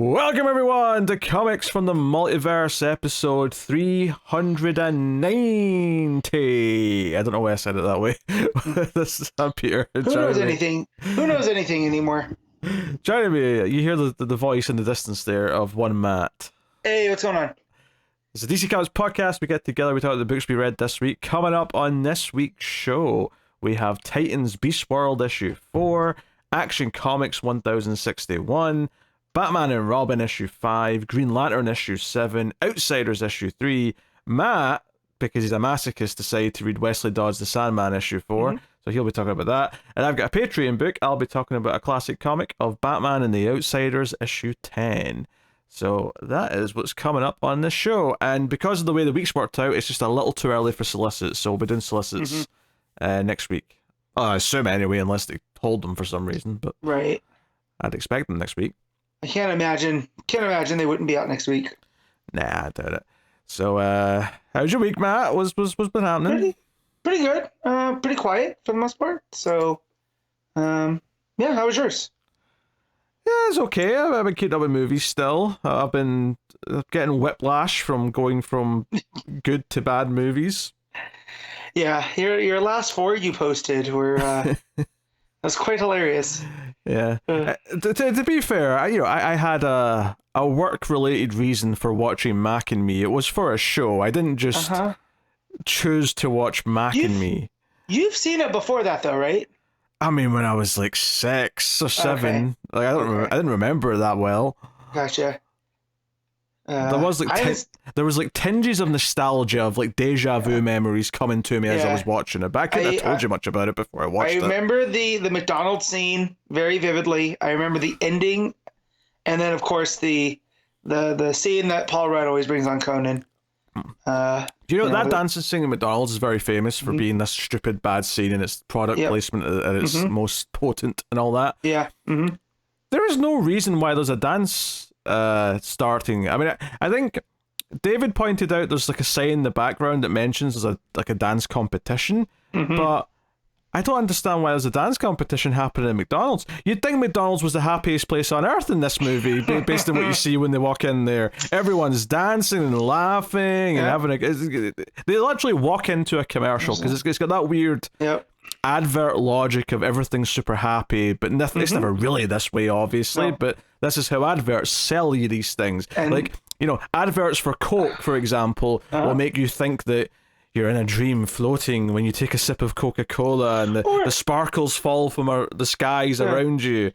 Welcome everyone to Comics from the Multiverse, episode 390. I don't know why I said it that way. This is Peter. Who knows anything? Who knows anything anymore? Joining me, you hear the voice in the distance there of one Matt. Hey, what's going on? It's a DC Comics podcast. We get together, we talk about the books we read this week. Coming up on this week's show, we have Titans Beast World issue 4, Action Comics 1061, Batman and Robin issue 5, Green Lantern issue 7, Outsiders issue 3, Matt, because he's a masochist, decided to read Wesley Dodds' The Sandman issue 4, so he'll be talking about that. And I've got a Patreon book. I'll be talking about a classic comic of Batman and the Outsiders issue 10. So that is what's coming up on this show. And because of the way the week's worked out, it's just a little too early for solicits, so we'll be doing solicits next week. I assume anyway, unless they hold them for some reason, but right. I'd expect them next week. I can't imagine they wouldn't be out next week. Nah, I doubt it. So, how's your week, Matt? What's been happening? Pretty good. Pretty quiet for the most part. So, yeah, how was yours? Yeah, it's okay. I've been keeping up with movies still. I've been getting whiplash from going from good to bad movies. Yeah, your last 4 you posted were that's quite hilarious. Yeah. To be fair, I had a work-related reason for watching Mac and Me. It was for a show. I didn't just choose to watch Mac and Me. You've seen it before that, though, right? I mean, when I was like 6 or 7. Okay. Like I didn't remember it that well. Gotcha. There was like tinges of nostalgia, of like deja vu memories coming to me as I was watching it. But I couldn't have told you much about it before I watched it. I remember the McDonald's scene very vividly. I remember the ending, and then of course the scene that Paul Rudd always brings on Conan. Do you know that dancing scene at McDonald's is very famous for being this stupid bad scene and its product placement at its most potent and all that. Yeah. Mm-hmm. There is no reason why there's a dance starting. I mean, I think David pointed out there's like a sign in the background that mentions there's a dance competition, but I don't understand why there's a dance competition happening at McDonald's. You'd think McDonald's was the happiest place on earth in this movie, based on what you see when they walk in there. Everyone's dancing and laughing and having they literally walk into a commercial because it's got that weird advert logic of everything's super happy, but nothing. It's never really this way, obviously. No. But this is how adverts sell you these things. And, like, adverts for Coke, for example, will make you think that you're in a dream floating when you take a sip of Coca-Cola and the sparkles fall from the skies around you.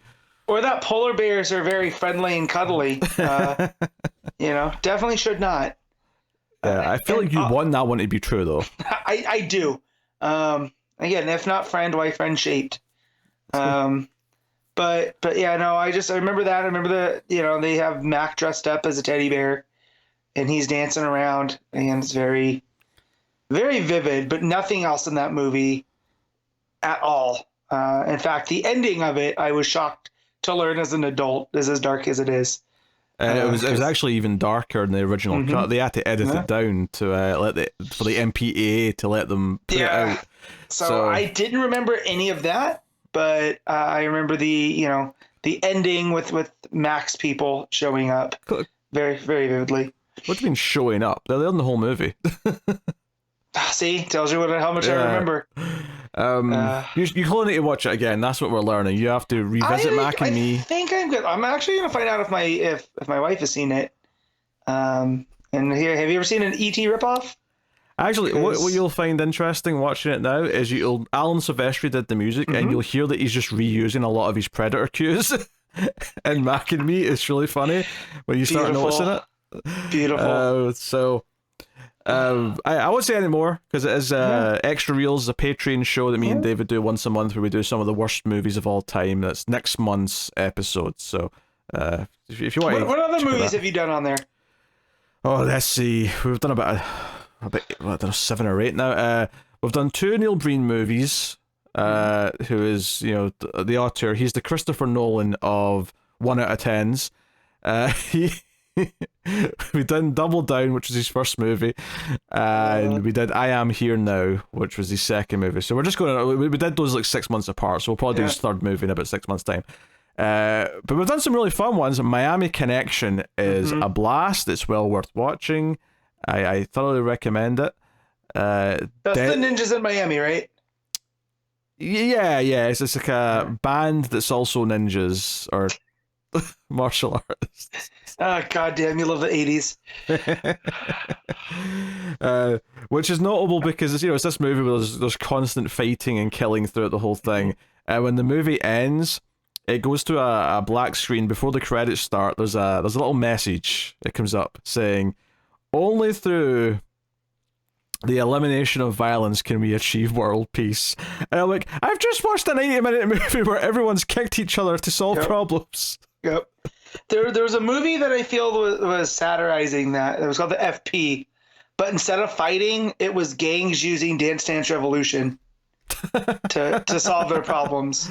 Or that polar bears are very friendly and cuddly. Definitely should not. Yeah, I feel like you want that one to be true, though. I do. Again, if not friend, why friend shaped? But yeah, no, I remember that. I remember they have Mac dressed up as a teddy bear and he's dancing around, and it's very, very vivid, but nothing else in that movie at all. In fact, the ending of it, I was shocked to learn as an adult, is as dark as it is. It was actually even darker in the original cut. They had to edit it down to for the MPAA to let them put it out. So I didn't remember any of that, but I remember the ending with Mac's people showing up very, very vividly. What do you mean showing up? They're in the whole movie. See, tells you how much I remember. You whole need to watch it again. That's what we're learning. You have to revisit Mac and Me. I think I'm good. I'm actually gonna find out if my wife has seen it. And here, have you ever seen an E.T. ripoff? Actually, what you'll find interesting watching it now is Alan Silvestri did the music, and you'll hear that he's just reusing a lot of his Predator cues. And Mac and Me, it's really funny when you start noticing it. Beautiful. I won't say any more because it is Extra Reels, a Patreon show that me and David do once a month, where we do some of the worst movies of all time. That's next month's episode. So if you want, what other movies have you done on there? Oh, let's see. We've done about I don't know, 7 or 8 now. We've done 2 Neil Breen movies. Who is the author? He's the Christopher Nolan of 1 out of 10s. We done Double Down, which was his first movie, and we did I Am Here Now, which was his second movie. So we're just going. We did those like 6 months apart. So we'll probably do his third movie in about 6 months' time. But we've done some really fun ones. Miami Connection is a blast. It's well worth watching. I thoroughly recommend it. That's the ninjas in Miami, right? Yeah. It's just like a band that's also ninjas or martial artists. Oh, goddamn, you love the 80s. Which is notable because it's this movie where there's constant fighting and killing throughout the whole thing. And when the movie ends, it goes to a black screen before the credits start. There's a little message that comes up saying, "Only through the elimination of violence can we achieve world peace." And I'm like, I've just watched a 90-minute movie where everyone's kicked each other to solve problems. Yep. There was a movie that I feel was satirizing that. It was called the FP, but instead of fighting, it was gangs using Dance Dance Revolution to solve their problems.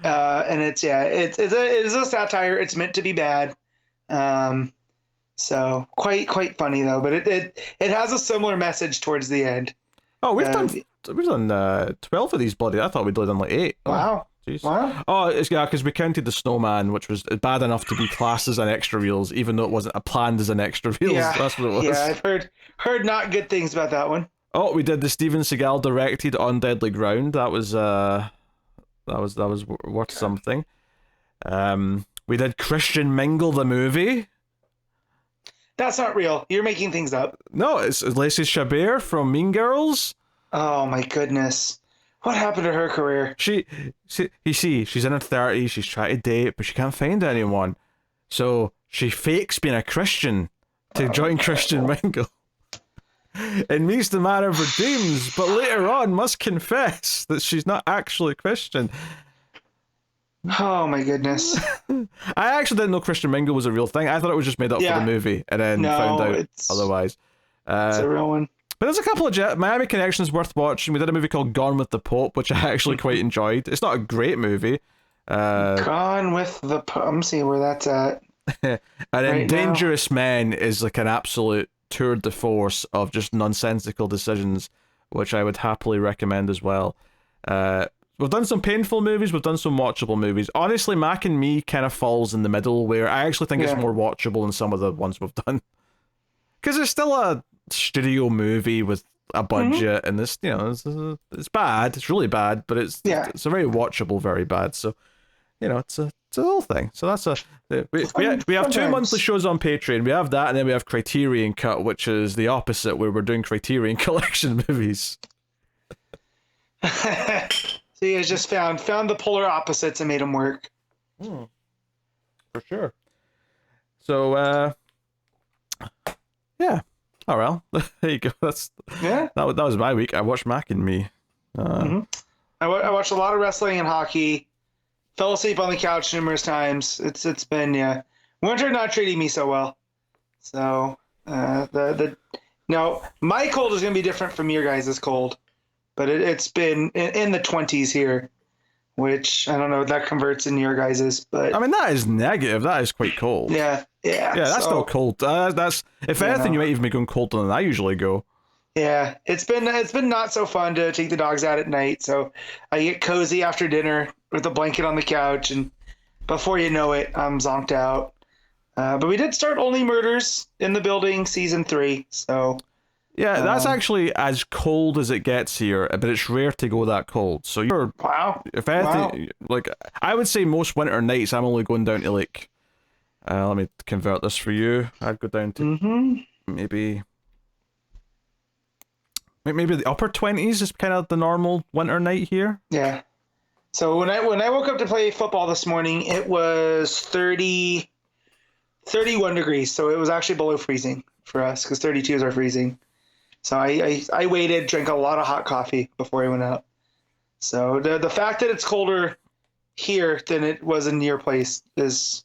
And it is a satire. It's meant to be bad. So quite funny though, but it has a similar message towards the end. Oh, we've done 12 of these bloody. I thought we'd done like 8. Wow. Jeez. Wow. Oh, because we counted the snowman, which was bad enough to be classed as an extra reels, even though it wasn't planned as an extra reels. Yeah. That's what it was. Yeah, I've heard not good things about that one. Oh, we did the Steven Seagal directed On Deadly Ground. That was worth something. We did Christian Mingle the movie. That's not real. You're making things up. No, it's Lacey Chabert from Mean Girls. Oh my goodness. What happened to her career? She's in her 30s, she's trying to date, but she can't find anyone. So she fakes being a Christian to join Christian Mingle. And meets the man of her dreams, but later on must confess that she's not actually Christian. Oh my goodness. I actually didn't know Christian Mingle was a real thing. I thought it was just made up for the movie, and then found out otherwise. It's a real one. But there's a couple of Miami Connections worth watching. We did a movie called Gone with the Pope, which I actually quite enjoyed. It's not a great movie. Gone with the Pope. I'm seeing where that's at. And then Dangerous Men is like an absolute tour de force of just nonsensical decisions, which I would happily recommend as well. We've done some painful movies, we've done some watchable movies. Honestly, Mac and Me kind of falls in the middle, where I actually think it's more watchable than some of the ones we've done. Because it's still a studio movie with a budget, and this, it's bad. It's really bad, but it's a very watchable, very bad. So, it's a whole thing. So that's we have 2 monthly shows on Patreon. We have that, and then we have Criterion Cut, which is the opposite, where we're doing Criterion Collection movies. So you guys just found the polar opposites and made them work. For sure. So, yeah. Oh well, there you go. That was my week. I watched Mac and Me. I watched a lot of wrestling and hockey. Fell asleep on the couch numerous times. It's been winter not treating me so well. So my cold is gonna be different from your guys' cold, but it's been in the 20s here, which I don't know if that converts in your guys's, but I mean that is negative. That is quite cold. Yeah. That's not cold. That's if anything, you might even be going colder than I usually go. Yeah, it's been not so fun to take the dogs out at night. So I get cozy after dinner with a blanket on the couch, and before you know it, I'm zonked out. But we did start Only Murders in the Building season 3. So yeah, that's actually as cold as it gets here, but it's rare to go that cold. So you're If anything, like I would say, most winter nights I'm only going down to like. Let me convert this for you. I'd go down to maybe the upper 20s is kind of the normal winter night here. Yeah. So when I woke up to play football this morning, it was 31 degrees. So it was actually below freezing for us, because 32 is our freezing. So I waited, drank a lot of hot coffee before I went out. So the fact that it's colder here than it was in your place is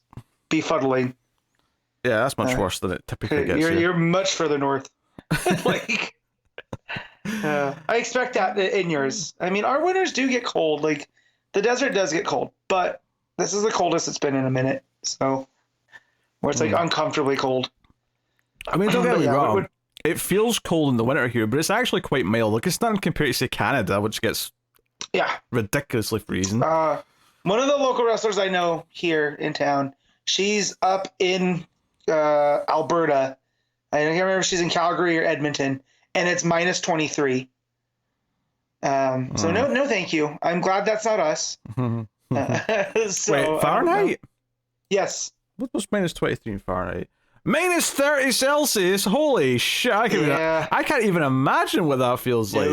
befuddling. Yeah, that's much worse than it typically gets. You're much further north. Like, I expect that in yours. I mean, our winters do get cold. Like, the desert does get cold, but this is the coldest it's been in a minute. So, where it's like uncomfortably cold. I mean, don't get me wrong. It feels cold in the winter here, but it's actually quite mild. Like, it's not compared to, say, Canada, which gets ridiculously freezing. One of the local wrestlers I know here in town, she's up in Alberta. I can't remember if she's in Calgary or Edmonton, and it's minus 23. So no, thank you. I'm glad that's not us. Wait, Fahrenheit? Yes. What was minus 23 in Fahrenheit? Minus 30 Celsius? Holy shit! I can't even imagine what that feels like.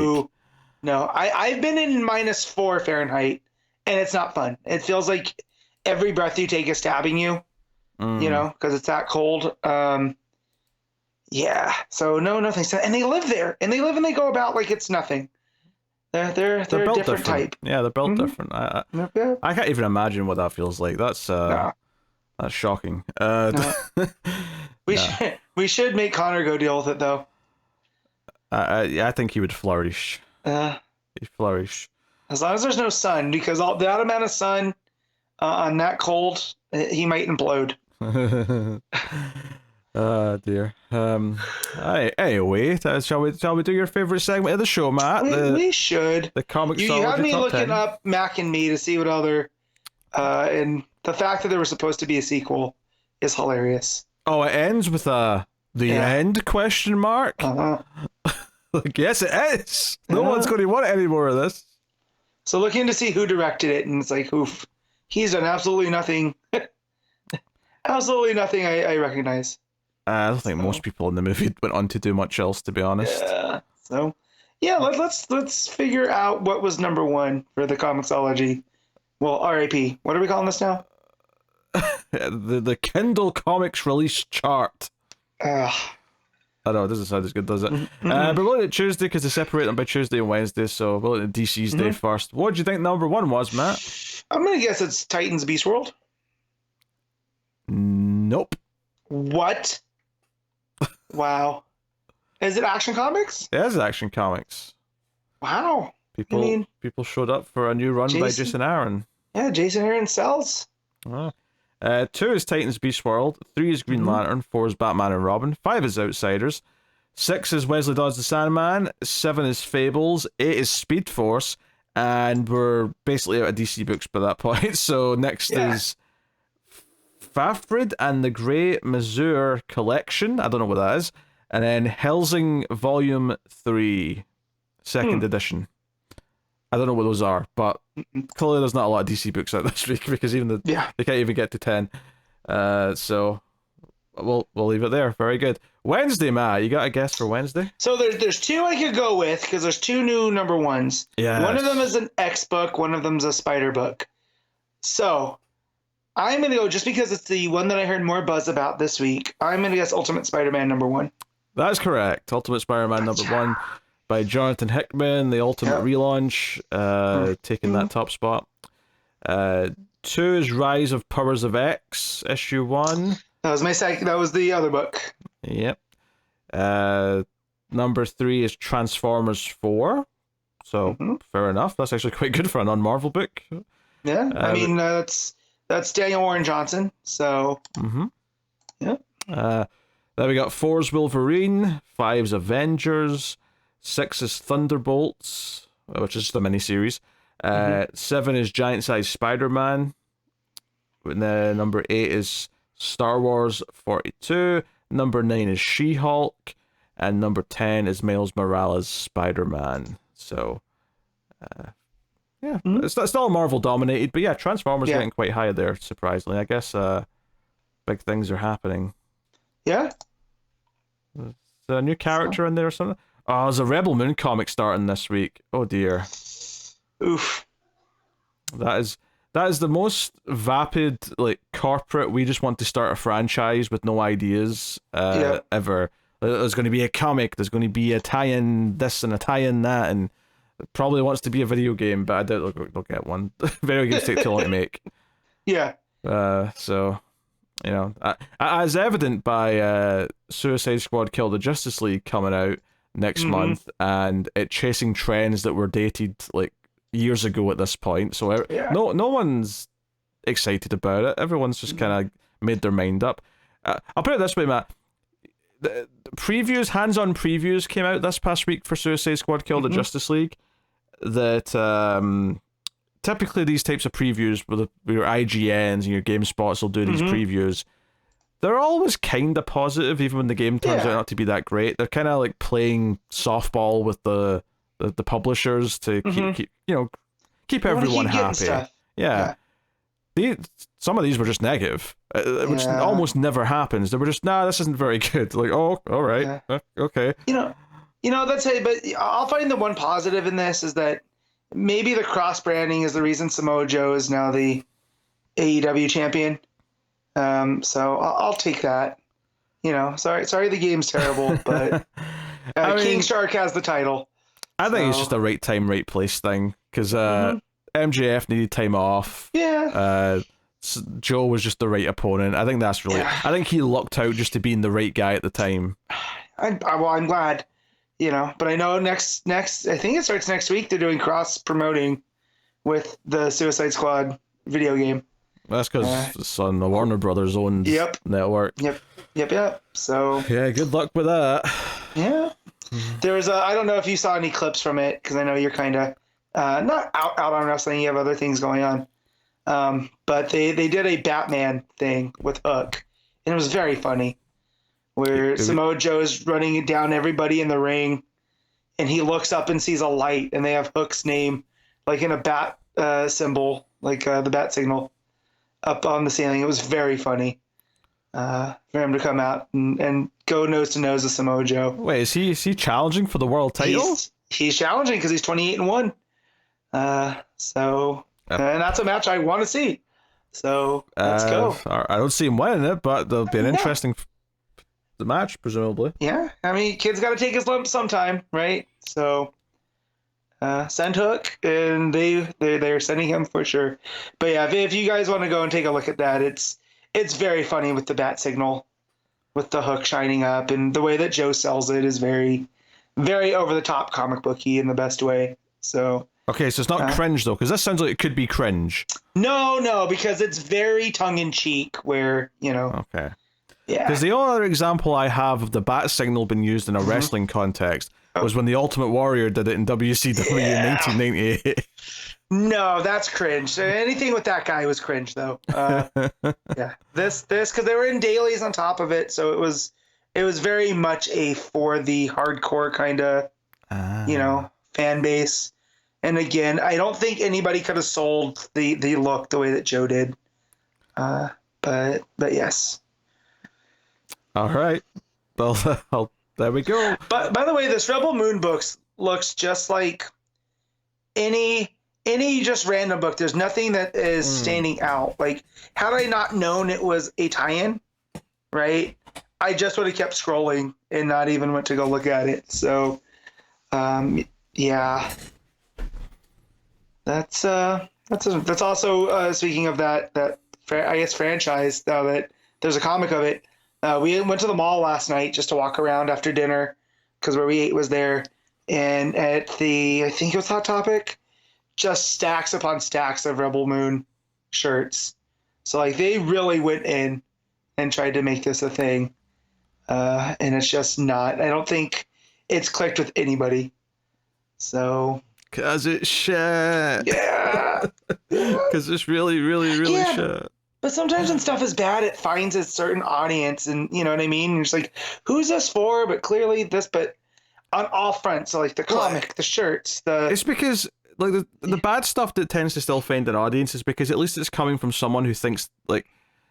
No, I've been in minus 4 Fahrenheit, and it's not fun. It feels like every breath you take is stabbing you. You know, because it's that cold. Yeah. So no thanks. And they live there, and they go about like it's nothing. They're a different type. Yeah, they're built different. I can't even imagine what that feels like. That's shocking. We should make Connor go deal with it though. I think he would flourish. He'd flourish. As long as there's no sun, because that amount of sun on that cold, he might implode. Oh dear. Anyway, shall we do your favorite segment of the show, Matt? We should. The ComiXology You had me top looking 10. up Mac and Me to see what other, and the fact that there was supposed to be a sequel is hilarious. Oh, it ends with the end question mark. Like, yes, it is. No one's going to want any more of this. So looking to see who directed it, and it's like, oof, he's done absolutely nothing. Absolutely nothing I recognize. I don't think most people in the movie went on to do much else, to be honest. Yeah. So, yeah, let's figure out what was number 1 for the ComiXology. Well, RIP. What are we calling this now? the Kindle Comics release chart. I know, it doesn't sound as good, does it? But we're looking at Tuesday because they separate them by Tuesday and Wednesday, so we're looking at DC's day first. What do you think number 1 was, Matt? I'm going to guess it's Titans Beast World. Nope. What? Wow. Is it Action Comics? It is Action Comics. Wow. People showed up for a new run by Jason Aaron. Yeah, Jason Aaron sells. 2 is Titans Beast World. 3 is Green Lantern. 4 is Batman and Robin. 5 is Outsiders. 6 is Wesley Dodds the Sandman. 7 is Fables. 8 is Speed Force. And we're basically out of DC books by that point. So next is Fafrid and the Grey Mazur Collection. I don't know what that is. And then Helsing Volume 3, second edition. I don't know what those are, but clearly there's not a lot of DC books out this week because even they can't even get to 10. So we'll leave it there. Very good. Wednesday, Matt, you got a guess for Wednesday? So there's 2 I could go with because there's 2 new number 1s. Yeah. One of them is an X book. One of them's a Spider book. So I'm going to go, just because it's the one that I heard more buzz about this week, I'm going to guess Ultimate Spider-Man number 1. That's correct. Ultimate Spider-Man number 1 by Jonathan Hickman, the Ultimate relaunch, taking that top spot. 2 is Rise of Powers of X, issue 1. That was my second. That was the other book. Yep. Number 3 is Transformers 4. So fair enough. That's actually quite good for a non-Marvel book. Yeah, I mean that's Daniel Warren Johnson. So yeah. Then we got 4's Wolverine, 5's Avengers, 6 is Thunderbolts, which is the miniseries. 7 is Giant Size Spider-Man. And then number 8 is Star Wars 42. Number 9 is She-Hulk. And number 10 is Miles Morales Spider-Man. So, it's still Marvel dominated, but Transformers getting quite high there, surprisingly. I guess big things are happening. Yeah. Is there a new character in there or something? Oh, there's a Rebel Moon comic starting this week. Oh dear. Oof. That is the most vapid, like, corporate, we just want to start a franchise with no ideas ever. There's going to be a comic, there's going to be a tie-in this and a tie-in that, and it probably wants to be a video game, but I doubt they'll get one. Video games take too long to make. Yeah. So, you know, as evident by Suicide Squad Kill the Justice League coming out next month, and it chasing trends that were dated, like, years ago at this point, so no one's excited about it. Everyone's just kind of made their mind up. I'll put it this way, Matt. The previews, hands-on previews came out this past week for Suicide Squad Kill the Justice League that typically these types of previews, with your IGNs and your GameSpots will do these previews. They're always kind of positive, even when the game turns out not to be that great. They're kind of like playing softball with the publishers to keep everyone happy. Yeah. Some of these were just negative, which almost never happens. They were just, this isn't very good. Like, oh, all right, okay. That's it. But I'll find the one positive in this is that maybe the cross branding is the reason Samoa Joe is now the AEW champion. So I'll take that. Sorry, the game's terrible, but King Shark has the title. I think it's just a right time, right place thing, because MJF needed time off. Yeah. Joe was just the right opponent. I think that's really. Yeah. I think he lucked out just to being the right guy at the time. I'm glad, But I know next. I think it starts next week. They're doing cross promoting with the Suicide Squad video game. That's because it's on the Warner Brothers owned network. Yep. So yeah, good luck with that. Yeah. There was I don't know if you saw any clips from it, because I know you're kind of not out on wrestling. You have other things going on. But they did a Batman thing with Hook, and it was very funny, where Samoa Joe is running down everybody in the ring, and he looks up and sees a light, and they have Hook's name like in a bat symbol, like the bat signal, up on the ceiling. It was very funny for him to come out and go nose to nose with Samoa Joe. Wait, is he challenging for the world title? He's challenging because he's 28-1. And that's a match I want to see. So let's go. I don't see him winning it, but there'll be an interesting the match, presumably. Yeah, I mean, kid's got to take his lump sometime, right? So send Hook, and they're sending him for sure. But yeah, if you guys want to go and take a look at that, it's very funny with the bat signal, with the Hook shining up, and the way that Joe sells it is very, very over the top comic booky in the best way. So. Okay, so it's not cringe though, because this sounds like it could be cringe. No, because it's very tongue in cheek. Where Okay. Yeah. Because the only other example I have of the bat signal being used in a wrestling context was when the Ultimate Warrior did it in WCW in 1998. No, that's cringe. Anything with that guy was cringe, though. Yeah, this because they were in dailies on top of it, so it was very much a for the hardcore kind of fan base. And again, I don't think anybody could have sold the look the way that Joe did. But yes. All right. Well, there we go. But by the way, this Rebel Moon books looks just like any just random book. There's nothing that is standing out. Like, had I not known it was a tie-in, right, I just would have kept scrolling and not even went to go look at it. So, yeah. That's also speaking of that I guess franchise, now that there's a comic of it. We went to the mall last night just to walk around after dinner, because where we ate was there, and at I think it was Hot Topic, just stacks upon stacks of Rebel Moon shirts. So like they really went in and tried to make this a thing, and it's just not. I don't think it's clicked with anybody. So. Cause it's shit. Yeah. Cause it's really, really, really shit. But sometimes when stuff is bad, it finds a certain audience, and you know what I mean? You're just like, who's this for? But clearly this, but on all fronts, so like the comic, the shirts, It's because like the bad stuff that tends to still find an audience is because at least it's coming from someone who thinks like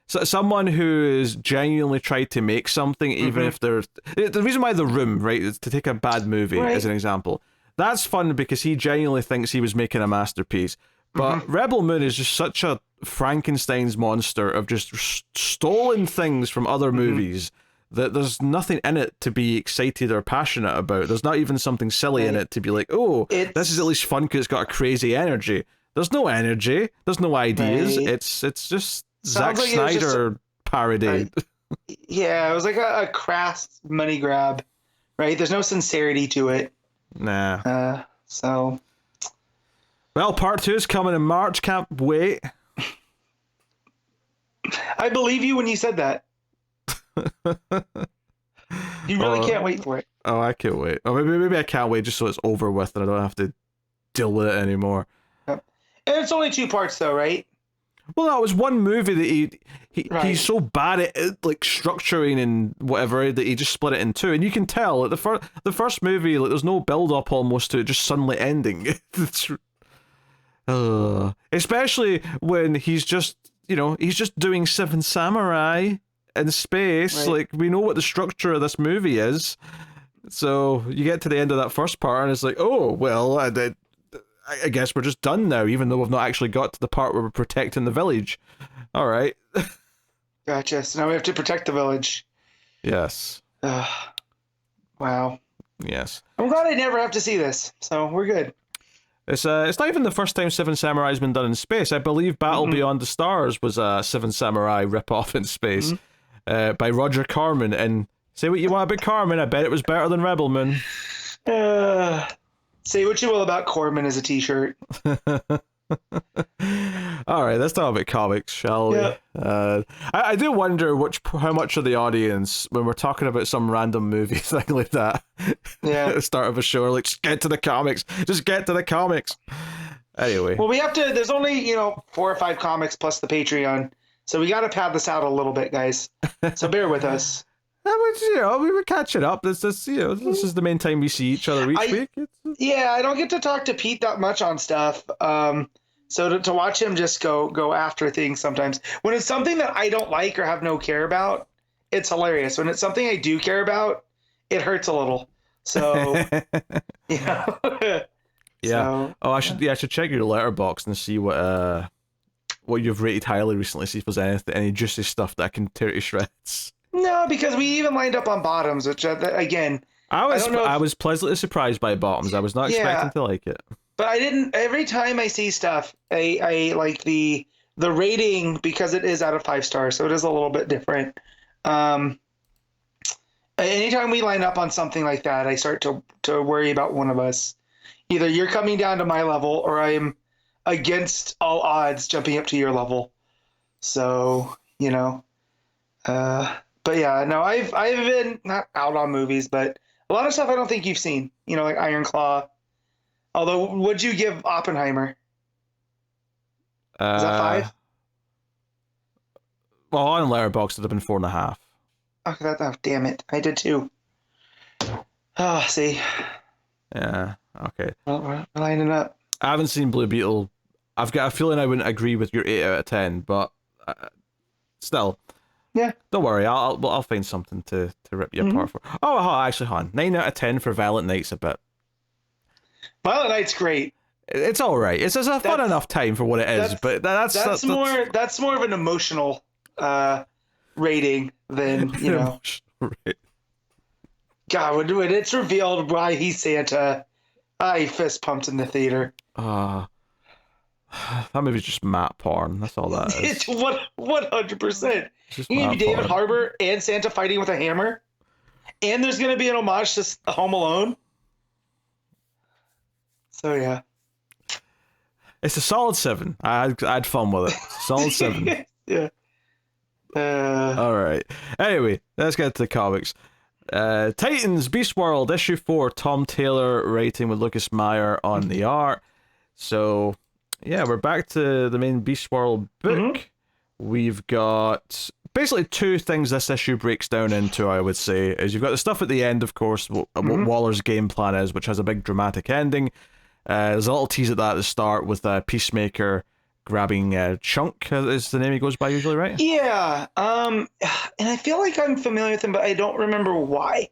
someone who is genuinely tried to make something, even if they're the reason why The Room, right, is to take a bad movie as an example. That's fun because he genuinely thinks he was making a masterpiece. But Rebel Moon is just such a Frankenstein's monster of just stolen things from other movies that there's nothing in it to be excited or passionate about. There's not even something silly in it to be like, oh, this is at least fun because it's got a crazy energy. There's no energy. There's no ideas. Right. It's just Zack Snyder parody. Yeah, it was like a crass money grab, right? There's no sincerity to it. Nah. So. Well, part 2 is coming in March. Can't wait. I believe you when you said that. You really can't wait for it. Oh, I can't wait. Oh, maybe I can't wait just so it's over with and I don't have to deal with it anymore. And And it's only 2 parts, though, right? Well, that was one movie that Right. he's so bad at like structuring and whatever that he just split it in 2, and you can tell like the first movie, like there's no build up almost to it just suddenly ending. Especially when he's just doing Seven Samurai in space. Right. Like we know what the structure of this movie is, so you get to the end of that first part and it's like, oh well, I guess we're just done now, even though we've not actually got to the part where we're protecting the village. All right. Gotcha. So now we have to protect the village. Yes. Wow. Yes. I'm glad I never have to see this, so we're good. It's not even the first time Seven Samurai has been done in space. I believe Battle Beyond the Stars was a Seven Samurai rip-off in space by Roger Corman. And say what you want about Corman, I bet it was better than Rebel Moon. Say what you will about Corman as a t-shirt. All right, let's talk about comics, shall we? Yeah. I do wonder how much of the audience, when we're talking about some random movie thing like that, at the start of a show, are like, just get to the comics. Just get to the comics. Anyway. Well, we have to. There's only 4 or 5 comics plus the Patreon, so we got to pad this out a little bit, guys. So bear with us. We were catching up. This is the main time we see each other each week. Yeah, I don't get to talk to Pete that much on stuff. So to watch him just go after things sometimes. When it's something that I don't like or have no care about, it's hilarious. When it's something I do care about, it hurts a little. So, Yeah. So, I should check your letterbox and see what you've rated highly recently. See if there's any juicy stuff that I can tear to shreds. No, because we even lined up on bottoms, which again, I was pleasantly surprised by bottoms. I was not expecting to like it. But I didn't. Every time I see stuff, I like the rating because it is out of 5 stars, so it is a little bit different. Anytime we line up on something like that, I start to worry about one of us. Either you're coming down to my level, or I am against all odds jumping up to your level. So But yeah, no, I've been not out on movies, but a lot of stuff I don't think you've seen. Like Iron Claw. Although, would you give Oppenheimer? Is that 5? Well, on Letterboxd, it'd have been 4.5. Oh, damn it! I did too. Oh, see. Yeah. Okay. Well, we're lining up. I haven't seen Blue Beetle. I've got a feeling I wouldn't agree with your 8 out of 10, but still. Yeah. Don't worry, I'll find something to rip you apart for. Oh, actually, hon, 9 out of 10 for Violent Night's a bit. Violent Night's great. It's all right. It's a fun enough time for what it is, but that's more of an emotional rating than God, when it's revealed why he's Santa, I fist pumped in the theater. That movie's just Matt porn. That's all that is. It's 100%. You can be David Harbour and Santa fighting with a hammer, and there's going to be an homage to Home Alone. So yeah, it's a solid 7. I had fun with it. Solid 7. Yeah. All right. Anyway, let's get to the comics. Titans Beast World issue 4. Tom Taylor writing with Lucas Meyer on the art. So yeah, we're back to the main Beast World book. We've got basically 2 things this issue breaks down into, I would say. Is you've got the stuff at the end, of course, what Waller's game plan is, which has a big dramatic ending. There's a little tease at that at the start with Peacemaker grabbing Chunk, is the name he goes by usually, right? Yeah. And I feel like I'm familiar with him, but I don't remember why.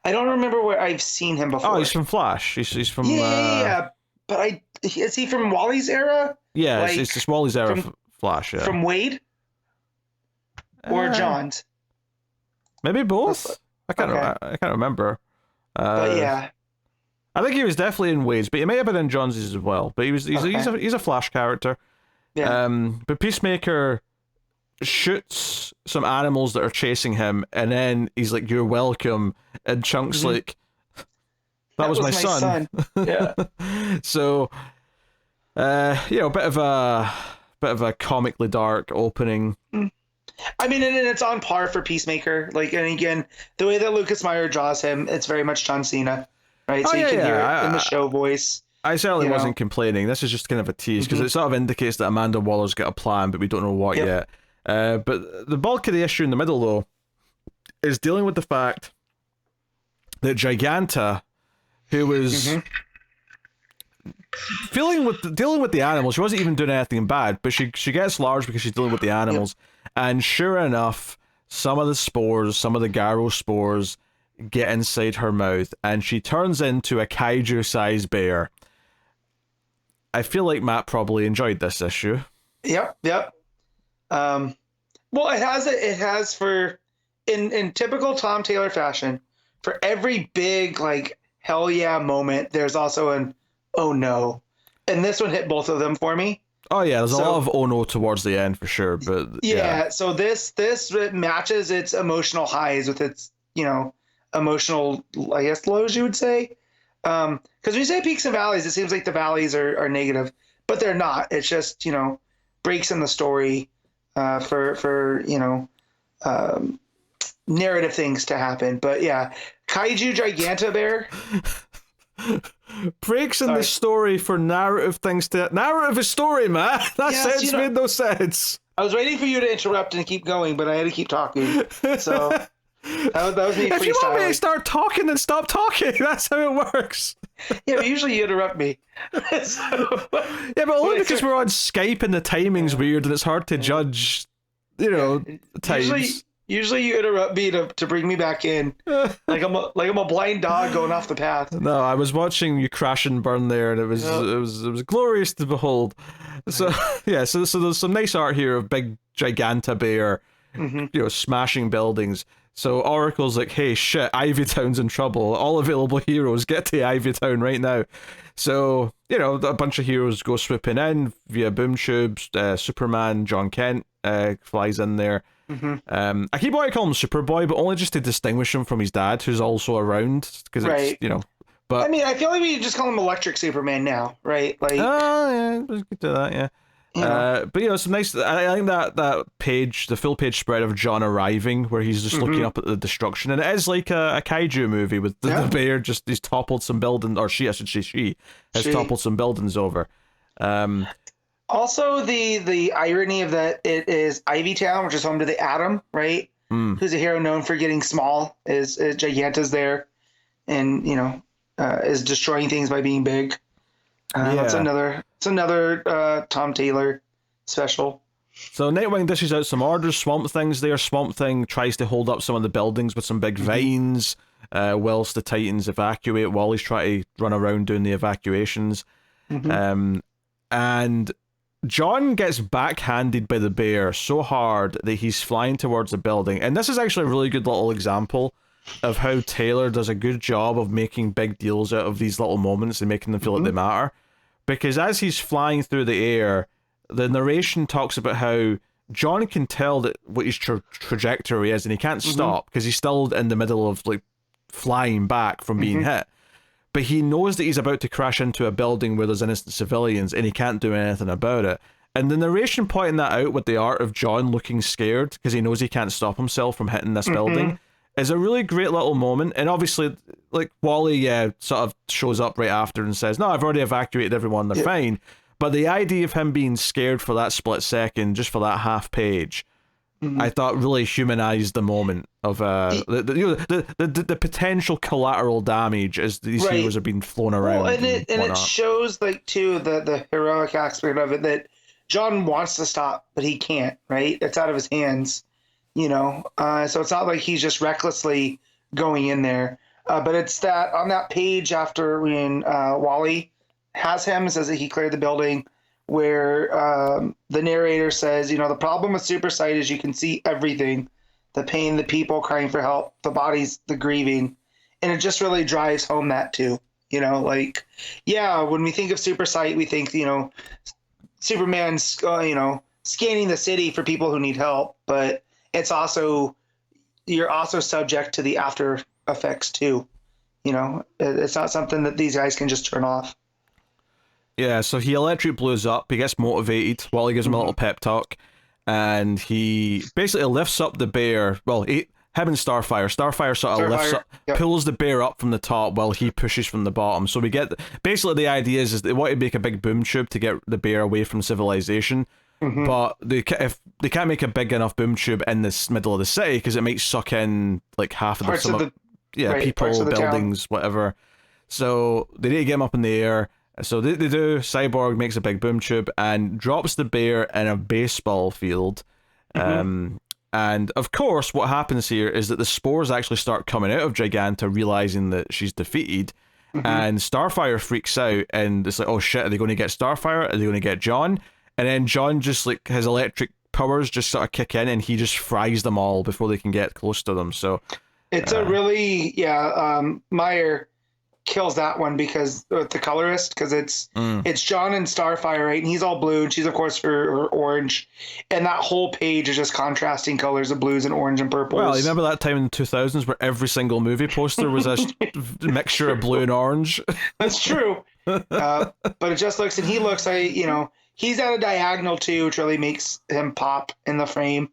I don't remember where I've seen him before. Oh, he's from Flash. He's from... Yeah. But is he from Wally's era? Yeah, it's just Wally's era Flash, yeah. From Wade? Or John's? Maybe both. I can't remember. But yeah. I think he was definitely in Wade's, but he may have been in John's as well. But he's a Flash character. Yeah. But Peacemaker shoots some animals that are chasing him, and then he's like, "You're welcome," and Chunk's like, that was my son. Yeah. So, a bit of a comically dark opening. I mean, and it's on par for Peacemaker. Like, and again, the way that Lucas Meyer draws him, it's very much John Cena, right? So you can hear it in the show voice. I certainly wasn't complaining. This is just kind of a tease because it sort of indicates that Amanda Waller's got a plan, but we don't know what yet. But the bulk of the issue in the middle, though, is dealing with the fact that Giganta, who was dealing with the animals, she wasn't even doing anything bad, but she gets large because she's dealing with the animals, and sure enough, some of the spores, some of the Garo spores, get inside her mouth, and she turns into a kaiju-sized bear. I feel like Matt probably enjoyed this issue. Yep. Well, it has for in typical Tom Taylor fashion, for every big like hell yeah moment, there's also an oh no, and this one hit both of them for me. Oh yeah, there's a lot of oh no towards the end for sure, but so this matches its emotional highs with its emotional, I guess, lows, you would say. Because when you say peaks and valleys, it seems like the valleys are negative, but they're not. It's just, breaks in the story for narrative things to happen. But yeah, Kaiju Giganta Bear. Breaks in the story for narrative things to... Narrative is story, man. That sentence made no sense. I was waiting for you to interrupt and keep going, but I had to keep talking. So... That was me freestyling. If you want me to start talking, then stop talking. That's how it works. Yeah, but usually you interrupt me. Yeah, but only because we're on Skype and the timing's weird and it's hard to judge, times. Usually you interrupt me to bring me back in, like I'm a blind dog going off the path. No, I was watching you crash and burn there, and it was glorious to behold. So yeah, so there's some nice art here of big Giganta Bear, smashing buildings. So Oracle's like, hey, shit, Ivy Town's in trouble. All available heroes, get to Ivy Town right now. So, a bunch of heroes go swooping in via boom tubes. Superman, John Kent flies in there. I keep wanting to call him Superboy, but only just to distinguish him from his dad, who's also around. Because it's, but... I mean, I feel like we just call him Electric Superman now, right? Like, oh, yeah, we could do that, yeah. But some nice. I think that page, the full page spread of John arriving, where he's just looking up at the destruction, and it is like a kaiju movie with the bear he's toppled some buildings, or she has toppled some buildings over. Also, the irony of that, it is Ivy Town, which is home to the Atom, right? Who's a hero known for getting small, is Giganta's there, and is destroying things by being big. It's another Tom Taylor special. So Nightwing dishes out some orders. Swamp Thing's there. Swamp Thing tries to hold up some of the buildings with some big vines, whilst the Titans evacuate. Wally's trying to run around doing the evacuations. And John gets backhanded by the bear so hard that he's flying towards the building. And this is actually a really good little example of how Taylor does a good job of making big deals out of these little moments and making them feel like they matter. Because as he's flying through the air, the narration talks about how John can tell that what his trajectory is, and he can't stop because he's still in the middle of like flying back from being hit. But he knows that he's about to crash into a building where there's innocent civilians, and he can't do anything about it. And the narration pointing that out with the art of John looking scared because he knows he can't stop himself from hitting this building is a really great little moment. And obviously, like, Wally sort of shows up right after and says, no, I've already evacuated everyone, they're fine. But the idea of him being scared for that split second, just for that half page, I thought really humanized the moment of the potential collateral damage as these heroes are being flown around. Well, and it shows, like, too, the heroic aspect of it, that John wants to stop, but he can't, right? It's out of his hands. So it's not like he's just recklessly going in there. But it's that on that page after when Wally has him, says that he cleared the building, where the narrator says, the problem with super sight is you can see everything, the pain, the people crying for help, the bodies, the grieving. And it just really drives home that too. When we think of super sight, we think, Superman's, scanning the city for people who need help, but you're also subject to the after effects too. It's not something that these guys can just turn off. Yeah, so he electric blues up, he gets motivated, Wally gives him a little pep talk, and he basically lifts up the bear. Well, him and Starfire. Starfire sort of lifts up, pulls the bear up from the top while he pushes from the bottom. So we get basically the idea is they want to make a big boom tube to get the bear away from civilization, but if they can't make a big enough boom tube in this middle of the city because it might suck in like half of people, buildings, whatever. So they need to get him up in the air. So they do. Cyborg makes a big boom tube and drops the bear in a baseball field. And of course, what happens here is that the spores actually start coming out of Giganta, realizing that she's defeated. And Starfire freaks out, and it's like, oh shit, are they going to get Starfire? Are they going to get John? And then John just like his electric powers just sort of kick in, and he just fries them all before they can get close to them. So it's a really Meyer kills that one because the colorist, because it's John and Starfire, right? And he's all blue, and she's of course her orange, and that whole page is just contrasting colors of blues and orange and purples. Well, you remember that time in the 2000s where every single movie poster was a mixture of blue and orange? That's true. But it just looks, and he looks like, he's at a diagonal too, which really makes him pop in the frame.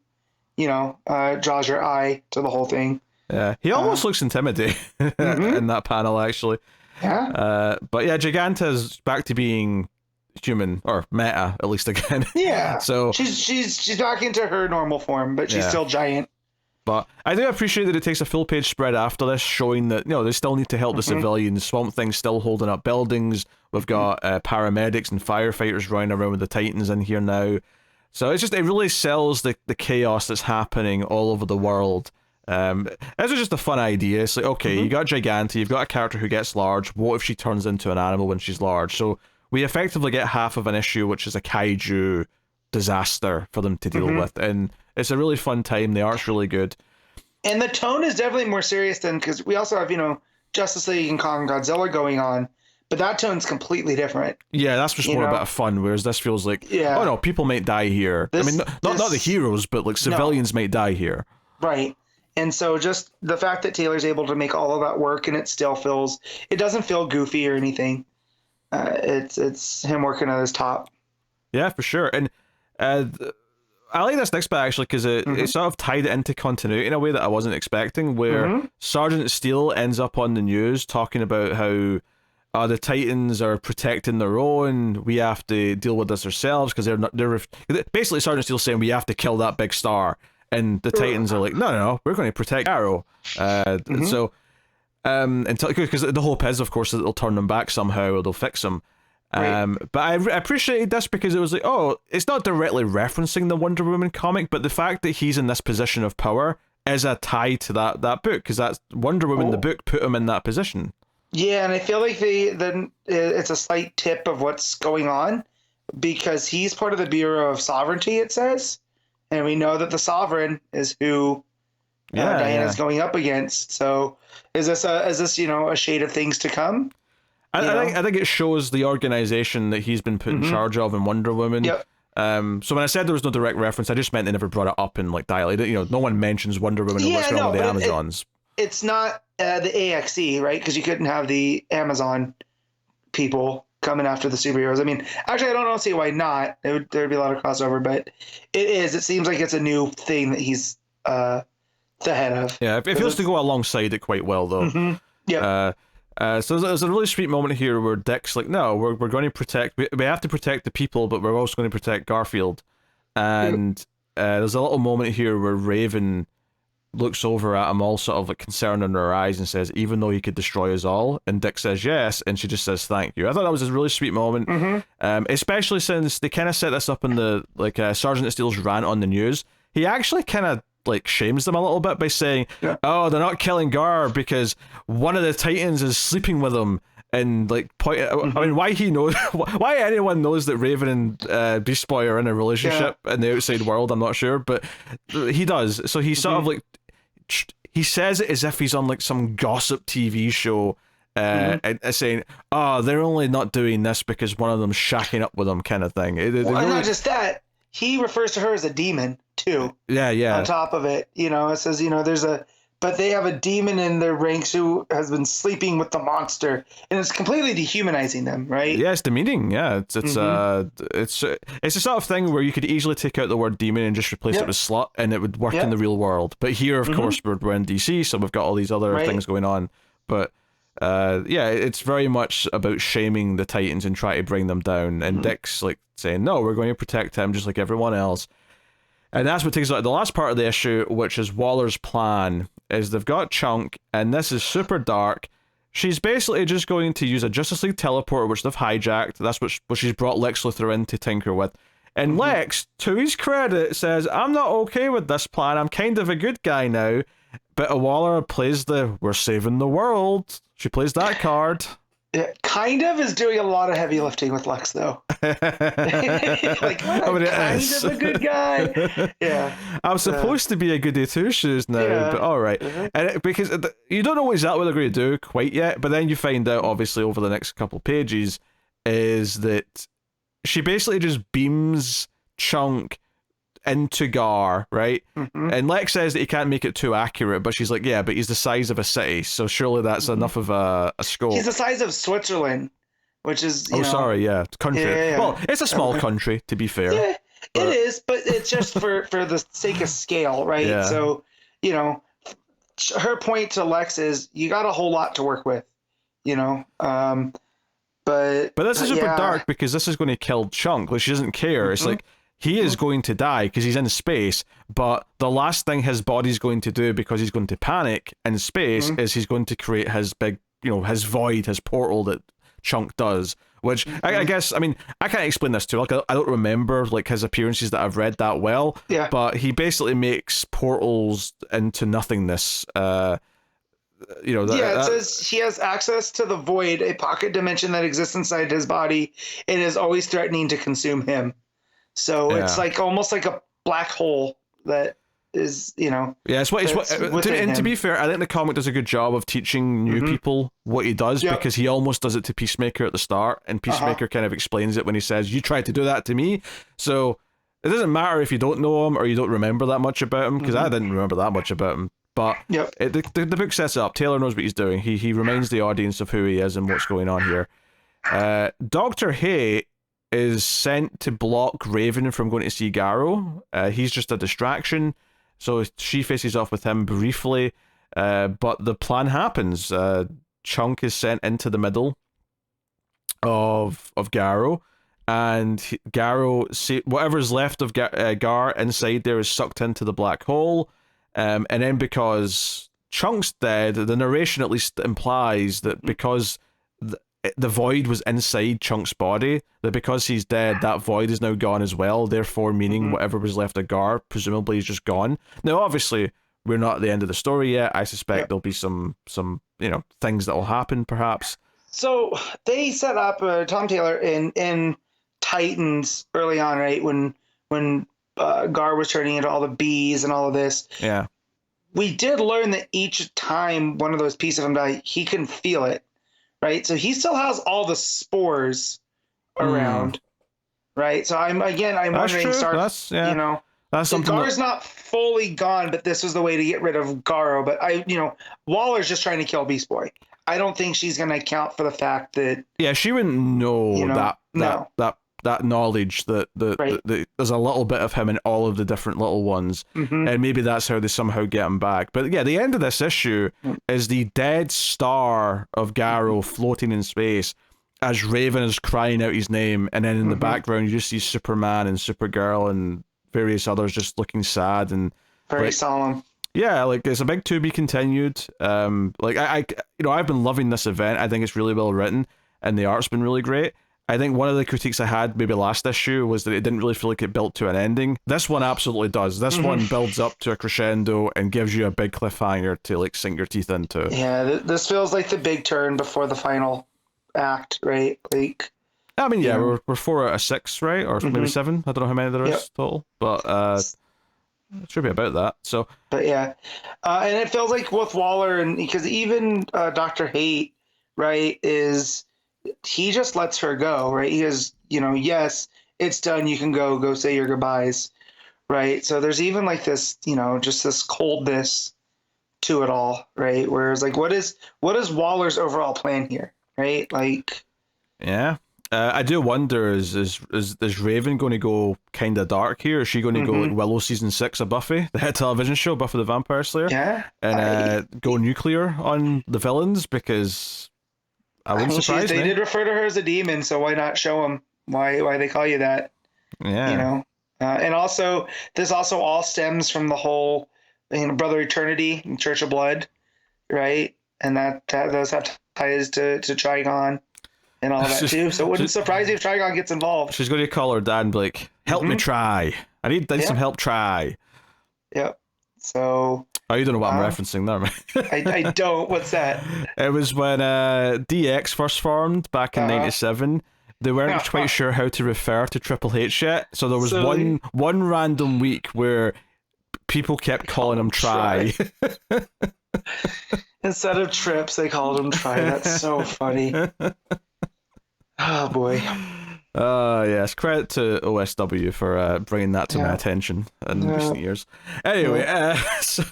Draws your eye to the whole thing. Yeah, he almost looks intimidating in that panel, actually. Yeah. But yeah, Giganta's back to being human, or meta, at least again. Yeah. So she's back into her normal form, but she's still giant. But I do appreciate that it takes a full page spread after this, showing that they still need to help the civilians. Swamp Thing's still holding up buildings. We've got paramedics and firefighters running around with the Titans in here now. So it really sells the chaos that's happening all over the world. This is just a fun idea. It's like, okay, you got Giganta, you've got a character who gets large. What if she turns into an animal when she's large? So we effectively get half of an issue, which is a kaiju disaster for them to deal with, and it's a really fun time. The art's really good, and the tone is definitely more serious than, because we also have Justice League and Kong Godzilla going on, but that tone's completely different. Yeah, that's just more a bit of fun, whereas this feels like, oh no, people might die here. Not the heroes, but like civilians might die here. Right. And so just the fact that Taylor's able to make all of that work, and it doesn't feel goofy or anything. It's him working at his top. Yeah, for sure. And I like this next bit actually because it sort of tied it into continuity in a way that I wasn't expecting, where Sergeant Steele ends up on the news talking about how the Titans are protecting their own. We have to deal with this ourselves because they're basically Sergeant Steele saying we have to kill that big star. And the Titans are like, no, we're going to protect Arrow. So, because the hope is, of course, that they'll turn them back somehow or they'll fix them. Right. But I appreciated this because it was like, it's not directly referencing the Wonder Woman comic, but the fact that he's in this position of power is a tie to that book, because that's Wonder Woman, the book, put him in that position. Yeah, and I feel like it's a slight tip of what's going on, because he's part of the Bureau of Sovereignty, it says. And we know that the Sovereign is who Diana's going up against. So is this a shade of things to come? I think it shows the organization that he's been put in charge of in Wonder Woman. Yep. So when I said there was no direct reference, I just meant they never brought it up in like dialogue. No one mentions Wonder Woman or what's going on with the Amazons. It's not the AXE, right? Because you couldn't have the Amazon people coming after the superheroes. I mean, actually, I don't see why not. There'd be a lot of crossover, but it seems like it's a new thing that he's the head of. Yeah, it feels to go alongside it quite well, though. Yeah. So there's a really sweet moment here where Dick's like, no, we're going to protect, we have to protect the people, but we're also going to protect Garfield. And there's a little moment here where Raven looks over at him, all sort of like concerned in her eyes, and says, even though he could destroy us all. And Dick says yes, and she just says thank you. I thought that was a really sweet moment, especially since they kind of set this up in the Sergeant Steele's rant on the news. He actually kind of like shames them a little bit by saying, oh, they're not killing Gar because one of the Titans is sleeping with him. And like I mean, why anyone knows that Raven and Beast Boy are in a relationship in the outside world, I'm not sure, but he does. So he sort of like, he says it as if he's on like some gossip TV show, and saying, oh, they're only not doing this because one of them's shacking up with them, kind of thing. And not just that, he refers to her as a demon too. Yeah. On top of it, it says, there's a but they have a demon in their ranks who has been sleeping with the monster, and it's completely dehumanizing them, right? Yeah, it's demeaning. Yeah, it's the sort of thing where you could easily take out the word demon and just replace it with slut, and it would work in the real world. But here, of course, we're in DC, so we've got all these other things going on. But it's very much about shaming the Titans and trying to bring them down. And Dick's like saying, "No, we're going to protect him just like everyone else." And that's what takes us out. The last part of the issue, which is Waller's plan, is they've got Chunk, and this is super dark. She's basically just going to use a Justice League teleporter, which they've hijacked. That's what she's brought Lex Luthor in to tinker with. And Lex, to his credit, says, "I'm not okay with this plan. I'm kind of a good guy now." But Waller plays the "we're saving the world." She plays that card. Yeah, kind of is doing a lot of heavy lifting with Lex, though. Like, I'm kind of a good guy. Yeah. I'm supposed to be a goody two shoes now, but all right. And because you don't know exactly what they're going to do quite yet, but then you find out, obviously, over the next couple pages, is that she basically just beams Chunk into Gar, right? And Lex says that he can't make it too accurate, but she's like, yeah, but he's the size of a city, so surely that's enough of a scope. He's the size of Switzerland, which is country. Yeah. Well, it's a small country, to be fair. Yeah, it is, but it's just for the sake of scale, right? Yeah. So, her point to Lex is, you got a whole lot to work with, but this is super dark because this is going to kill Chunk. Like, she doesn't care. It's like, he is going to die because he's in space, but the last thing his body's going to do, because he's going to panic in space, is he's going to create his big, his void, his portal that Chunk does, which I guess, I mean, I can't explain this to you. Like, I don't remember, like, his appearances that I've read that well, but he basically makes portals into nothingness. It says he has access to the void, a pocket dimension that exists inside his body and is always threatening to consume him. So it's like almost like a black hole that is, it's what to be fair, I think the comic does a good job of teaching new people what he does, because he almost does it to Peacemaker at the start, and Peacemaker kind of explains it when he says, "You tried to do that to me." So it doesn't matter if you don't know him or you don't remember that much about him, because I didn't remember that much about him. But the book sets it up. Taylor knows what he's doing. He reminds the audience of who he is and what's going on here. Dr. Hay is sent to block Raven from going to see Garrow. He's just a distraction, so she faces off with him briefly, but the plan happens. Chunk is sent into the middle of Garrow, and Garrow, whatever's left of Gar inside there is sucked into the black hole, and then because Chunk's dead, the narration at least implies that because the void was inside Chunk's body, that because he's dead, that void is now gone as well, therefore meaning whatever was left of Gar presumably is just gone. Now, obviously, we're not at the end of the story yet. I suspect there'll be some things that will happen, perhaps. So they set up Tom Taylor in Titans early on, right? When Gar was turning into all the bees and all of this. Yeah. We did learn that each time one of those pieces of him died, he can feel it. Right, so he still has all the spores around, right? So I'm wondering, that's something. Gar's not fully gone, but this was the way to get rid of Garrow. But Waller's just trying to kill Beast Boy. I don't think she's going to account for the fact that she wouldn't know that knowledge that there's a little bit of him in all of the different little ones, and maybe that's how they somehow get him back. But yeah, the end of this issue is the dead star of Garrow floating in space as Raven is crying out his name, and then in the background you just see Superman and Supergirl and various others just looking sad and very solemn. Yeah, like, it's a big to be continued. Like, I've been loving this event. I think it's really well written and the art's been really great. I think one of the critiques I had maybe last issue was that it didn't really feel like it built to an ending. This one absolutely does. This one builds up to a crescendo and gives you a big cliffhanger to, like, sink your teeth into. Yeah, this feels like the big turn before the final act, right? Like, I mean, we're 4 out of 6, right? Or maybe 7. I don't know how many there is total, but it should be about that. So, but yeah, and it feels like with Waller, and because even Dr. Hate, right, he just lets her go, right? He is, yes, it's done. You can go say your goodbyes, right? So there's even like this, just this coldness to it all, right? Whereas like, what is Waller's overall plan here, right? Like, yeah. I do wonder, is Raven going to go kind of dark here? Is she going to go like Willow season 6 of Buffy, the hit television show, Buffy the Vampire Slayer? Yeah. And go nuclear on the villains? Because I wouldn't surprise me. They did refer to her as a demon, so why not show them why they call you that? Yeah. You know? And also, this also all stems from the whole, Brother Eternity and Church of Blood, right? And that those have ties to Trigon. And all that too. So it wouldn't surprise you if Trigon gets involved. She's going to call her dad and be like, help me try. I need some help try. Yep. So... Oh, you don't know what I'm referencing there, man. I don't. What's that? It was when DX first formed back in 97. They weren't quite sure how to refer to Triple H yet. So there was one random week where people kept calling him Try. Instead of Trips, they called him Try. That's so funny. Oh boy. Yes, credit to OSW for bringing that to my attention in recent years. Anyway, so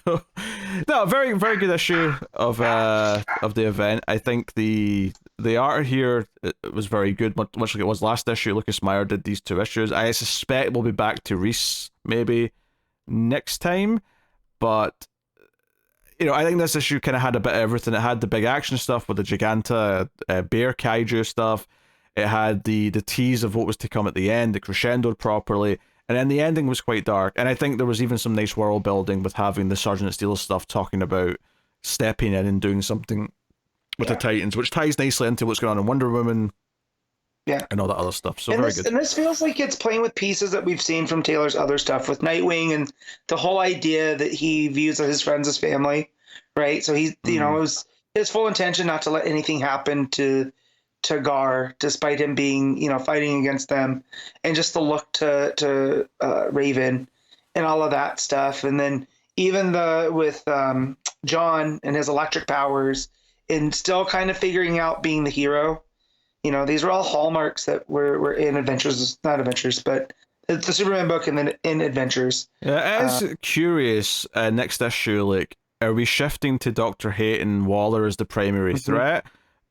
no, very very good issue of the event. I think the art here it was very good, much like it was last issue. Lucas Meyer did these 2 issues. I suspect we'll be back to Reese maybe next time, but I think this issue kind of had a bit of everything. It had the big action stuff with the Giganta bear kaiju stuff. It had the tease of what was to come at the end, it crescendoed properly, and then the ending was quite dark. And I think there was even some nice world building with having the Sergeant Steel stuff talking about stepping in and doing something with the Titans, which ties nicely into what's going on in Wonder Woman, and all that other stuff. So very good. And this feels like it's playing with pieces that we've seen from Taylor's other stuff with Nightwing and the whole idea that he views his friends as family, right? So he's it was his full intention not to let anything happen to Gar, despite him being, fighting against them, and just the look to Raven and all of that stuff. And then even with John and his electric powers and still kind of figuring out being the hero. These are all hallmarks that were in not Adventures, but the Superman book and then in Adventures. Yeah, it is curious, next issue, like, are we shifting to Dr. Hate and Waller as the primary threat?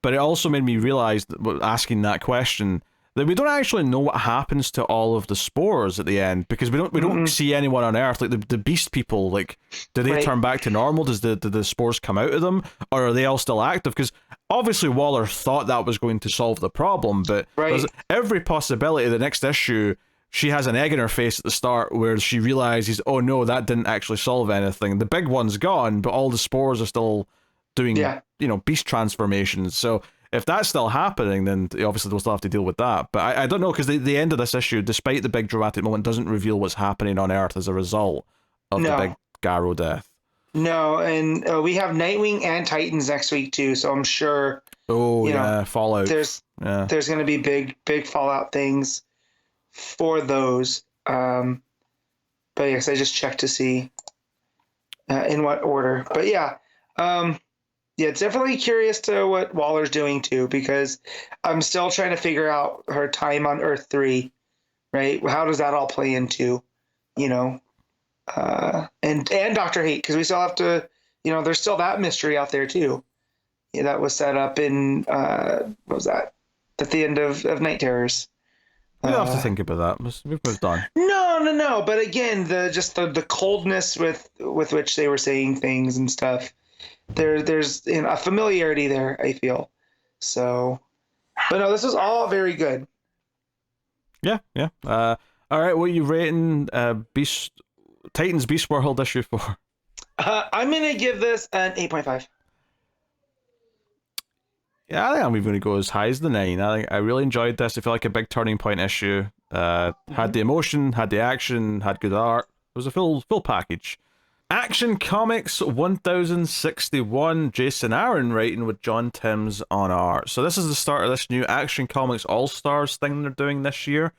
But it also made me realize, asking that question, that we don't actually know what happens to all of the spores at the end, because we don't see anyone on Earth, like the beast people. Like, do they turn back to normal? Does the spores come out of them, or are they all still active? Because obviously Waller thought that was going to solve the problem, but there's every possibility the next issue she has an egg in her face at the start where she realizes, oh no, that didn't actually solve anything. The big one's gone, but all the spores are still doing beast transformations. So if that's still happening, then obviously they'll still have to deal with that. But I don't know, because the end of this issue, despite the big dramatic moment, doesn't reveal what's happening on Earth as a result of the big Garrow death. No, and we have Nightwing and Titans next week too, so I'm sure. Fallout. There's going to be big Fallout things for those. But yes, I just checked to see in what order. But it's definitely curious to what Waller's doing too, because I'm still trying to figure out her time on Earth 3, right? How does that all play into, and Dr. Hate, because we still have to, there's still that mystery out there too. Yeah, that was set up in, what was that? At the end of Night Terrors. We don't have to think about that. We've moved on. No. But again, the coldness with which they were saying things and stuff. There's a familiarity there, I feel. So, but no, this was all very good. Yeah. All right, what are you rating Titans Beast World issue 4? I'm gonna give this an 8.5. Yeah, I think I'm even going to go as high as the 9. I really enjoyed this. I feel like a big turning point issue. Had the emotion, had the action, had good art. It was a full package. Action Comics 1061, Jason Aaron writing with John Timms on art. So this is the start of this new Action Comics All-Stars thing they're doing this year,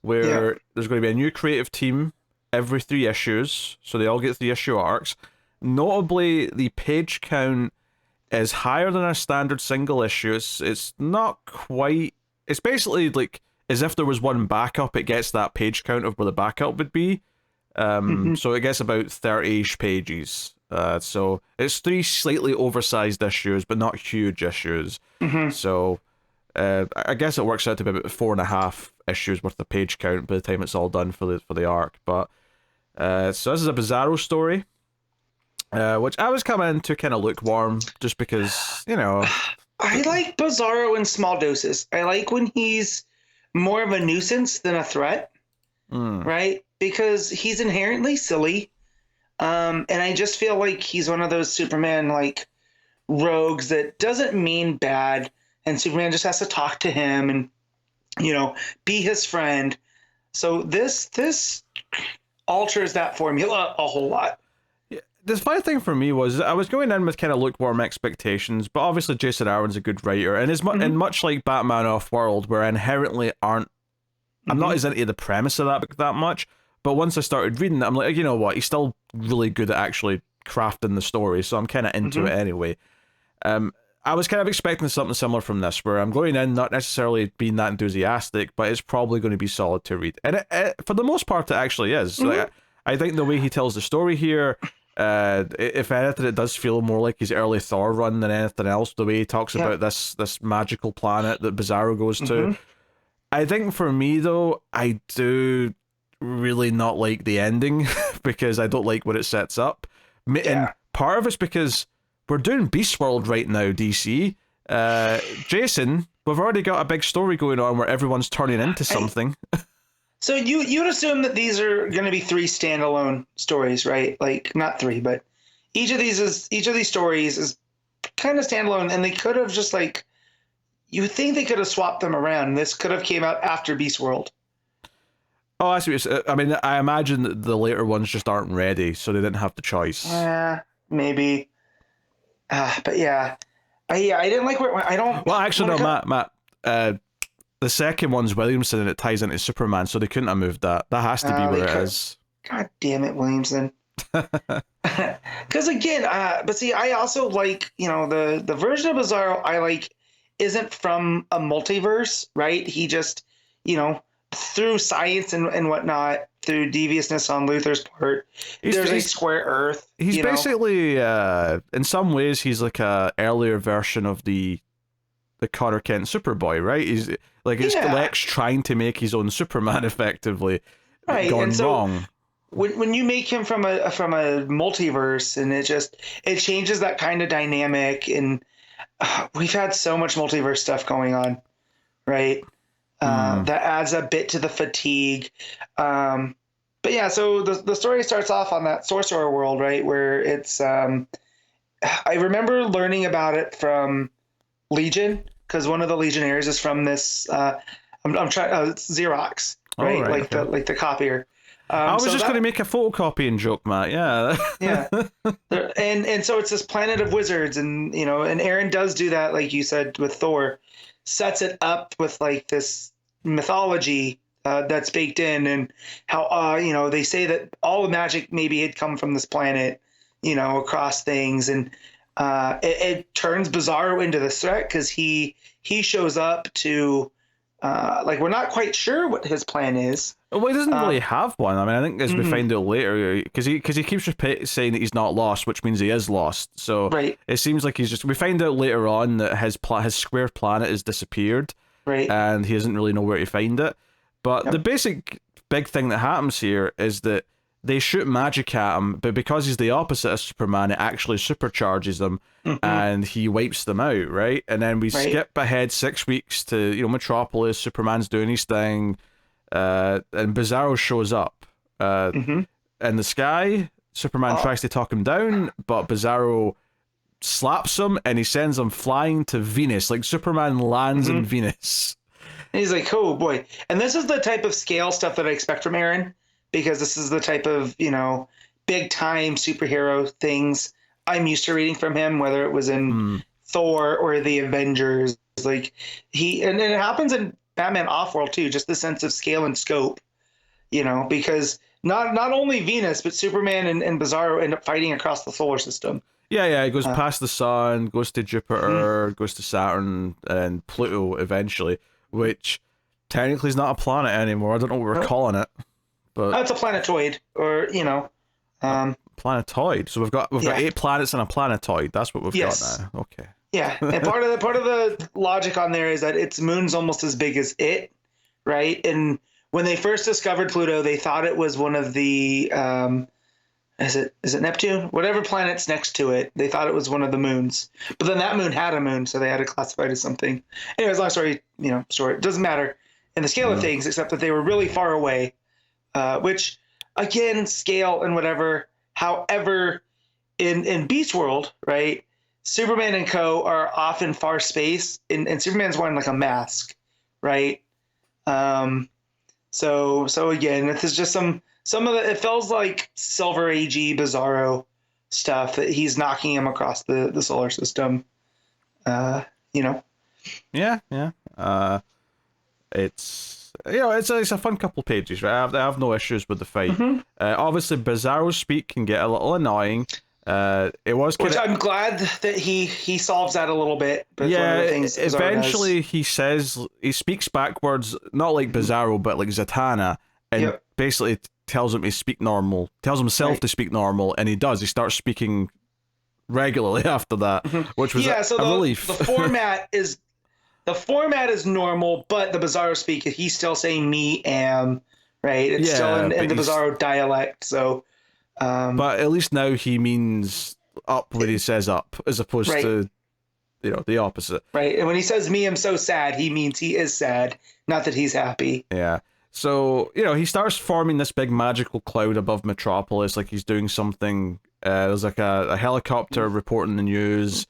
where there's going to be a new creative team every 3 issues, so they all get 3 issue arcs. Notably, the page count is higher than our standard single issue. It's not quite... It's basically like as if there was one backup, it gets that page count of where the backup would be. So it gets about 30-ish pages So it's 3 slightly oversized issues, but not huge issues. So I guess it works out to be about 4.5 issues worth of page count by the time it's all done for the arc. But so this is a Bizarro story, which I was coming into kind of lukewarm, just because, you know. I like Bizarro in small doses. I like when he's more of a nuisance than a threat, right? Because he's inherently silly. And I just feel like he's one of those Superman like rogues that doesn't mean bad, and Superman just has to talk to him and, you know, be his friend. So this alters that formula a whole lot. Yeah, the funny thing for me was I was going in with kind of lukewarm expectations, but obviously Jason Aaron's a good writer, and and much like Batman Off-World, where I inherently aren't, I'm not as into the premise of that much. But once I started reading it, I'm like, you know what? He's still really good at actually crafting the story, so I'm kind of into it anyway. I was kind of expecting something similar from this, where I'm going in not necessarily being that enthusiastic, but it's probably going to be solid to read. And it, for the most part, it actually is. Like, I think the way he tells the story here, if anything, it does feel more like his early Thor run than anything else. The way he talks about this magical planet that Bizarro goes to. I think for me, though, I do really not like the ending because I don't like what it sets up. And part of it's because we're doing Beast World right now, DC. Jason, we've already got a big story going on where everyone's turning into something. So you'd assume that these are going to be 3 standalone stories, right? Like, not 3, but each of these stories is kind of standalone, and they could have just like, you would think they could have swapped them around. This could have came out after Beast World. Oh, I see. I mean, I imagine that the later ones just aren't ready, so they didn't have the choice. Maybe. But yeah. I didn't like where I don't. Well, actually, no, Matt. The second one's Williamson, and it ties into Superman, so they couldn't have moved that. That has to be where it is. God damn it, Williamson. Because again, but see, I also like, you know, the version of Bizarro I like isn't from a multiverse, right? He just, you know, through science and whatnot, through deviousness on Luthor's part, there's a square Earth. He's basically, in some ways, he's like a earlier version of the Connor Kent Superboy, right? He's like, it's Lex trying to make his own Superman, effectively, gone wrong. When you make him from a multiverse, and it changes that kind of dynamic, and we've had so much multiverse stuff going on, right? That adds a bit to the fatigue. But yeah, so the story starts off on that sorcerer world, right? Where it's, I remember learning about it from Legion, because one of the Legionnaires is from this, I'm trying, it's Xerox, right? Like the copier. I was just going to make a photocopying joke, Matt. Yeah. Yeah. And so it's this planet of wizards, and, you know, and Aaron does do that, like you said, with Thor, sets it up with like this mythology that's baked in, and how, you know, they say that all the magic maybe had come from this planet, you know, across things. And it turns Bizarro into this threat because he shows up to, like, we're not quite sure what his plan is. Well, he doesn't really have one. I mean, I think as we find out later, because he keeps saying that he's not lost, which means he is lost. So it seems like he's just. We find out later on that his square planet has disappeared, and he doesn't really know where to find it. But the basic big thing that happens here is that they shoot magic at him, but because he's the opposite of Superman, it actually supercharges him, and he wipes them out, right? And then we skip ahead 6 weeks to, you know, Metropolis. Superman's doing his thing. And Bizarro shows up in the sky. Superman tries to talk him down, but Bizarro slaps him and he sends him flying to Venus. Like, Superman lands in Venus. And he's like, oh boy. And this is the type of scale stuff that I expect from Aaron, because this is the type of, you know, big time superhero things I'm used to reading from him, whether it was in Thor or the Avengers. Like, and it happens in Batman Off-World too, just the sense of scale and scope, you know, because not only Venus, but Superman and Bizarro end up fighting across the solar system. Yeah, he goes past the sun, goes to Jupiter, goes to Saturn, and Pluto eventually, which technically is not a planet anymore. I don't know what we're calling it. But it's a planetoid, or, you know. planetoid. So we've got 8 planets and a planetoid. That's what we've got now. Okay. Yeah, and part of the logic on there is that its moon's almost as big as it, right? And when they first discovered Pluto, they thought it was one of the is it Neptune? Whatever planet's next to it, they thought it was one of the moons. But then that moon had a moon, so they had to classify it as something. Anyways, long story, short. It doesn't matter in the scale of things, except that they were really far away. Which, again, scale and whatever. However, in Beast World, right, Superman and co. are off in far space, and Superman's wearing like a mask, right? So again, this is just some of the, it feels like Silver Age-y Bizarro stuff that he's knocking him across the solar system. Yeah. It's it's a fun couple pages, right? I have no issues with the fight. Obviously, Bizarro speak can get a little annoying. It was which I'm glad that he solves that a little bit. But yeah, eventually he speaks backwards, not like Bizarro, but like Zatanna, and basically tells him to speak normal, tells himself to speak normal, and he does. He starts speaking regularly after that, which was a relief. The format is normal, but the Bizarro speak, he's still saying me am, right? It's still in the Bizarro dialect, so. But at least now he means up when he says up, as opposed to, the opposite. Right, and when he says me am so sad, he means he is sad, not that he's happy. Yeah. So, he starts forming this big magical cloud above Metropolis, like he's doing something. There's like a helicopter reporting the news,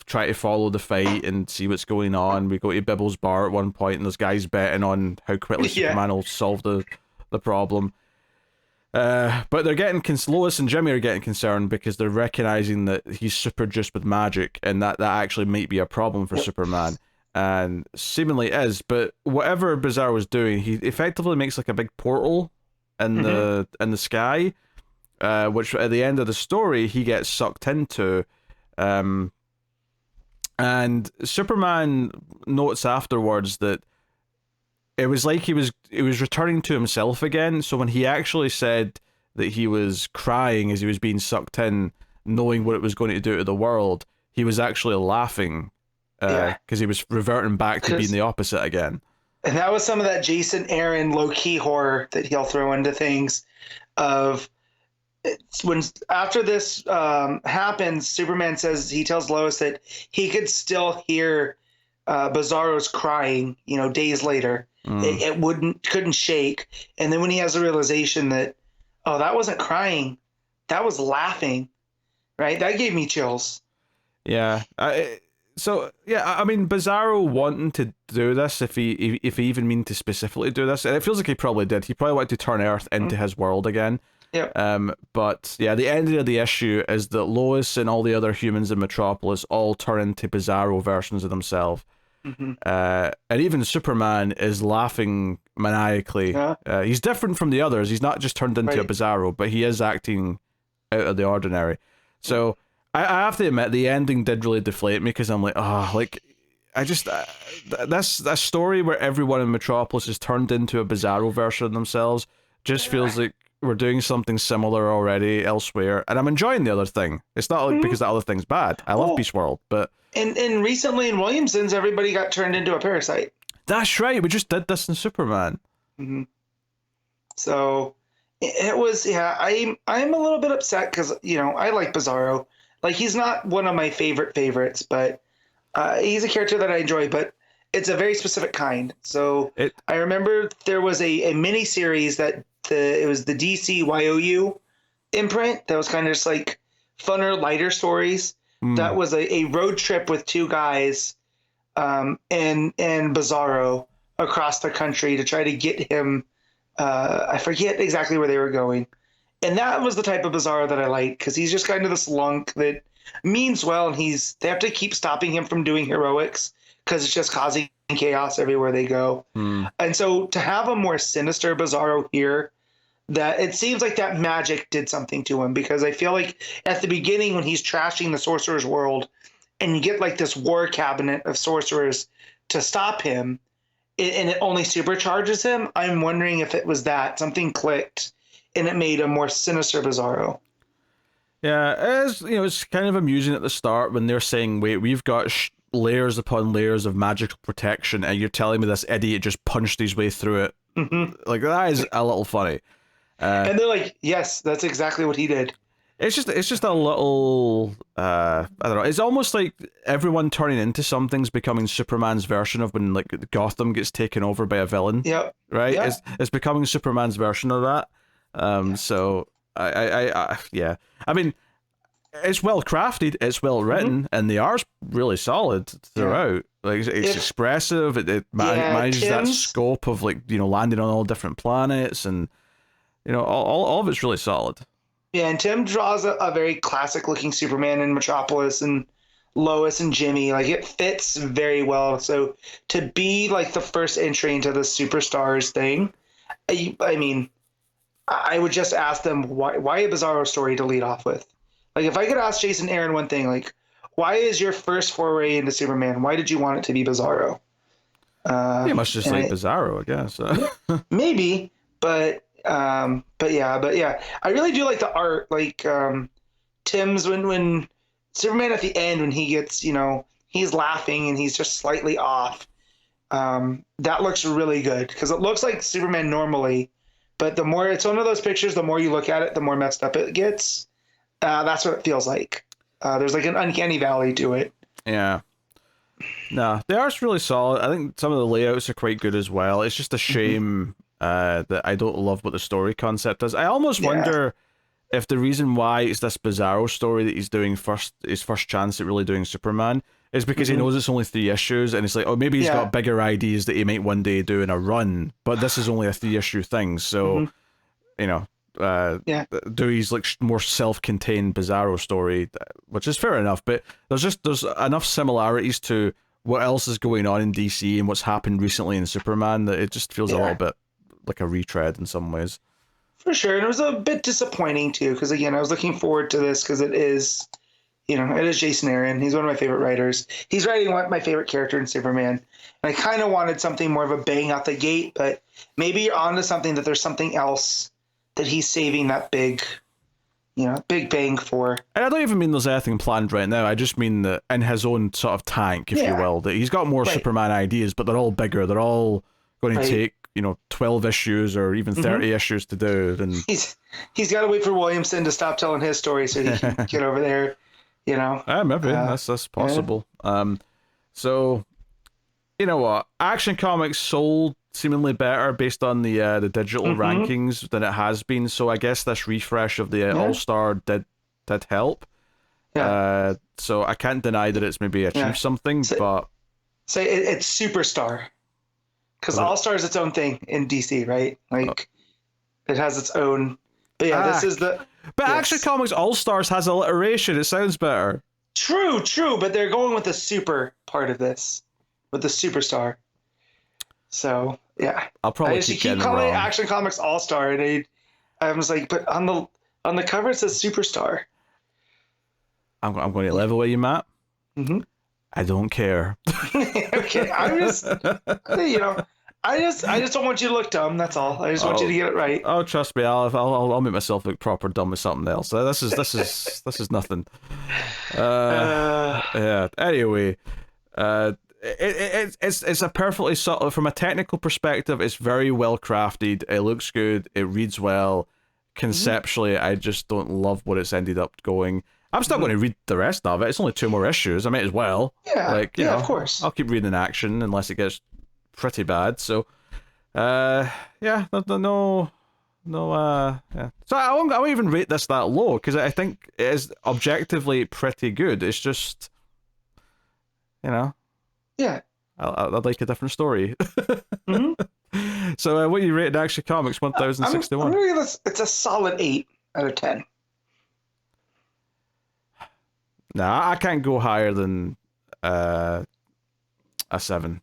try to follow the fight and see what's going on. We go to Bibble's bar at one point, and there's guys betting on how quickly Superman will solve the problem. But they're getting Lois and Jimmy are getting concerned because they're recognizing that he's super juiced with magic, and that actually might be a problem for Superman, and seemingly is. But whatever Bizarro was doing, he effectively makes like a big portal in the sky, which at the end of the story he gets sucked into. And Superman notes afterwards that it was like he was returning to himself again. So when he actually said that he was crying as he was being sucked in, knowing what it was going to do to the world, he was actually laughing because he was reverting back to being the opposite again. And that was some of that Jason Aaron low-key horror that he'll throw into things of when after this happens, Superman he tells Lois that he could still hear Bizarro's crying, days later. It couldn't shake. And then when he has the realization that, oh, that wasn't crying, that was laughing, right? That gave me chills. Yeah. I mean, Bizarro wanting to do this, if he even mean to specifically do this, and it feels like he probably did. He probably wanted to turn Earth into his world again. Yeah. But yeah, the end of the issue is that Lois and all the other humans in Metropolis all turn into Bizarro versions of themselves. And even Superman is laughing maniacally. He's different from the others. He's not just turned into a Bizarro, but he is acting out of the ordinary. So I have to admit, the ending did really deflate me, because I'm like, that story where everyone in Metropolis is turned into a Bizarro version of themselves just feels like we're doing something similar already elsewhere, and I'm enjoying the other thing. It's not like because the other thing's bad. I love Beast World, but and recently in Williamson's, everybody got turned into a parasite. That's right. We just did this in Superman. So it was I'm a little bit upset because I like Bizarro. Like, he's not one of my favorites, but he's a character that I enjoy. But it's a very specific kind. So I remember there was a mini series that. It was the DC YOU imprint that was kind of just like funner, lighter stories. That was a road trip with two guys and Bizarro across the country to try to get him. I forget exactly where they were going. And that was the type of Bizarro that I like, because he's just kind of this lunk that means well, and they have to keep stopping him from doing heroics because it's just causing chaos everywhere they go. And so to have a more sinister Bizarro here, that it seems like that magic did something to him, because I feel like at the beginning when he's trashing the sorcerer's world and you get like this war cabinet of sorcerers to stop him, and it only supercharges him, I'm wondering if it was that something clicked and it made a more sinister Bizarro. Yeah, it is, it's kind of amusing at the start when they're saying, wait, we've got layers upon layers of magical protection, and you're telling me this idiot just punched his way through it. Like, that is a little funny. And they're like, yes, that's exactly what he did. It's just a little, I don't know, it's almost like everyone turning into something's becoming Superman's version of when, like, Gotham gets taken over by a villain. Yep. Right? Yep. It's becoming Superman's version of that. So, yeah. I mean, it's well crafted, it's well written, and the art's really solid throughout. Like, it's expressive, it manages that scope of, like, landing on all different planets, and, all of it's really solid. Yeah, and Tim draws a very classic-looking Superman in Metropolis and Lois and Jimmy. Like, it fits very well. So to be, like, the first entry into the Superstars thing, I mean, I would just ask them, why a Bizarro story to lead off with? Like, if I could ask Jason Aaron one thing, like, why is your first foray into Superman, why did you want it to be Bizarro? You must just like Bizarro, I guess. Maybe, but yeah, I really do like the art. Like Tim's when Superman at the end, when he gets, he's laughing and he's just slightly off. That looks really good because it looks like Superman normally, but the more it's one of those pictures, the more you look at it, the more messed up it gets. That's what it feels like. There's like an uncanny valley to it. Yeah. No, the art's really solid. I think some of the layouts are quite good as well. It's just a shame that I don't love what the story concept is. I almost wonder if the reason why it's this Bizarro story that he's doing his first chance at really doing Superman is because he knows it's only 3 issues, and it's like, oh, maybe he's got bigger ideas that he might one day do in a run, but this is only a 3-issue thing, so do his like more self-contained Bizarro story, which is fair enough, but there's enough similarities to what else is going on in DC and what's happened recently in Superman that it just feels a little bit like a retread in some ways. For sure, and it was a bit disappointing too, because again, I was looking forward to this because it is Jason Aaron. He's one of my favorite writers. He's writing my favorite character in Superman, and I kind of wanted something more of a bang out the gate, but maybe you're onto something, that there's something else that he's saving that big bang for. And I don't even mean there's anything planned right now. I just mean that in his own sort of tank, if you will, that he's got more Superman ideas, but they're all bigger. They're all going to take 12 issues or even 30 issues to do. And he's got to wait for Williamson to stop telling his story so he can get over there. Maybe that's possible. So you know what? Action Comics sold seemingly better based on the digital rankings than it has been. So I guess this refresh of the All-Star did help. Yeah. So I can't deny that it's maybe achieved something, but it's Superstar. Because All-Star is its own thing in DC, right? Like, it has its own. But yeah, this is the. But Action Comics All-Stars has alliteration. It sounds better. True. But they're going with the super part of this, with the Superstar. So yeah, I'll probably keep calling it Action Comics All-Star, and I was like, but on the cover it says Superstar. I'm going to level with you, Matt. I don't care. Okay, I'm just, I just don't want you to look dumb. That's all. I just want you to get it right. Oh, trust me, I'll make myself look proper dumb with something else. This is nothing. Yeah. Anyway, it's a perfectly subtle, from a technical perspective. It's very well crafted. It looks good. It reads well. Conceptually, I just don't love what it's ended up going. I'm still going to read the rest of it. It's only 2 more issues. I might as well. Yeah, of course. I'll keep reading Action unless it gets pretty bad. So, no. Yeah. So I won't even rate this that low because I think it is objectively pretty good. It's just, Yeah. I'd like a different story. So, what you rated Action Comics 1061? I'm gonna give this. It's a solid 8 out of 10. Nah, I can't go higher than a 7.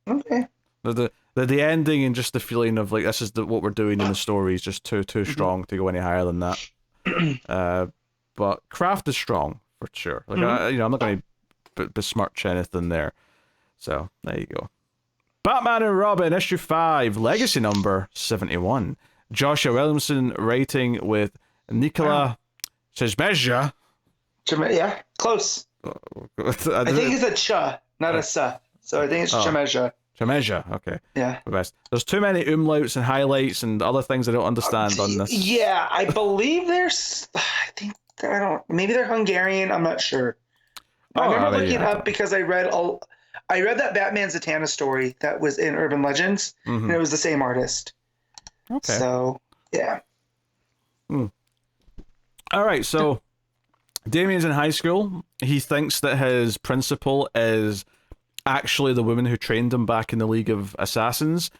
Okay. The ending and just the feeling of like this is what we're doing in the story is just too strong to go any higher than that. But craft is strong for sure. Like I'm not going to besmirch anything there. So there you go. Batman and Robin issue 5, legacy number 71. Joshua Williamson writing with Nikola Čižmešija. Yeah, close. I think it's a cha, not a sa. So I think it's Čižmešija. Čižmešija, okay. Yeah. The best. There's too many umlauts and highlights and other things I don't understand on this. Yeah, I believe maybe they're Hungarian, I'm not sure. I remember looking it up because I read that Batman Zatanna story that was in Urban Legends, and it was the same artist. Okay. So, yeah. All right, so Damien's in high school. He thinks that his principal is actually the woman who trained him back in the League of Assassins,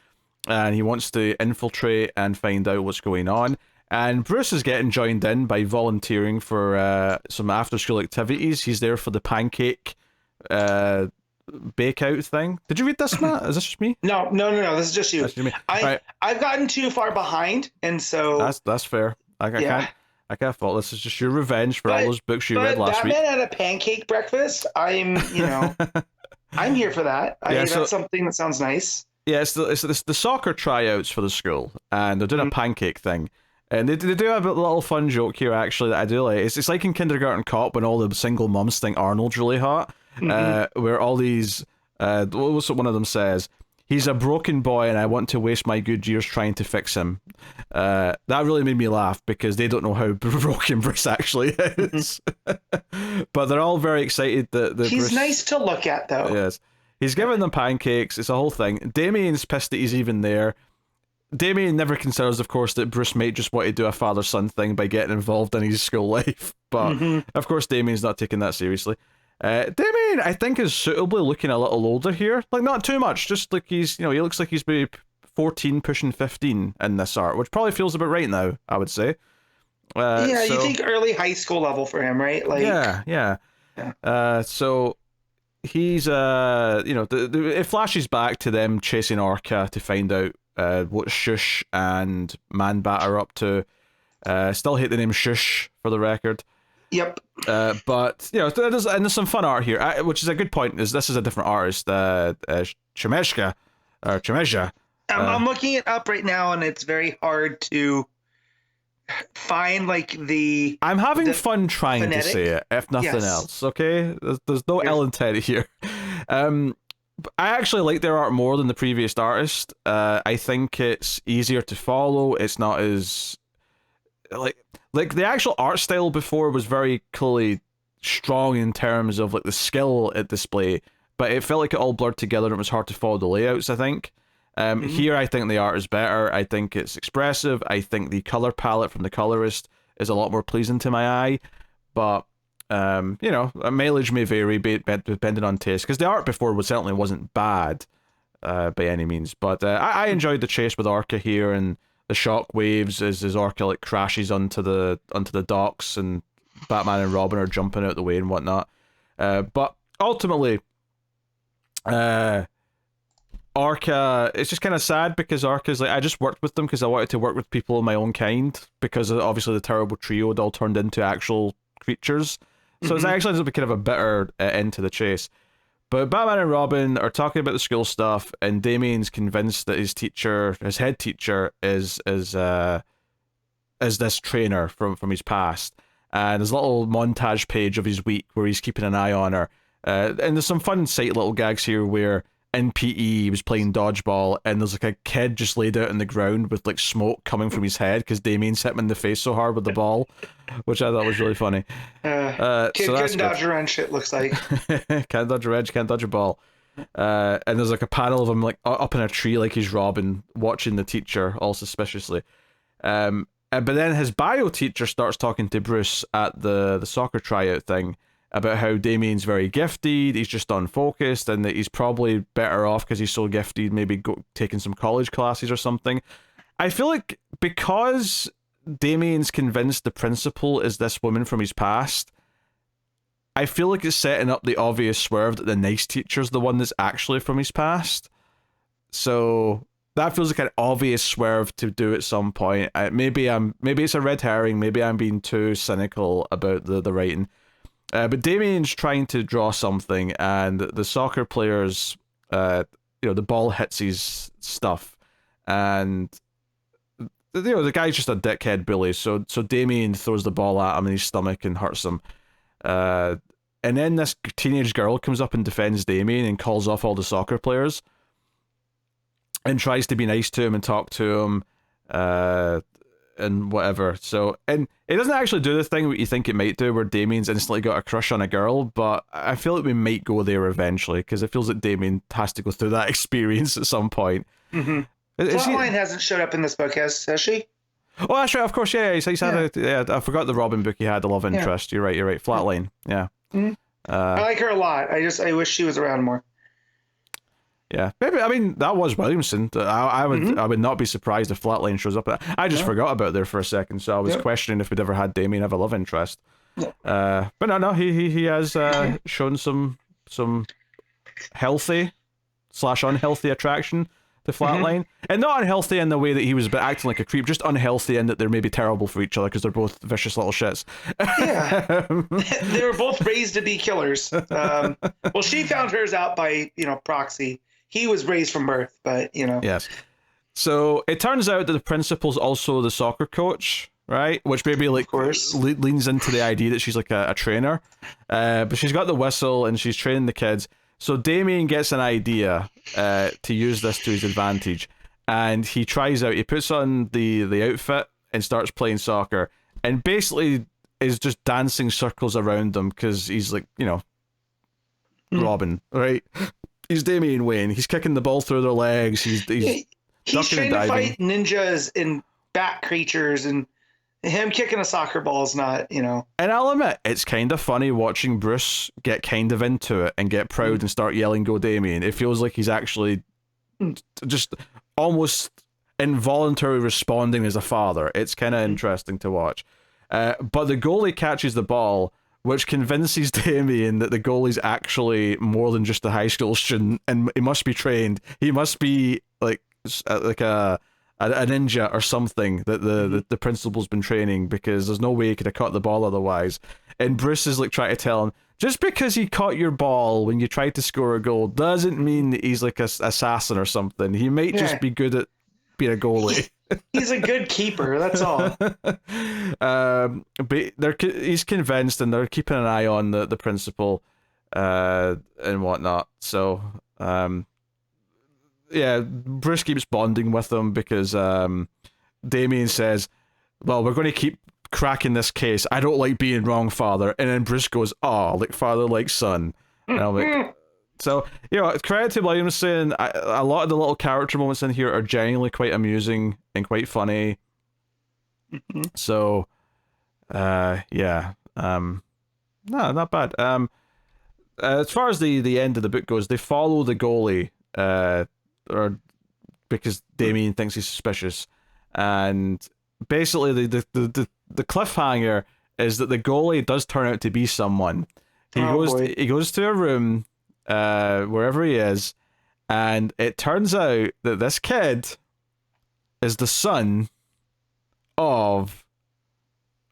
and he wants to infiltrate and find out what's going on. And Bruce is getting joined in by volunteering for some after-school activities. He's there for the pancake bake-out thing. Did you read this, Matt? Is this just me? No. This is just you. That's just me. I've gotten too far behind, and so... That's fair. I can't fault. This is just your revenge for all those books you read last week. But Batman had a pancake breakfast. I'm here for that. That's something that sounds nice. Yeah, it's the soccer tryouts for the school, and they're doing a pancake thing. And they do have a little fun joke here, actually, that I do like. It's like in Kindergarten Cop when all the single mums think Arnold's really hot, where all these... what was one of them says? He's a broken boy and I want to waste my good years trying to fix him. That really made me laugh because they don't know how broken Bruce actually is. But they're all very excited that he's Bruce... nice to look at, though. Yes. He's giving them pancakes. It's a whole thing. Damien's pissed that he's even there. Damien never considers, of course, that Bruce might just want to do a father-son thing by getting involved in his school life. But, of course, Damien's not taking that seriously. Damien, I think, is suitably looking a little older here. Like, not too much. Just like he looks like he's maybe 14, pushing 15 in this art, which probably feels about right now, I would say. You think early high school level for him, right? Like, yeah. So he's, it flashes back to them chasing Orca to find out what Shush and Man-Bat are up to. Still hate the name Shush, for the record. Yep. But there's some fun art here, which is a good point. This is a different artist, Čižmešija. I'm looking it up right now, and it's very hard to find I'm having fun trying phonetic to say it, if nothing else. Okay, there's no ill intent here. I actually like their art more than the previous artist. I think it's easier to follow. It's not as like the actual art style before was very clearly strong in terms of like the skill it displayed, but it felt like it all blurred together and it was hard to follow the layouts, I think. Here I think the art is better. I think it's expressive. I think the color palette from the colorist is a lot more pleasing to my eye, but mileage may vary depending on taste, because the art before certainly wasn't bad by any means, but I enjoyed the chase with Orca here, and the shock waves as Orca like crashes onto the docks, and Batman and Robin are jumping out the way and whatnot. But ultimately, Orca, it's just kind of sad because Orca's like, I just worked with them because I wanted to work with people of my own kind, because obviously the terrible trio had all turned into actual creatures. So it's actually a kind of a bitter end to the chase. But Batman and Robin are talking about the school stuff, and Damien's convinced that his head teacher, is this trainer from his past. And there's a little montage page of his week where he's keeping an eye on her. And there's some fun sight little gags here where in PE he was playing dodgeball, and there's like a kid just laid out on the ground with like smoke coming from his head because Damien's hit him in the face so hard with the ball, which I thought was really funny. Kid couldn't dodge a wrench, it looks like. Can't dodge a wrench, can't dodge a ball. And there's like a panel of him like up in a tree like he's Robin, watching the teacher all suspiciously. But then his bio teacher starts talking to Bruce at the soccer tryout thing about how Damien's very gifted, he's just unfocused, and that he's probably better off because he's so gifted, maybe taking some college classes or something. I feel like because Damien's convinced the principal is this woman from his past, I feel like it's setting up the obvious swerve that the nice teacher's the one that's actually from his past. So that feels like an obvious swerve to do at some point. Maybe it's a red herring, maybe I'm being too cynical about the writing. But Damien's trying to draw something, and the soccer players, the ball hits his stuff, and the guy's just a dickhead bully. So Damien throws the ball at him in his stomach and hurts him. And then this teenage girl comes up and defends Damien and calls off all the soccer players and tries to be nice to him and talk to him and whatever. So, and it doesn't actually do the thing what you think it might do where Damien's instantly got a crush on a girl, but I feel like we might go there eventually because it feels like Damien has to go through that experience at some point. Mm-hmm. Flatline hasn't showed up in this book, has she? Oh, that's right, of course, yeah. He's had I forgot the Robin book he had a love interest. You're right. Flatline, yeah. Mm-hmm. I like her a lot. I wish she was around more. Yeah, maybe. I mean, that was Williamson. I would not be surprised if Flatline shows up. I just forgot about there for a second, so I was questioning if we'd ever had Damien have a love interest. But no, he has shown some healthy / unhealthy attraction to Flatline, and not unhealthy in the way that he was acting like a creep, just unhealthy in that they're maybe terrible for each other because they're both vicious little shits. Yeah, they were both raised to be killers. Well, she found hers out by proxy. He was raised from birth, but Yes. So it turns out that the principal's also the soccer coach, right? Which maybe leans into the idea that she's like a trainer. But she's got the whistle and she's training the kids. So Damien gets an idea to use this to his advantage. And he puts on the outfit and starts playing soccer. And basically is just dancing circles around them because he's like, Robin, right? He's Damian Wayne. He's kicking the ball through their legs. He's trying to fight ninjas and bat creatures, and him kicking a soccer ball is not, And I'll admit, it's kind of funny watching Bruce get kind of into it and get proud and start yelling, "Go Damien." It feels like he's actually just almost involuntarily responding as a father. It's kind of interesting to watch. But the goalie catches the ball, which convinces Damien that the goalie's actually more than just a high school student, and he must be trained. He must be like a ninja or something that the principal's been training, because there's no way he could have caught the ball otherwise. And Bruce is like trying to tell him, just because he caught your ball when you tried to score a goal doesn't mean that he's like a assassin or something. He might just be good at being a goalie. He's a good keeper, that's all. But he's convinced, and they're keeping an eye on the principal and whatnot. So Bruce keeps bonding with them because Damien says, well, we're going to keep cracking this case. I don't like being wrong, father. And then Bruce goes, oh, like father, like son. And I'm like, so, credit to Williamson. A lot of the little character moments in here are genuinely quite amusing and quite funny. So, no, not bad. As far as the end of the book goes, they follow the goalie, or because Damien thinks he's suspicious, and basically the cliffhanger is that the goalie does turn out to be someone. He goes to a room, wherever he is, and it turns out that this kid is the son of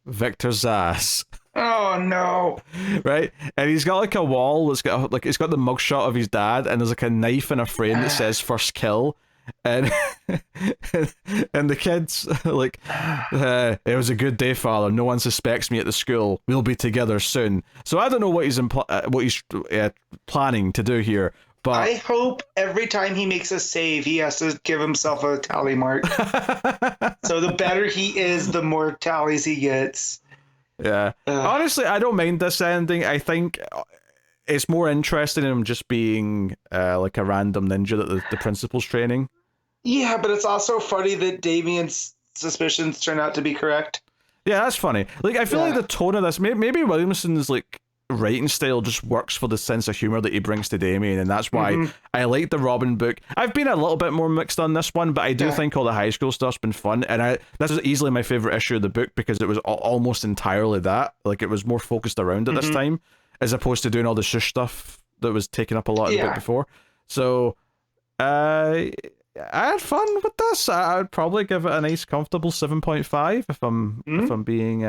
Victor Zsasz. Oh no! Right, and he's got like a wall that's got like it's got the mugshot of his dad, and there's like a knife in a frame that says "First Kill," and and the kid's like, "It was a good day, father. No one suspects me at the school. We'll be together soon." So I don't know what he's planning to do here. But I hope every time he makes a save, he has to give himself a tally mark. So the better he is, the more tallies he gets. Yeah. Honestly, I don't mind this ending. I think it's more interesting in him just being like a random ninja that the principal's training. Yeah, but it's also funny that Damien's suspicions turn out to be correct. Yeah, that's funny. Like, I feel like the tone of this, maybe Williamson's like writing style just works for the sense of humor that he brings to Damien, and that's why I like the Robin book. I've been a little bit more mixed on this one, but I do think all the high school stuff's been fun, and this is easily my favorite issue of the book because it was almost entirely that. Like, it was more focused around it this time, as opposed to doing all the shush stuff that was taking up a lot of the book before. So I had fun with this. I'd probably give it a nice comfortable 7.5 if I'm being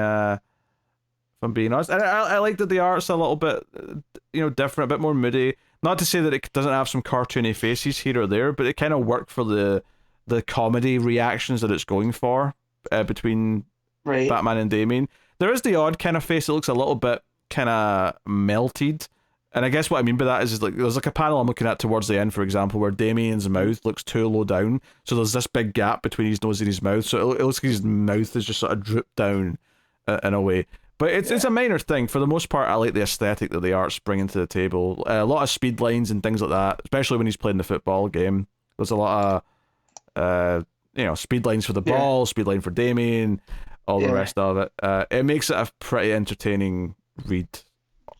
honest. And I like that the art's a little bit, different, a bit more moody. Not to say that it doesn't have some cartoony faces here or there, but it kind of worked for the the comedy reactions that it's going for between Batman and Damian. There is the odd kind of face that looks a little bit kind of melted. And I guess what I mean by that is like there's like a panel I'm looking at towards the end, for example, where Damien's mouth looks too low down. So there's this big gap between his nose and his mouth. So it looks like his mouth is just sort of drooped down in a way. But it's a minor thing. For the most part, I like the aesthetic that the art's bringing to the table. A lot of speed lines and things like that, especially when he's playing the football game. There's a lot of speed lines for the ball, speed line for Damien, all the rest of it. It makes it a pretty entertaining read.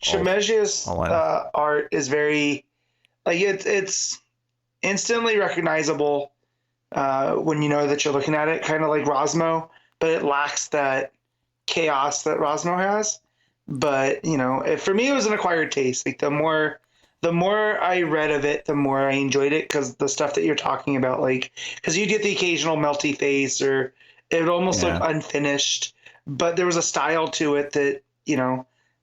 Čižmešij's art is very, like, it's instantly recognizable when you know that you're looking at it, kind of like Rossmo, but it lacks that chaos that Rossmo has. But for me, it was an acquired taste. Like the more I read of it, the more I enjoyed it, because the stuff that you're talking about, like, because you get the occasional melty face or it almost looked unfinished, but there was a style to it that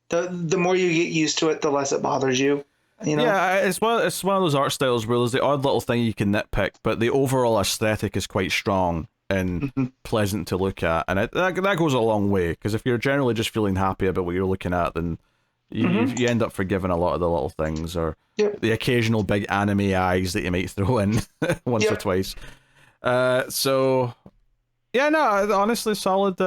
the more you get used to it, the less it bothers you. Yeah, it's one of those art styles where there's the odd little thing you can nitpick, but the overall aesthetic is quite strong and pleasant to look at, and that goes a long way, because if you're generally just feeling happy about what you're looking at, then you end up forgiving a lot of the little things, or the occasional big anime eyes that you might throw in once or twice. So yeah, no, honestly, solid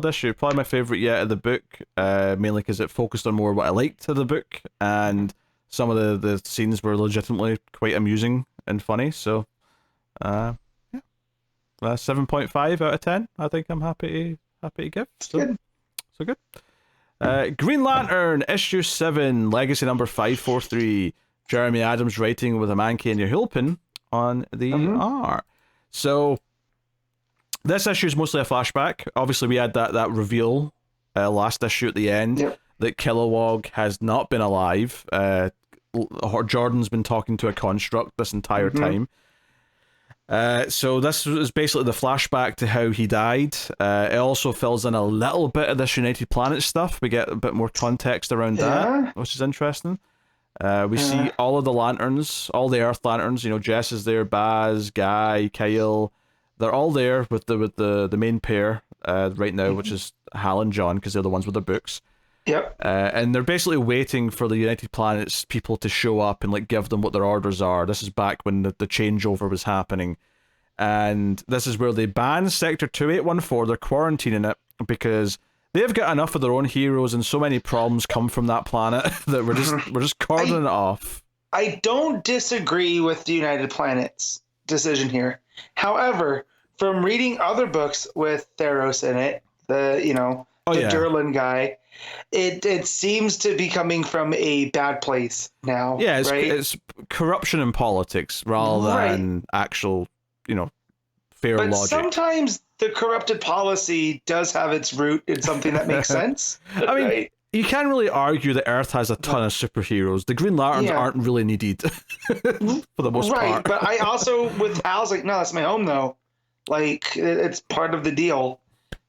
issue. Probably my favorite yet of the book, mainly because it focused on more what I liked of the book, and some of the scenes were legitimately quite amusing and funny. So 7.5 out of 10. I think I'm happy to give. So good. Green Lantern issue 7, legacy number 543. Jeremy Adams writing with Amancay and Nahuelpan on the art. So this issue is mostly a flashback. Obviously, we had that reveal last issue at the end that Kilowog has not been alive. Jordan's been talking to a construct this entire time. So this is basically the flashback to how he died. It also fills in a little bit of this United Planet stuff. We get a bit more context around that, which is interesting. We see all of the lanterns, all the Earth lanterns. Jess is there, Baz, Guy, Kyle. They're all there with the main pair right now, which is Hal and John, because they're the ones with their books. Yep. And they're basically waiting for the United Planets people to show up and like give them what their orders are. This is back when the changeover was happening. And this is where they ban Sector 2814. They're quarantining it because they've got enough of their own heroes, and so many problems come from that planet that we're just cordoning it off. I don't disagree with the United Planets decision here. However, from reading other books with Theros in it, the Durlan guy, it seems to be coming from a bad place now. Yeah, it's corruption in politics rather than actual, fair logic. But sometimes the corrupted policy does have its root in something that makes sense. I mean, you can't really argue that Earth has a ton of superheroes. The Green Lanterns aren't really needed for the most part. Right, but I also, with Hal's like, no, that's my home though. Like, it's part of the deal.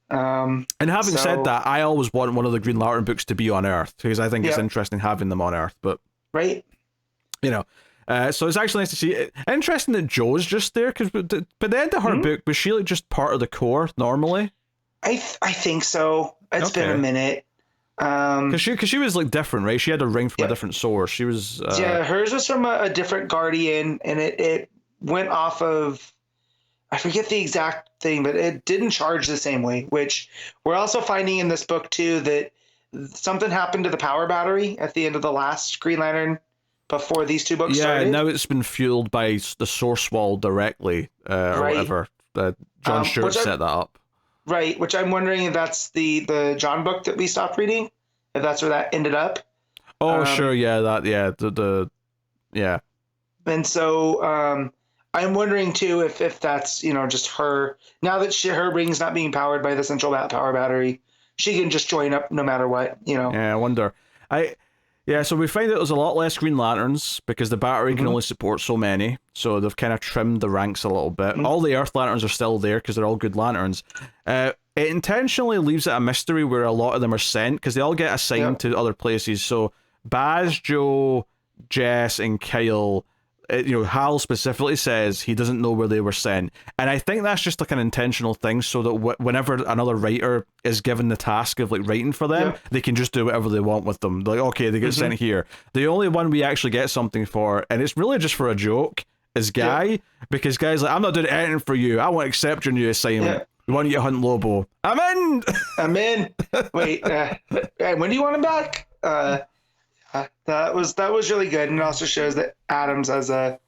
And having said that, I always want one of the Green Lantern books to be on Earth, because I think it's interesting having them on Earth. But so it's actually nice to see. Interesting that Jo's just there, because by the end of her book, was she like just part of the Corps normally? I think so. It's been a minute. Because she was like different, right? She had a ring from a different source. She was hers was from a different Guardian, and it went off of, I forget the exact thing, but it didn't charge the same way, which we're also finding in this book too, that something happened to the power battery at the end of the last Green Lantern before these two books started. Yeah, now it's been fueled by the source wall directly, or whatever. John Stewart set that up. Right, which I'm wondering if that's the John book that we stopped reading, if that's where that ended up. Oh, sure, yeah, yeah. And so I'm wondering too if that's just her, now that her ring's not being powered by the central power battery, she can just join up no matter what. Yeah, I wonder. So we find that there's a lot less Green Lanterns because the battery can only support so many, so they've kind of trimmed the ranks a little bit. All the Earth Lanterns are still there because they're all good Lanterns. It intentionally leaves it a mystery where a lot of them are sent, because they all get assigned to other places. So Baz, Joe, Jess, and Kyle, Hal specifically says he doesn't know where they were sent, and I think that's just like an intentional thing, so that whenever another writer is given the task of like writing for them, they can just do whatever they want with them. Like, okay, they get sent here. The only one we actually get something for, and it's really just for a joke, is Guy, because Guy's like, I'm not doing anything for you. I won't accept your new assignment. We want you to hunt Lobo. I'm in. I'm in. Wait, when do you want him back? That was really good, and it also shows that Adams as a,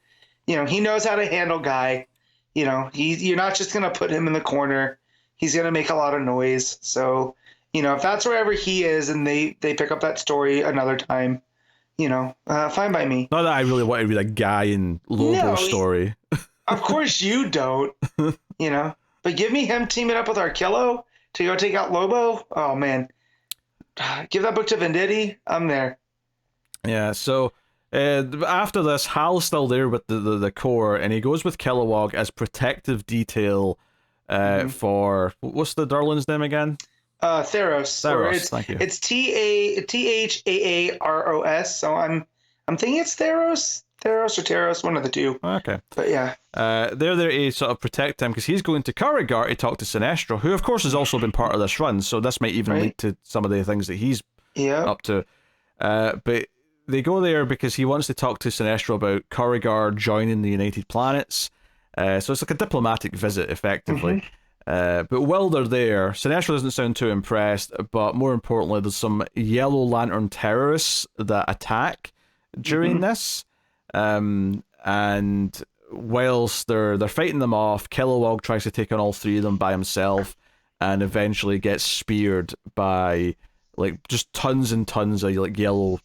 he knows how to handle Guy. You're not just gonna put him in the corner. He's gonna make a lot of noise. So, if that's wherever he is, and they pick up that story another time, fine by me. Not that I really want to read a Guy and Lobo story. Of course you don't. But give me him teaming up with Arkillo to go take out Lobo. Oh man, give that book to Venditti. I'm there. Yeah, so after this, Hal's still there with the core, and he goes with Kilowog as protective detail for, what's the Darlin's name again? Theros. Thank you. It's Thaaros. So I'm thinking it's Theros or Teros, one of the two. Okay. But yeah. They're there to sort of protect him because he's going to Karagar to talk to Sinestro, who of course has also been part of this run, so this might even lead to some of the things that he's up to. But they go there because he wants to talk to Sinestro about Karagar joining the United Planets. So it's like a diplomatic visit, effectively. But while they're there, Sinestro doesn't sound too impressed, but more importantly, there's some Yellow Lantern terrorists that attack during this. And whilst they're fighting them off, Kilowog tries to take on all three of them by himself and eventually gets speared by like just tons and tons of like yellow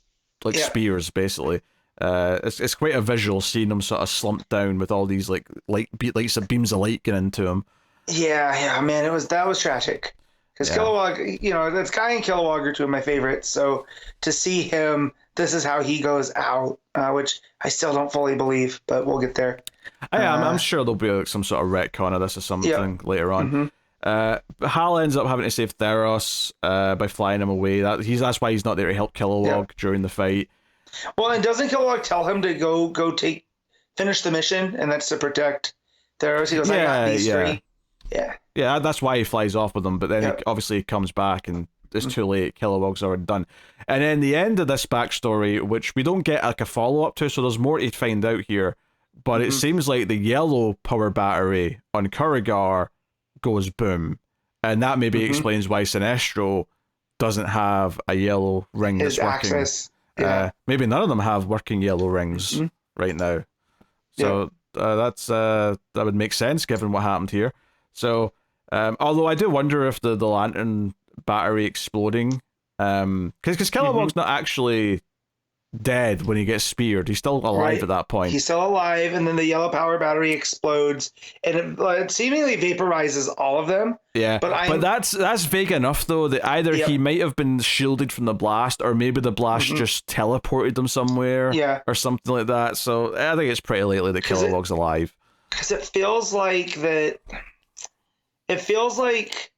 spears, basically. It's quite a visual seeing him sort of slumped down with all these like some beams of light getting into him. Yeah, man, that was tragic. Because Kilowog, that's Guy and Kilowog are two of my favorites. So to see him, this is how he goes out, which I still don't fully believe, but we'll get there. I'm sure there'll be like some sort of retcon of this or something later on. Hal ends up having to save Theros by flying him away. That's why he's not there to help Kilowog during the fight. Well, and doesn't Kilowog tell him to go finish the mission, and that's to protect Theros? He goes, I got these three. Yeah, that's why he flies off with them, but then he obviously comes back and it's too late. Kilowog's already done. And then the end of this backstory, which we don't get like a follow-up to, so there's more to find out here, but it seems like the yellow power battery on Karagar goes boom, and that maybe explains why Sinestro doesn't have a yellow ring that's working. Access. Maybe none of them have working yellow rings right now. So that would make sense given what happened here. So, although I do wonder if the lantern battery exploding, because Kilowog's not actually dead when he gets speared. He's still alive at that point. He's still alive, and then the yellow power battery explodes, and it seemingly vaporizes all of them. Yeah, but that's vague enough though that either he might have been shielded from the blast, or maybe the blast just teleported them somewhere, or something like that. So I think it's pretty likely that Kilowog's alive. Because it feels like that. It feels like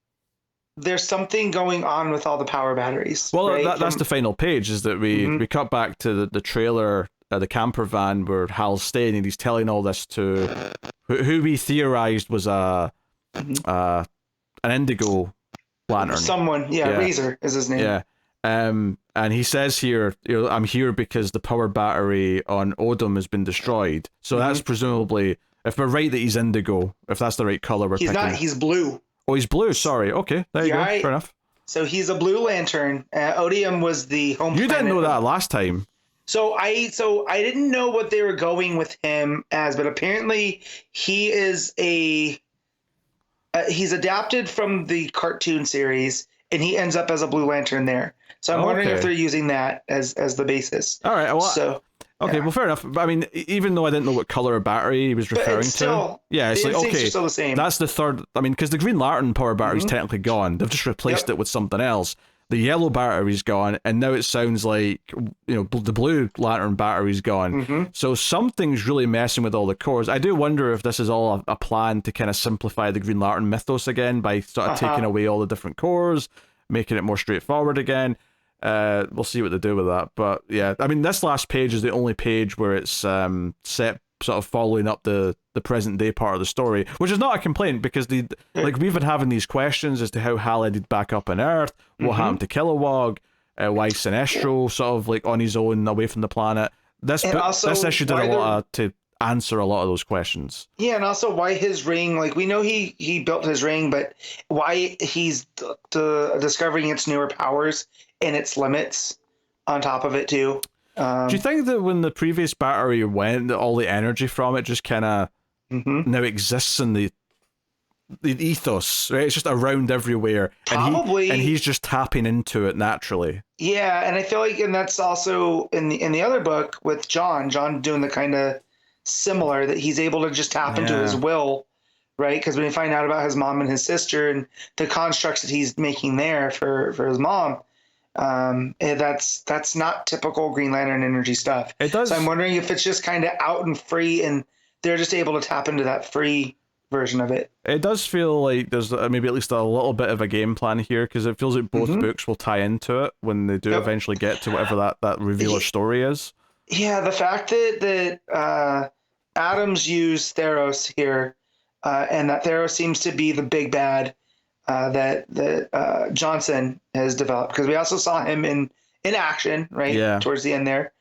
there's something going on with all the power batteries. Well, that's the final page, is that we cut back to the trailer, the camper van where Hal's staying, and he's telling all this to who we theorized was an indigo lantern. Someone, Razor is his name. Yeah. And he says here, I'm here because the power battery on Odom has been destroyed. So that's presumably, if we're right that he's indigo, if that's the right color we're picking. He's not, he's blue. Oh, he's blue, sorry. Okay, there you go, fair enough. So he's a blue lantern. Odium was the home planet. You didn't know that last time. So I didn't know what they were going with him as, but apparently he is he's adapted from the cartoon series, and he ends up as a blue lantern there. So I'm wondering if they're using that as the basis. All right, well, well, fair enough. I mean, even though I didn't know what color of battery he was referring to, it's like, okay, still the same. That's the third. I mean, because the green lantern power battery is technically gone. They've just replaced it with something else. The yellow battery's gone, and now it sounds like the blue lantern battery's gone. So something's really messing with all the cores. I do wonder if this is all a plan to kind of simplify the Green Lantern mythos again by sort of taking away all the different cores, making it more straightforward again. We'll see what they do with that. But yeah, I mean, this last page is the only page where it's set sort of following up the present day part of the story, which is not a complaint because we've been having these questions as to how Hal ended back up on Earth, what happened to Kilowog, why Sinestro sort of like on his own away from the planet. This issue did a lot to answer a lot of those questions. Yeah, and also why his ring, like we know he built his ring, but why he's discovering its newer powers and its limits on top of it too. Do you think that when the previous battery went, that all the energy from it just kind of now exists in the ethos, right? It's just around everywhere, Probably, and he's just tapping into it naturally. Yeah, and I feel like, and that's also in the other book with John doing the kind of similar, that he's able to just tap into his will, right? Because when we find out about his mom and his sister and the constructs that he's making there for his mom, that's not typical Green Lantern energy stuff. It does. So I'm wondering if it's just kind of out and free, and they're just able to tap into that free version of it. It does feel like there's maybe at least a little bit of a game plan here, because it feels like both books will tie into it when they do eventually get to whatever that revealer story is. Yeah, the fact that Adams used Theros here, and that Theros seems to be the big bad that Johnson has developed, because we also saw him in action, right? Yeah. Towards the end there.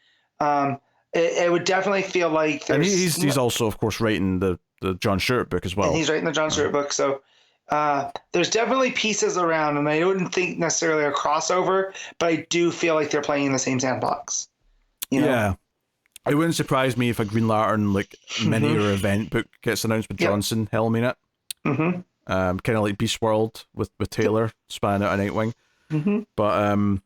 It would definitely feel like there's... And he's also, of course, writing the John Stewart book as well. And he's writing the John Stewart book, so there's definitely pieces around, and I wouldn't think necessarily a crossover, but I do feel like they're playing in the same sandbox. You know? Yeah. It wouldn't surprise me if a Green Lantern mini or event book gets announced with Johnson helming it. Kind of like Beast World with Taylor spanning out a Nightwing. But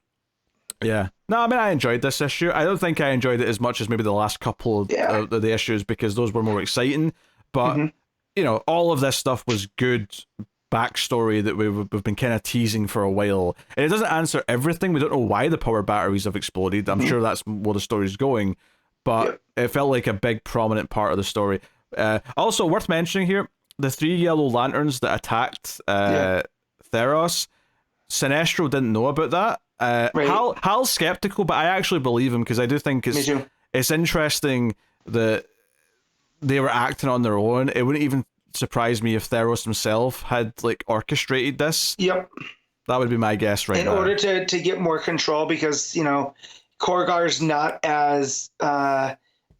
yeah, no, I mean, I enjoyed this issue. I don't think I enjoyed it as much as maybe the last couple of the issues, because those were more exciting. But you know, all of this stuff was good backstory that we've been kind of teasing for a while, and it doesn't answer everything. We don't know why the power batteries have exploded. I'm sure that's where the story's going, but it felt like a big prominent part of the story. Also worth mentioning here, the 3 yellow lanterns that attacked Theros, Sinestro didn't know about that. Hal's skeptical, but I actually believe him, because I do think it's interesting that they were acting on their own. It wouldn't even surprise me if Theros himself had orchestrated this. That would be my guess right now. In order to get more control, because Korgar's not as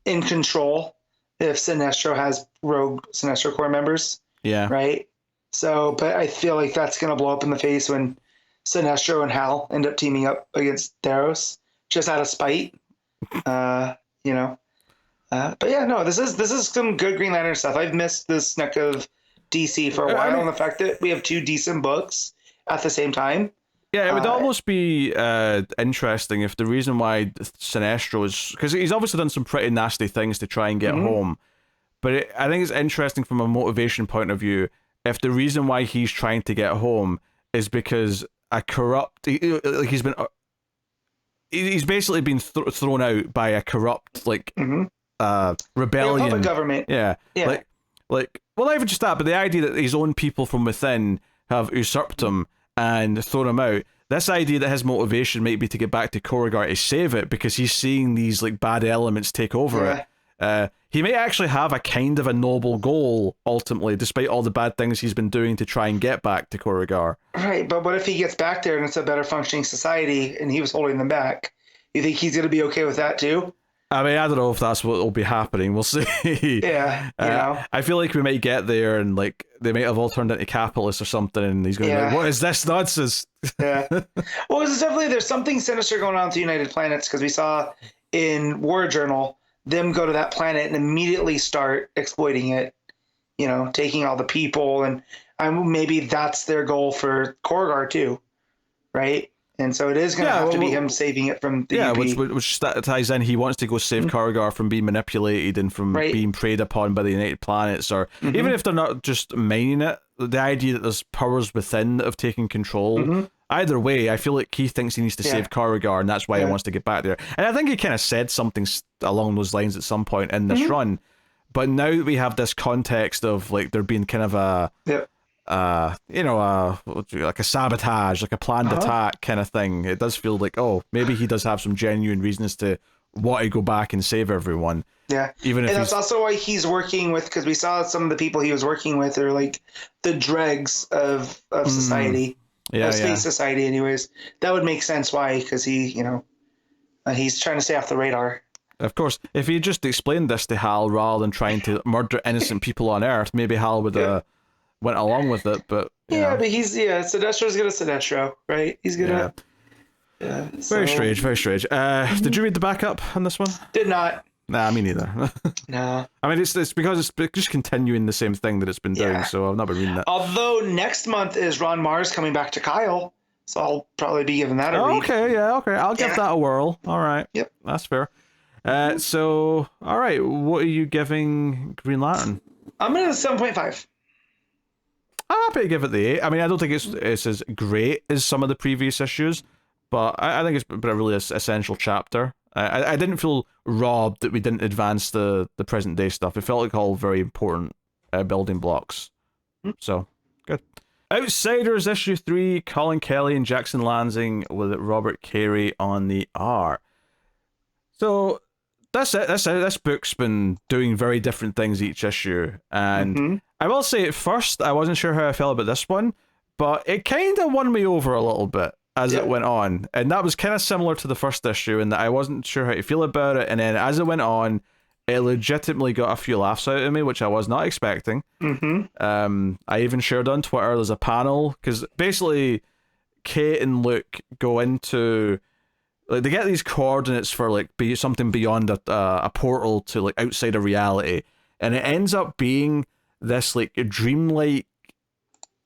in control if Sinestro has rogue Sinestro Corps members. Right? So, but I feel like that's going to blow up in the face when Sinestro and Hal end up teaming up against Theros, just out of spite. But yeah, no, this is some good Green Lantern stuff. I've missed this snuck of DC for a while, and the fact that we have 2 decent books at the same time. Yeah, it would almost be interesting if the reason why Sinestro is... Because he's obviously done some pretty nasty things to try and get home, but I think it's interesting from a motivation point of view if the reason why he's trying to get home is because a corrupt... He's basically been thrown out by a corrupt, rebellion. Puppet government. Yeah. Well, not even just that, but the idea that his own people from within have usurped him and thrown him out. This idea that his motivation might be to get back to Korrigar to save it, because he's seeing these bad elements take over it. He may actually have a kind of a noble goal ultimately, despite all the bad things he's been doing to try and get back to Korrigar. Right, but what if he gets back there and it's a better functioning society and he was holding them back? You think he's going to be okay with that too? I mean, I don't know if that's what will be happening. We'll see. I feel like we might get there and they might have all turned into capitalists or something, and he's going to be like, what is this nonsense? Well, it's definitely, there's something sinister going on with the United Planets, because we saw in War Journal them go to that planet and immediately start exploiting it, taking all the people, and maybe that's their goal for Korrigar too, right? And so it is going to have to be him saving it from the UP. Which ties in. He wants to go save Korrigar from being manipulated and from being preyed upon by the United Planets, or even if they're not just mining it, the idea that there's powers within that have taken control. Either way, I feel like he thinks he needs to save Korrigar, and that's why he wants to get back there. And I think he kind of said something along those lines at some point in this run. But now that we have this context of there being kind of a... like a sabotage, like a planned attack kind of thing. It does feel like, maybe he does have some genuine reasons to want to go back and save everyone. Yeah, even if that's also why he's working with, because we saw some of the people he was working with are like the dregs of society, space society. Anyways, that would make sense why, because he, he's trying to stay off the radar. Of course, if he just explained this to Hal rather than trying to murder innocent people on Earth, maybe Hal would went along with it. But but he's Sinestro's gonna Sinestro, right? He's gonna. Yeah. Very strange. Very strange. Did you read the backup on this one? Did not. Nah, me neither. No. I mean, it's because it's just continuing the same thing that it's been doing, so I've not been reading that. Although next month is Ron Mars coming back to Kyle, so I'll probably be giving that a read. Okay, I'll give that a whirl. All right. Yep. That's fair. So, all right, what are you giving Green Lantern? I'm going to 7.5. I'm happy to give it the 8. I mean, I don't think it's as great as some of the previous issues, but I think it's been a really essential chapter. I didn't feel robbed that we didn't advance the present day stuff. It felt like all very important building blocks. So, good. Outsiders issue 3, Colin Kelly and Jackson Lanzing with Robert Carey on the art. So, that's it. This book's been doing very different things each issue. And I will say at first, I wasn't sure how I felt about this one, but it kind of won me over a little bit as it went on. And that was kind of similar to the first issue in that I wasn't sure how to feel about it. And then as it went on, it legitimately got a few laughs out of me, which I was not expecting. I even shared on Twitter, there's a panel, because basically Kate and Luke go into... Like, they get these coordinates for, like, something beyond a portal to, like, outside of reality. And it ends up being this, like, dreamlike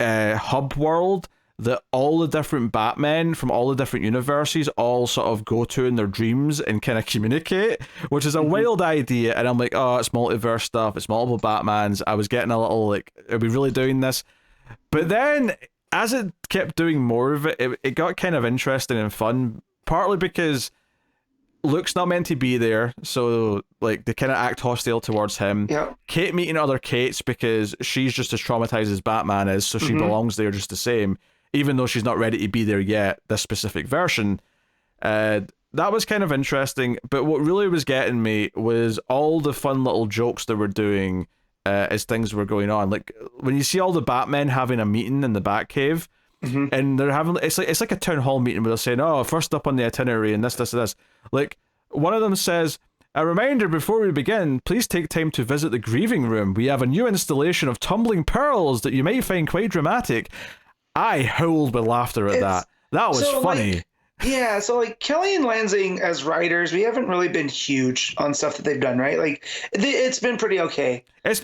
hub world that all the different Batmen from all the different universes all sort of go to in their dreams and kind of communicate, which is a wild idea. And I'm like, oh, it's multiverse stuff, it's multiple Batmans. I was getting a little like, are we really doing this? But then, as it kept doing more of it, it got kind of interesting and fun, partly because Luke's not meant to be there, so like they kind of act hostile towards him. Kate meeting other Kates because she's just as traumatized as Batman is, so she belongs there just the same, even though she's not ready to be there yet, this specific version. That was kind of interesting, but what really was getting me was all the fun little jokes they were doing as things were going on. Like, when you see all the Batmen having a meeting in the Batcave, and they're having, it's like a town hall meeting where they're saying, oh, first up on the itinerary, and this. Like, one of them says, a reminder before we begin, please take time to visit the grieving room. We have a new installation of tumbling pearls that you might find quite dramatic. I howled with laughter at that. That was funny. So like Kelly and Lanzing as writers, we haven't really been huge on stuff that they've done, right? Like it's been pretty okay. It's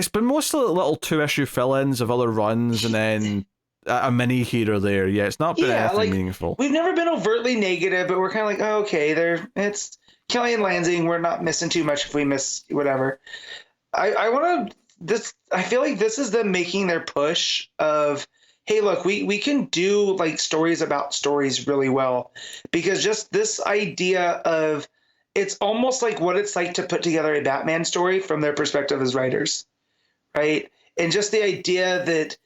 been mostly little 2-issue fill-ins of other runs and then a mini here or there. Yeah, it's not been anything meaningful. We've never been overtly negative, but we're kind of like, oh, okay, it's Kelly and Lanzing. We're not missing too much if we miss whatever. I feel like this is them making their push of, hey, look, we can do like stories about stories really well, because just this idea of, it's almost like what it's like to put together a Batman story from their perspective as writers, right? And just the idea that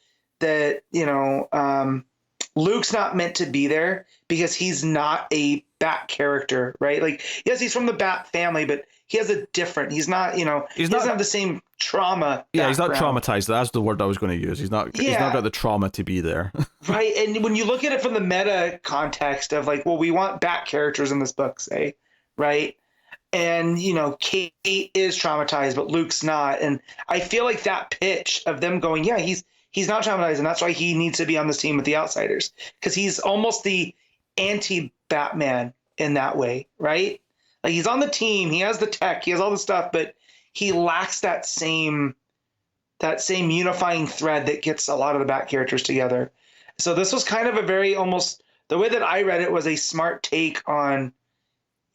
Luke's not meant to be there because he's not a Bat character, right? Like, yes, he's from the Bat family, but he has a different, he doesn't have the same trauma. Yeah, he's not traumatized. That's the word I was going to use. He's not got the trauma to be there. Right. And when you look at it from the meta context of like, well, we want Bat characters in this book, say, right? And, Kate is traumatized, but Luke's not. And I feel like that pitch of them going, yeah, he's not traumatized, and that's why he needs to be on this team with the Outsiders, because he's almost the anti-Batman in that way, right? Like, he's on the team, he has the tech, he has all the stuff, but he lacks that same unifying thread that gets a lot of the Bat characters together. So this was kind of a very, almost, the way that I read it was a smart take on,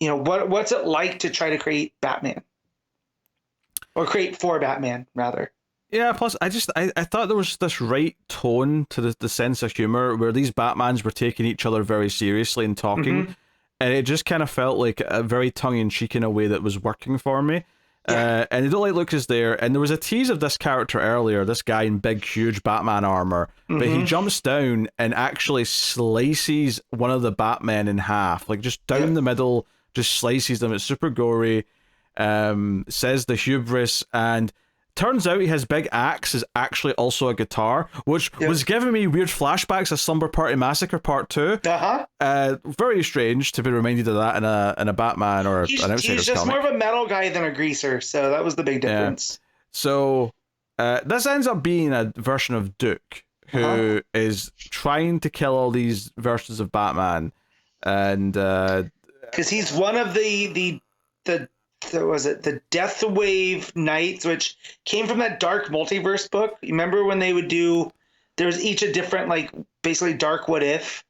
what's it like to try to create Batman, or create for Batman rather. Yeah, plus I thought there was this right tone to the sense of humor where these Batmans were taking each other very seriously and talking, and it just kind of felt like a very tongue-in-cheek in a way that was working for me. And I don't like Luke is there, and there was a tease of this character earlier, this guy in big, huge Batman armor, but he jumps down and actually slices one of the Batmen in half, like just down the middle, just slices them. It's super gory. Says the hubris, and turns out his big axe is actually also a guitar, which was giving me weird flashbacks of Slumber Party Massacre Part 2. Very strange to be reminded of that in a Batman or an Outsiders He's just comic. more of a metal guy than a greaser, so that was the big difference. So this ends up being a version of Duke who is trying to kill all these versions of Batman, and because he's one of the was it the Death Wave Knights, which came from that Dark Multiverse book. You remember when they would do? There was each a different, like, basically Dark What If.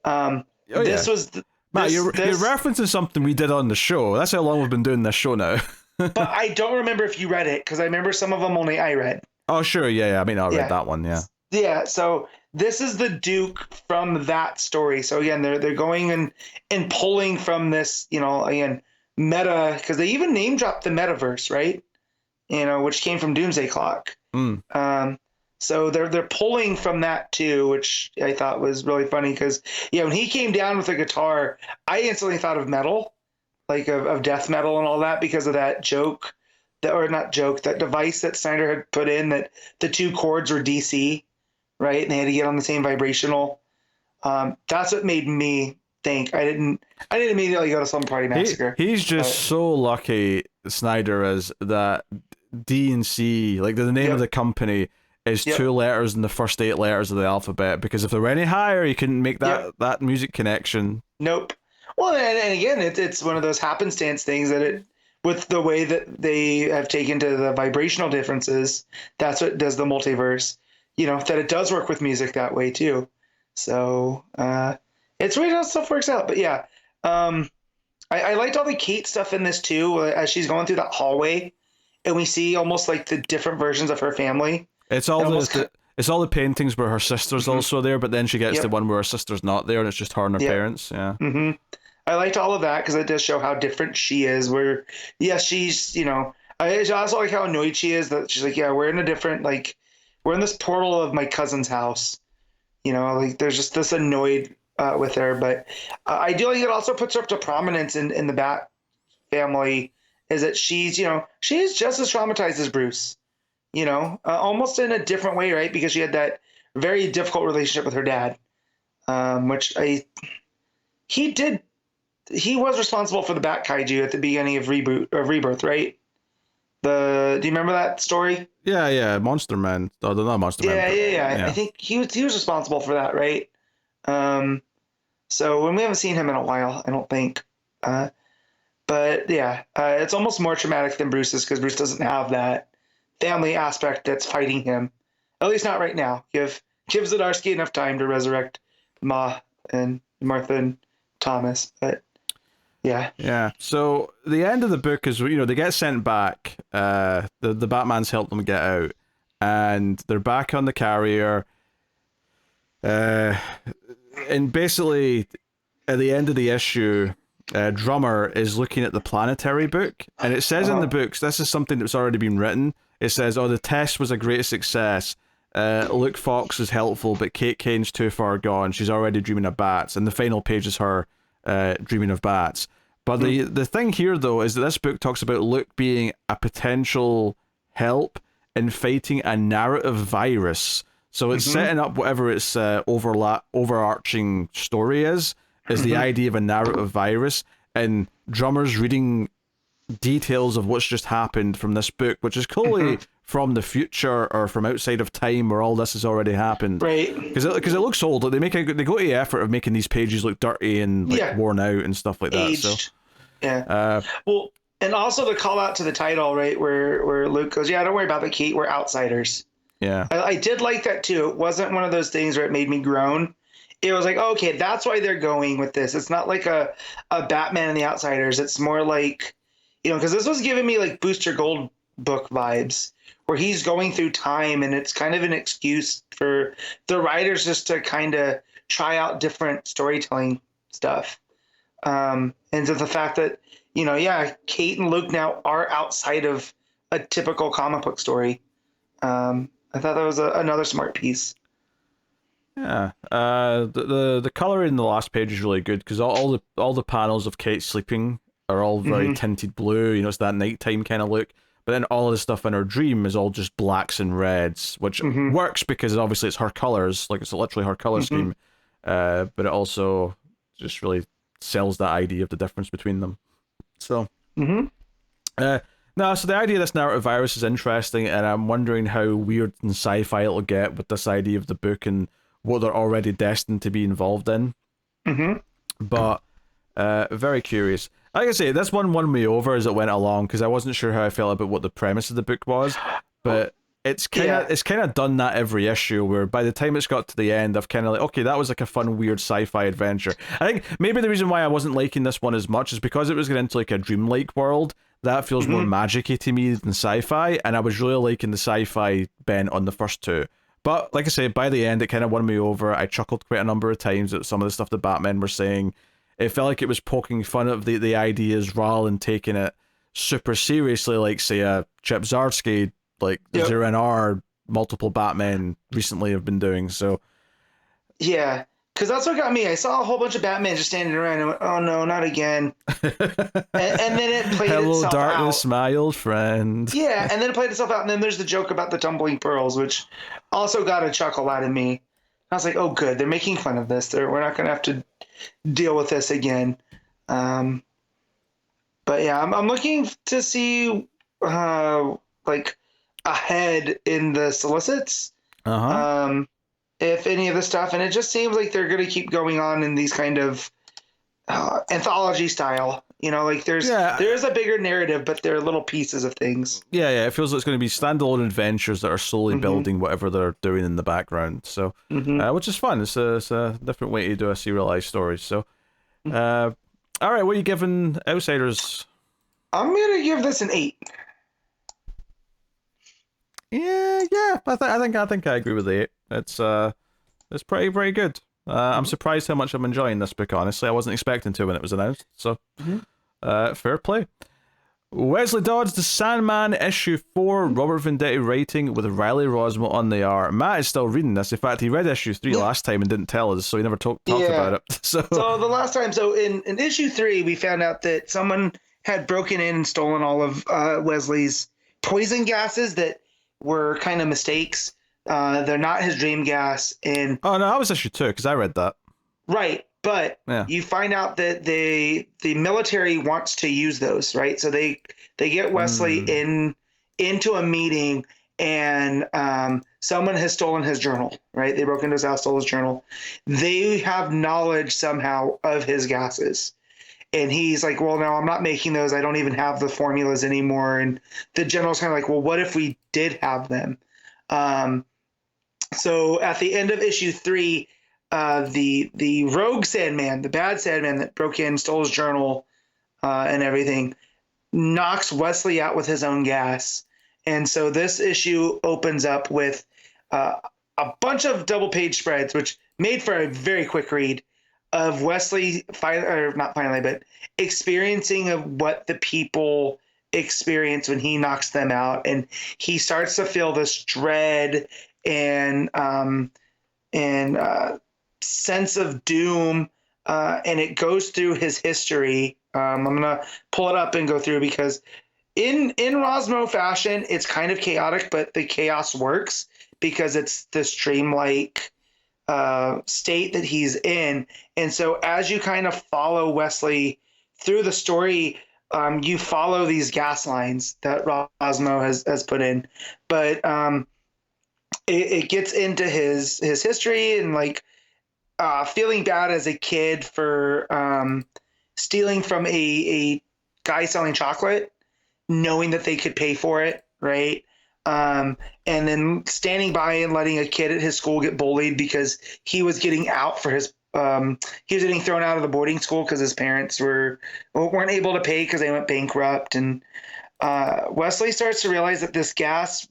This was. Matt, you're referencing something we did on the show. That's how long we've been doing this show now. But I don't remember if you read it, because I remember some of them only I read. Oh sure, yeah. I mean, I read that one, yeah. Yeah, so this is the Duke from that story. So again, they're going and pulling from this, again, meta, because they even name dropped the metaverse, right? Which came from Doomsday Clock. So they're pulling from that too, which I thought was really funny, because when he came down with the guitar, I instantly thought of metal, like of death metal and all that, because of that joke, that device that Snyder had put in, that the two chords were DC, right? And they had to get on the same vibrational. That's what made me think. I didn't immediately go to Slumber Party Massacre. He's just so lucky, Snyder is, that D and C, like the name of the company, is 2 letters in the first 8 letters of the alphabet, because if they were any higher, you couldn't make that music connection. Nope. Well, and again, it's one of those happenstance things that with the way that they have taken to the vibrational differences, that's what does the multiverse, that it does work with music that way too. So it's weird how stuff works out. But yeah, I liked all the Kate stuff in this too, as she's going through that hallway and we see almost like the different versions of her family. It's all the paintings where her sister's also there, but then she gets the one where her sister's not there, and it's just her and her parents. Yeah. I liked all of that because it does show how different she is. Where, she's, I also like how annoyed she is that she's like, we're in a different, like, we're in this portal of my cousin's house. Like there's just this annoyed with her. But I do like it also puts her up to prominence in the Bat family, is that she's, she's just as traumatized as Bruce. Almost in a different way, right? Because she had that very difficult relationship with her dad, which he was responsible for the Bat Kaiju at the beginning of Rebirth, right? Do you remember that story? Yeah, Monster Man. Oh, not Monster Man. Yeah. I think he was responsible for that, right? So when we haven't seen him in a while, I don't think. But yeah, it's almost more traumatic than Bruce's, because Bruce doesn't have that family aspect that's fighting him, at least not right now. Give Zdarsky enough time to resurrect Ma and Martha and Thomas. But yeah. So the end of the book is, they get sent back. The Batman's helped them get out, and they're back on the carrier. And basically, at the end of the issue, Drummer is looking at the planetary book, and it says in the books, this is something that's already been written. It says, the test was a great success. Luke Fox is helpful, but Kate Kane's too far gone. She's already dreaming of bats. And the final page is her dreaming of bats. But the thing here, though, is that this book talks about Luke being a potential help in fighting a narrative virus. So it's setting up whatever its overarching story is the idea of a narrative virus. And Drummer's reading details of what's just happened from this book, which is clearly from the future or from outside of time where all this has already happened, right? Because it looks old. Like they go to the effort of making these pages look dirty and worn out and stuff like that. Aged. Well, and also the call out to the title, right, where Luke goes, don't worry about the Kate, we're outsiders. I did like that too. It wasn't one of those things where it made me groan. It was like, okay, that's why they're going with this. It's not like a Batman and the Outsiders. It's more like, because this was giving me like Booster Gold book vibes, where he's going through time, and it's kind of an excuse for the writers just to kind of try out different storytelling stuff. And so the fact that, Kate and Luke now are outside of a typical comic book story. I thought that was another smart piece. Yeah. The color in the last page is really good because all the panels of Kate sleeping are all very tinted blue. You know, it's that nighttime kind of look. But then all of the stuff in her dream is all just blacks and reds, which works because obviously it's her colors, like it's literally her color scheme. But it also just really sells that idea of the difference between them. So, no, so the idea of this narrative virus is interesting, and I'm wondering how weird and sci-fi it'll get with this idea of the book and what they're already destined to be involved in. But very curious. Like I say, this one won me over as it went along because I wasn't sure how I felt about what the premise of the book was, but it's kind of done that every issue where by the time it's got to the end, I've kind of like, okay, that was like a fun, weird sci-fi adventure. I think maybe the reason why I wasn't liking this one as much is because it was getting into like a dreamlike world. That feels more magic-y to me than sci-fi, and I was really liking the sci-fi bent on the first two. But like I say, by the end, it kind of won me over. I chuckled quite a number of times at some of the stuff the Batman were saying. It felt like it was poking fun at the ideas rather than taking it super seriously, like, say, a Chip Zdarsky, like, Zero and R, multiple Batmen recently have been doing. So, yeah, because that's what got me. I saw a whole bunch of Batman just standing around and went, oh no, not again. and then it played Hello, itself darkness, out. my old friend. Yeah, and then it played itself out. And then there's the joke about the tumbling pearls, which also got a chuckle out of me. I was like, oh, good. They're making fun of this. We're not going to have to deal with this again. But yeah, I'm looking to see like ahead in the solicits. If any of the stuff, and it just seems like they're going to keep going on in these kind of anthology style. You know, like there's a bigger narrative, but they're little pieces of things. Yeah, it feels like it's going to be standalone adventures that are slowly building whatever they're doing in the background. So, which is fun. It's a different way to do a serialized story. So, all right, what are you giving Outsiders? I'm gonna give this an 8. Yeah. I think I agree with the 8. It's pretty good. I'm surprised how much I'm enjoying this book. Honestly, I wasn't expecting to when it was announced. So, fair play. Wesley Dodds, The Sandman, issue 4, Robert Venditti writing with Riley Rossmo on the art. Matt is still reading this. In fact, he read issue 3 last time and didn't tell us, so he never talked about it. So the last time, in issue 3, we found out that someone had broken in and stolen all of Wesley's poison gases that were kind of mistakes. They're not his dream gas. And oh no, that was issue 2 because I read that. Right, but you find out that the military wants to use those, right? So they get Wesley into a meeting, and someone has stolen his journal, right? They broke into his house, stole his journal. They have knowledge somehow of his gases. And he's like, well, no, I'm not making those. I don't even have the formulas anymore. And the general's kind of like, well, what if we did have them? So at the end of issue 3, the rogue Sandman, the bad Sandman that broke in, stole his journal and everything, knocks Wesley out with his own gas. And so this issue opens up with a bunch of double-page spreads, which made for a very quick read, of Wesley, experiencing of what the people experience when he knocks them out. And he starts to feel this dread and sense of doom, and it goes through his history. I'm gonna pull it up and go through, because in Rossmo fashion, it's kind of chaotic, but the chaos works because it's this dreamlike state that he's in. And so as you kind of follow Wesley through the story, you follow these gas lines that Rossmo has put in, but it gets into his history and like feeling bad as a kid for stealing from a guy selling chocolate, knowing that they could pay for it, right? And then standing by and letting a kid at his school get bullied because he was getting out for his he was getting thrown out of the boarding school because his parents weren't able to pay because they went bankrupt. And Wesley starts to realize that this gas,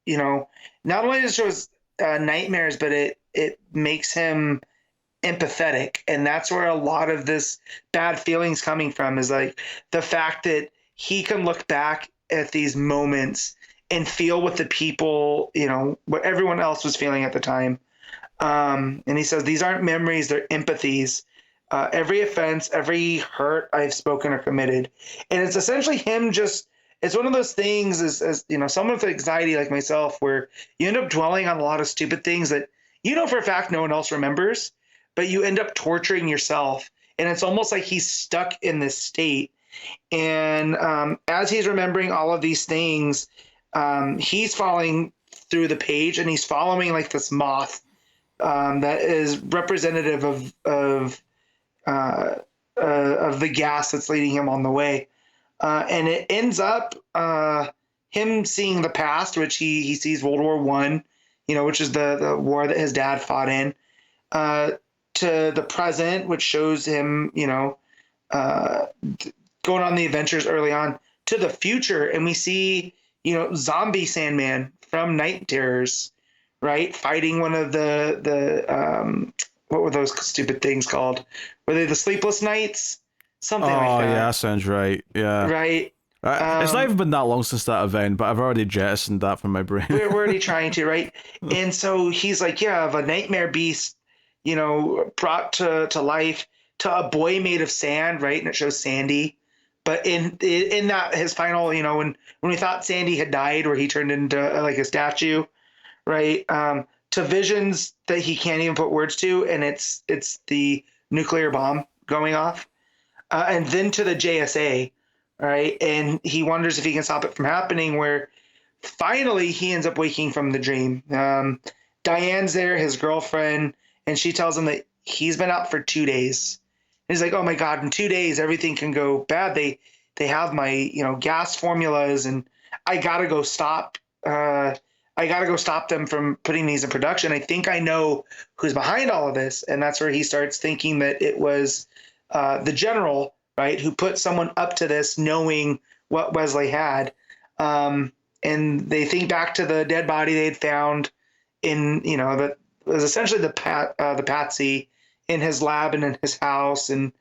not only does it show nightmares, but it makes him empathetic. And that's where a lot of this bad feelings coming from, is like the fact that he can look back at these moments and feel what the people, what everyone else was feeling at the time. And he says, these aren't memories, they're empathies. Every offense, every hurt I've spoken or committed. And it's essentially him just, it's one of those things as someone with anxiety like myself, where you end up dwelling on a lot of stupid things that for a fact no one else remembers, but you end up torturing yourself. And it's almost like he's stuck in this state. And as he's remembering all of these things, he's falling through the page, and he's following like this moth that is representative of the gas that's leading him on the way. And it ends up him seeing the past, which he sees World War I, which is the war that his dad fought in, to the present, which shows him, going on the adventures early on, to the future. And we see, zombie Sandman from Night Terrors, right? Fighting one of the what were those stupid things called? Were they the Sleepless Nights? Something like that. Oh, yeah, sounds right. Yeah. Right. It's not even been that long since that event, but I've already jettisoned that from my brain. We're already trying to, right? And so he's like, yeah, of a nightmare beast, brought to life, to a boy made of sand, right? And it shows Sandy. But in that, his final, when we thought Sandy had died, where he turned into like a statue, right? To visions that he can't even put words to, and it's the nuclear bomb going off. And then to the JSA, right? And he wonders if he can stop it from happening, where finally he ends up waking from the dream. Diane's there, his girlfriend, and she tells him that he's been out for 2 days. And he's like, oh my God, in 2 days, everything can go bad. They have my, gas formulas, and I gotta go stop. I gotta go stop them from putting these in production. I think I know who's behind all of this. And that's where he starts thinking that it was the general, right, who put someone up to this, knowing what Wesley had. And they think back to the dead body they'd found in, that was essentially the Patsy in his lab and in his house. And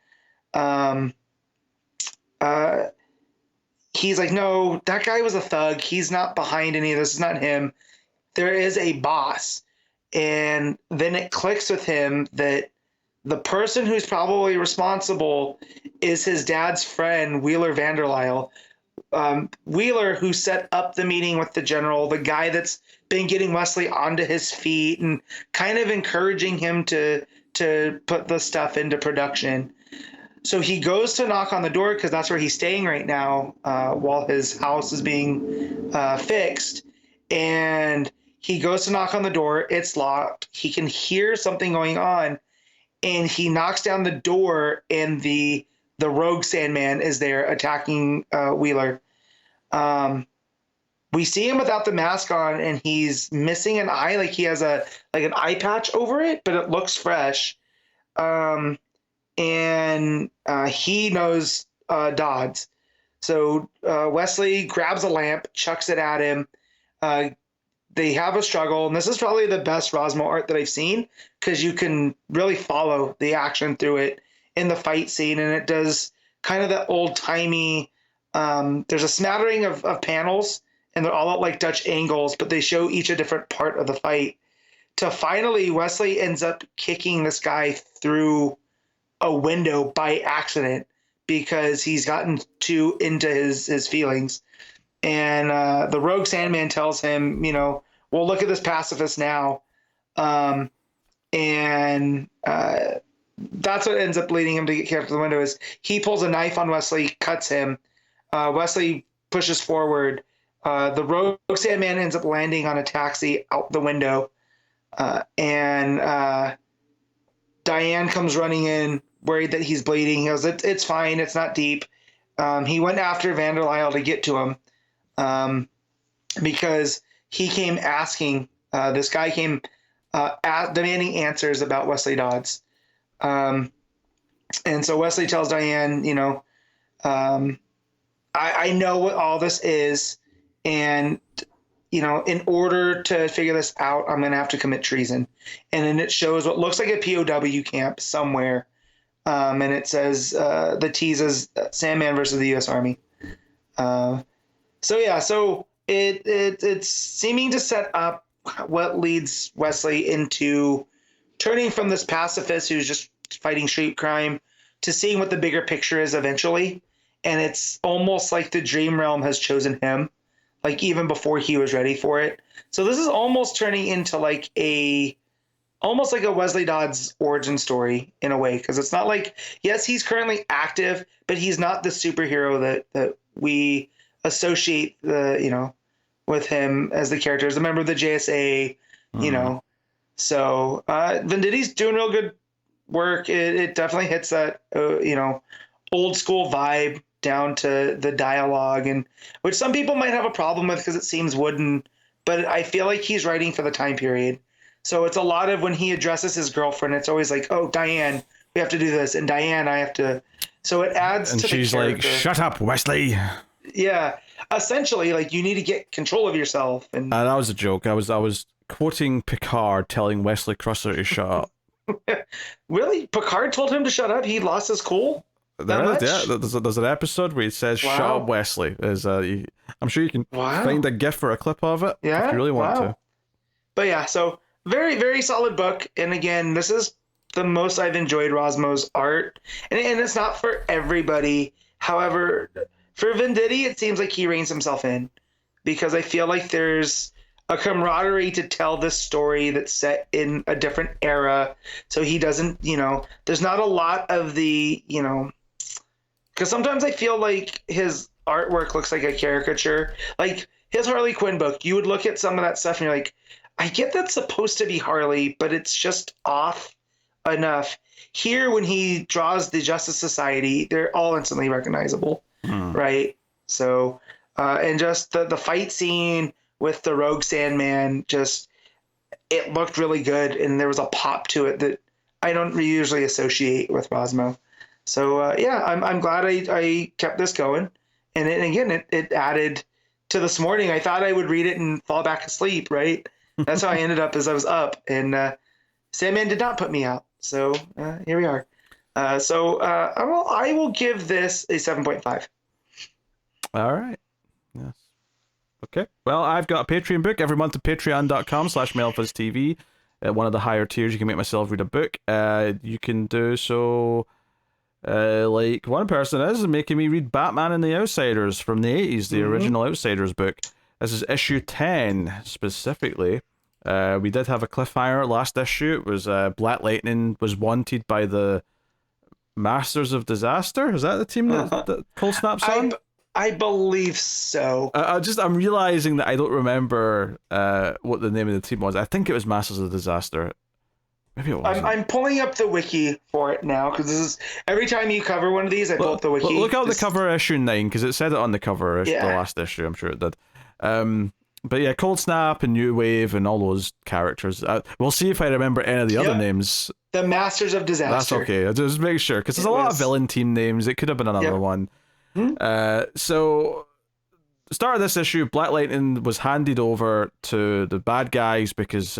he's like, no, that guy was a thug. He's not behind any of this. It's not him. There is a boss. And then it clicks with him that the person who's probably responsible is his dad's friend, Wheeler Vanderlyle. Wheeler, who set up the meeting with the general, the guy that's been getting Wesley onto his feet and kind of encouraging him to put the stuff into production. So he goes to knock on the door, because that's where he's staying right now while his house is being fixed. And he goes to knock on the door. It's locked. He can hear something going on. And he knocks down the door, and the rogue Sandman is there attacking Wheeler. We see him without the mask on, and he's missing an eye. Like he has an eye patch over it, but it looks fresh. And he knows Dodds. So Wesley grabs a lamp, chucks it at him. They have a struggle, and this is probably the best Rossmo art that I've seen, because you can really follow the action through it in the fight scene, and it does kind of that old-timey, there's a smattering of panels, and they're all at like Dutch angles, but they show each a different part of the fight. To finally, Wesley ends up kicking this guy through a window by accident, because he's gotten too into his feelings. And the rogue Sandman tells him, well, look at this pacifist now. And that's what ends up leading him to get kicked through the window, is he pulls a knife on Wesley, cuts him. Wesley pushes forward. The rogue Sandman ends up landing on a taxi out the window. And Diane comes running in, worried that he's bleeding. He goes, it's fine. It's not deep. He went after Vanderlyle to get to him. Because he came asking, this guy came demanding answers about Wesley Dodds. And so Wesley tells Diane, I know what all this is, and, in order to figure this out, I'm going to have to commit treason. And then it shows what looks like a POW camp somewhere. And it says, the teases Sandman versus the U.S. Army. So it's seeming to set up what leads Wesley into turning from this pacifist who's just fighting street crime to seeing what the bigger picture is eventually. And it's almost like the dream realm has chosen him, like even before he was ready for it. So this is almost turning into like almost like a Wesley Dodds origin story in a way, because it's not like, yes, he's currently active, but he's not the superhero that we associate with him as the character, as a member of the JSA, you know. So Venditti's doing real good work. It definitely hits that old school vibe down to the dialogue, and which some people might have a problem with because it seems wooden, but I feel like he's writing for the time period. So it's a lot of when he addresses his girlfriend, it's always like, oh, Diane, we have to do this, and Diane, I have to. So it adds to the character. And she's like, shut up, Wesley. Yeah, essentially, like, you need to get control of yourself. And that was a joke. I was quoting Picard telling Wesley Crusher to shut up. Really? Picard told him to shut up? He lost his cool? There's an episode where he says, shut up, Wesley. I'm sure you can find a gif or a clip of it if you really want to. But yeah, so very, very solid book. And again, this is the most I've enjoyed Rossmo's art. And it's not for everybody. However, for Venditti, it seems like he reins himself in, because I feel like there's a camaraderie to tell this story that's set in a different era. So he doesn't, there's not a lot of the, because sometimes I feel like his artwork looks like a caricature. Like his Harley Quinn book, you would look at some of that stuff and you're like, I get that's supposed to be Harley, but it's just off enough. Here, when he draws the Justice Society, they're all instantly recognizable, right? So, and just the fight scene with the Rogue Sandman, it looked really good, and there was a pop to it that I don't usually associate with Rossmo. So I'm glad I kept this going, and it added to this morning. I thought I would read it and fall back asleep, right? That's how I ended up, as I was up, and Sandman did not put me out. So here we are. I will give this a 7.5. All right. Yes. Okay. Well, I've got a Patreon book every month at patreon.com/MailFuzzTV. At one of the higher tiers, you can make myself read a book. You can do so, like one person is making me read Batman and the Outsiders from the 80s, the original Outsiders book. This is issue 10 specifically. We did have a cliffhanger last issue. It was Black Lightning was wanted by the Masters of Disaster. Is that the team that Cold Snap's on? I believe so. I'm realizing that I don't remember what the name of the team was. I think it was Masters of Disaster. Maybe it wasn't. I'm pulling up the wiki for it now, because this is every time you cover one of these, I pull up the wiki. Look out the cover issue 9, because it said it on the cover. The last issue, I'm sure it did. But yeah, Cold Snap and New Wave and all those characters. We'll see if I remember any of the other names. The Masters of Disaster. That's okay. I'll just make sure, because there's a lot of villain team names. It could have been another one. So, start of this issue, Black Lightning was handed over to the bad guys because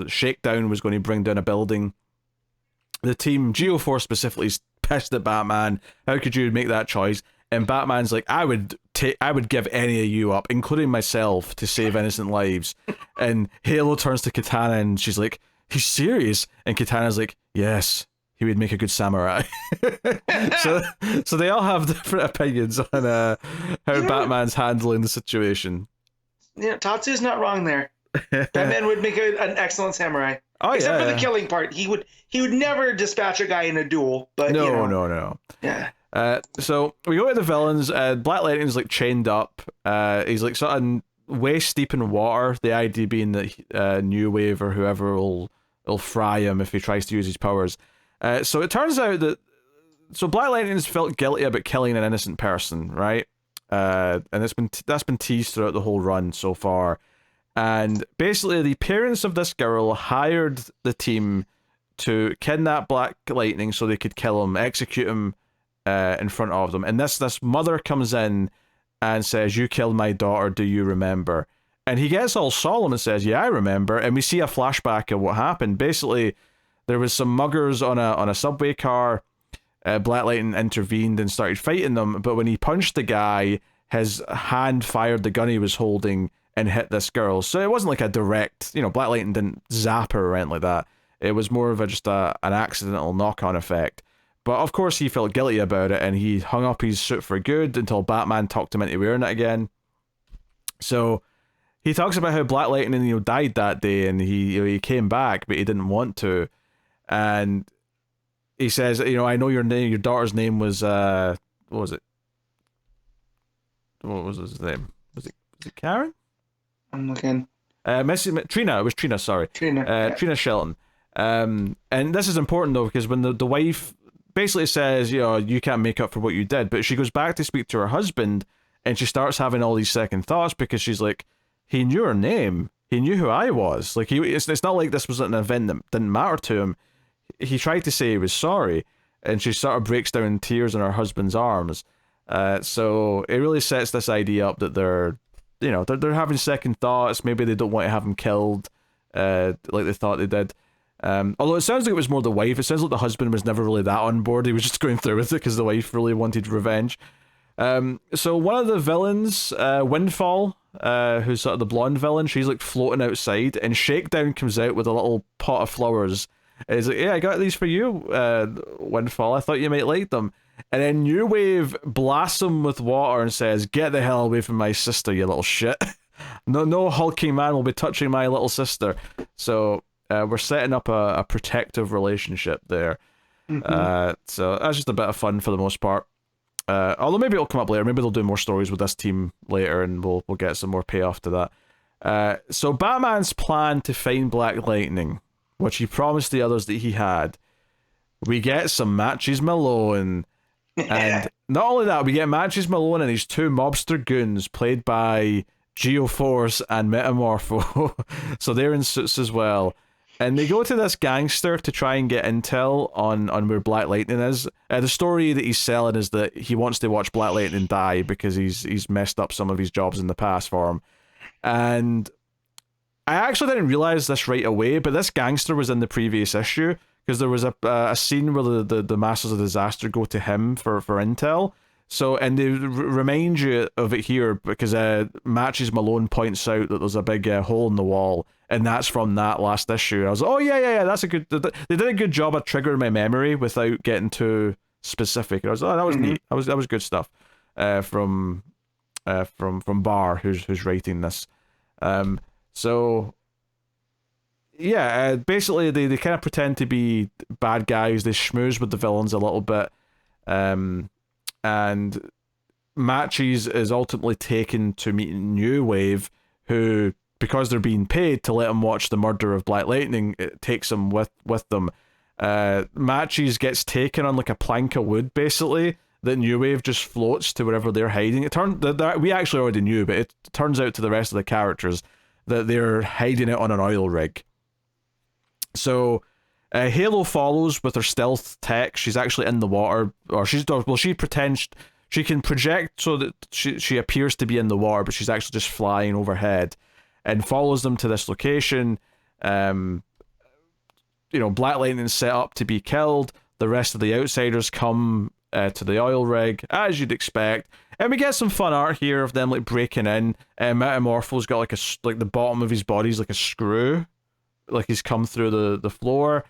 Shakedown was going to bring down a building. The team, Geo4 specifically, is pissed at Batman. How could you make that choice? And Batman's like, I would give any of you up, including myself, to save innocent lives. And Halo turns to Katana and she's like, he's serious? And Katana's like, yes, he would make a good samurai. so they all have different opinions on how Batman's handling the situation. Yeah, Tatsu's not wrong there. Batman would make an excellent samurai. Except for the killing part. He would never dispatch a guy in a duel. But No. Yeah. So we go to the villains. Black Lightning's like chained up. He's like sort of waist deep in water. The idea being that New Wave or whoever will fry him if he tries to use his powers. So it turns out that Black Lightning's felt guilty about killing an innocent person, right? And that's been teased throughout the whole run so far. And basically, the parents of this girl hired the team to kidnap Black Lightning so they could kill him, execute him in front of them. And this mother comes in and says, "You killed my daughter, do you remember?" And he gets all solemn and says, "Yeah, I remember." And we see a flashback of what happened. Basically, there was some muggers on a subway car. Black Lightning intervened and started fighting them. But when he punched the guy, his hand fired the gun he was holding and hit this girl. So it wasn't like a direct, Black Lightning didn't zap her or anything like that. It was more of just an accidental knock-on effect. But of course he felt guilty about it, and he hung up his suit for good until Batman talked him into wearing it again. So he talks about how Black Lightning, died that day, and he came back, but he didn't want to. And he says, I know your name. Your daughter's name was what was it? What was his name? Was it Karen? I'm looking. Trina. It was Trina. Sorry. Trina Shelton. And this is important though, because when the wife basically says, you can't make up for what you did, but she goes back to speak to her husband, and she starts having all these second thoughts because she's like, he knew her name, he knew who I was. Like it's not like this was an event that didn't matter to him. He tried to say he was sorry, and she sort of breaks down in tears in her husband's arms. So it really sets this idea up that they're having second thoughts. Maybe they don't want to have him killed, like they thought they did. Although it sounds like it was more the wife. It sounds like the husband was never really that on board. He was just going through with it because the wife really wanted revenge. So one of the villains, Windfall, who's sort of the blonde villain, she's like floating outside, and Shakedown comes out with a little pot of flowers. And he's like, I got these for you, Windfall. I thought you might like them. And then New Wave blasts him with water and says, get the hell away from my sister, you little shit. No hulking man will be touching my little sister. So we're setting up a protective relationship there. So that's just a bit of fun for the most part. Although maybe it'll come up later. Maybe they'll do more stories with this team later, and we'll get some more payoff to that. So Batman's plan to find Black Lightning, which he promised the others that he had, we get some Matches Malone. And not only that, we get Matches Malone and his two mobster goons played by Geoforce and Metamorpho. So they're in suits as well. And they go to this gangster to try and get intel on where Black Lightning is. The story that he's selling is that he wants to watch Black Lightning die because he's messed up some of his jobs in the past for him. And I actually didn't realize this right away, but this gangster was in the previous issue, because there was a scene where the Masters of Disaster go to him for intel. So, and they remind you of it here because Matches Malone points out that there's a big hole in the wall, and that's from that last issue. I was like, oh yeah, that's a good. They did a good job of triggering my memory without getting too specific. And I was like, oh, that was neat. That was good stuff. From Barr, who's writing this. So yeah, basically they kind of pretend to be bad guys. They schmooze with the villains a little bit. And Matches is ultimately taken to meet New Wave, who, because they're being paid to let him watch the murder of Black Lightning, it takes him with them. Matches gets taken on like a plank of wood, basically, that New Wave just floats to wherever they're hiding. We actually already knew, but it turns out to the rest of the characters that they're hiding it on an oil rig. So Halo follows with her stealth tech. She's actually in the water, or she pretends she can project so that she appears to be in the water, but she's actually just flying overhead, and follows them to this location. Black Lightning's set up to be killed. The rest of the outsiders come to the oil rig, as you'd expect, and we get some fun art here of them like breaking in. Metamorpho's got like the bottom of his body's like a screw, like he's come through the floor.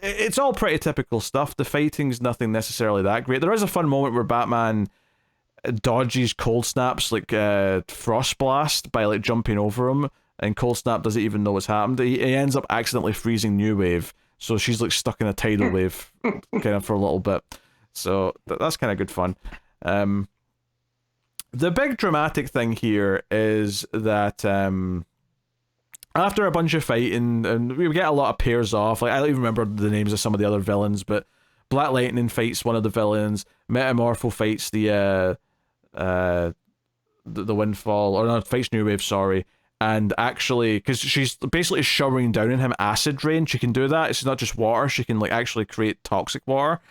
It's all pretty typical stuff. The fighting's nothing necessarily that great. There is a fun moment where Batman dodges Cold Snap's like frost blast by like jumping over him, and Cold Snap doesn't even know what's happened. He ends up accidentally freezing New Wave, so she's like stuck in a tidal wave kind of for a little bit. So that's kind of good fun. The big dramatic thing here is that after a bunch of fighting, and we get a lot of pairs off. Like, I don't even remember the names of some of the other villains, but Black Lightning fights one of the villains. Metamorpho fights the Windfall, or not, fights New Wave, sorry. And actually, because she's basically showering down on him acid rain, she can do that. It's not just water; she can like actually create toxic water.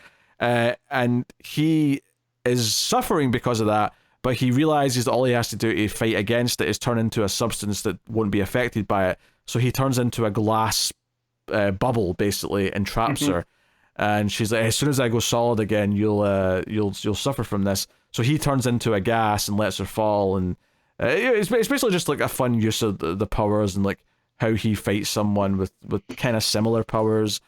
And he is suffering because of that. But he realizes that all he has to do to fight against it is turn into a substance that won't be affected by it. So he turns into a glass bubble, basically, and traps her. And she's like, as soon as I go solid again, you'll suffer from this. So he turns into a gas and lets her fall, and It's basically just like a fun use of the powers and like how he fights someone with kind of similar powers.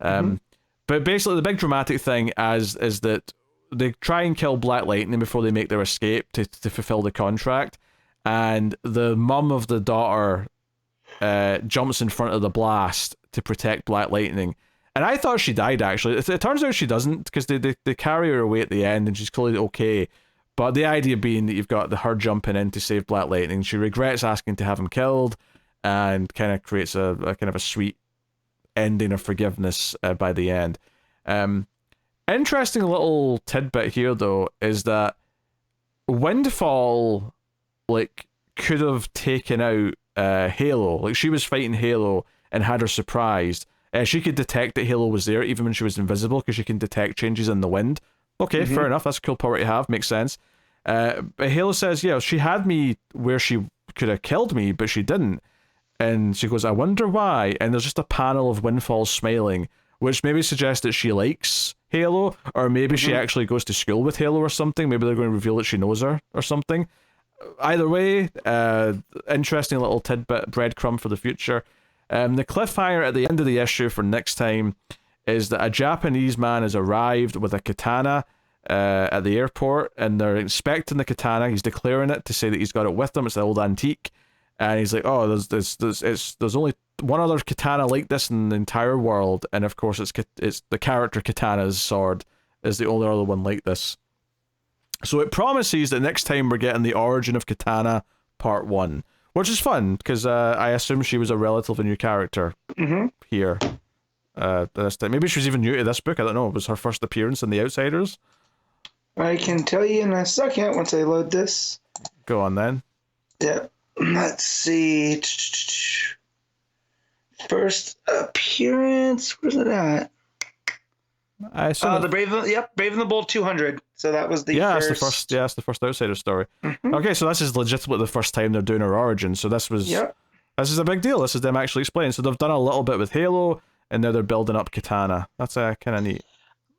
But basically, the big dramatic thing is that they try and kill Black Lightning before they make their escape to fulfill the contract, and the mum of the daughter jumps in front of the blast to protect Black Lightning. And I thought she died, actually. It turns out she doesn't, because they carry her away at the end, and she's clearly okay. But the idea being that you've got her jumping in to save Black Lightning. She regrets asking to have him killed, and kind of creates a kind of a sweet ending of forgiveness by the end. Interesting little tidbit here, though, is that Windfall, like, could have taken out Halo. Like, she was fighting Halo and had her surprised. She could detect that Halo was there even when she was invisible, because she can detect changes in the wind. Okay, fair enough. That's a cool power to have. Makes sense. But Halo says, yeah, she had me where she could have killed me, but she didn't. And she goes, I wonder why. And there's just a panel of Windfall smiling, which maybe suggests that she likes Halo, or maybe she actually goes to school with Halo or something. Maybe they're going to reveal that she knows her or something. Either way, interesting little tidbit, breadcrumb for the future. The cliffhanger at the end of the issue for next time is that a Japanese man has arrived with a katana at the airport, and they're inspecting the katana. He's declaring it to say that he's got it with him. It's an old antique, and he's like, "Oh, there's only one other katana like this in the entire world, and of course it's the character Katana's sword is the only other one like this." So it promises that next time we're getting the origin of Katana Part 1. Which is fun, because I assume she was a relatively new character here. This time. Maybe she was even new to this book. I don't know. It was her first appearance in The Outsiders. I can tell you in a second once I load this. Go on then. Yeah. Let's see. First appearance. Where's it at? I assume the Brave and the Bold 200. So that was the first. That's the first Outsider story. Okay, so this is legitimately the first time they're doing her origin. So this was this is a big deal. This is them actually explaining. So they've done a little bit with Halo, and now they're building up Katana. That's kind of neat.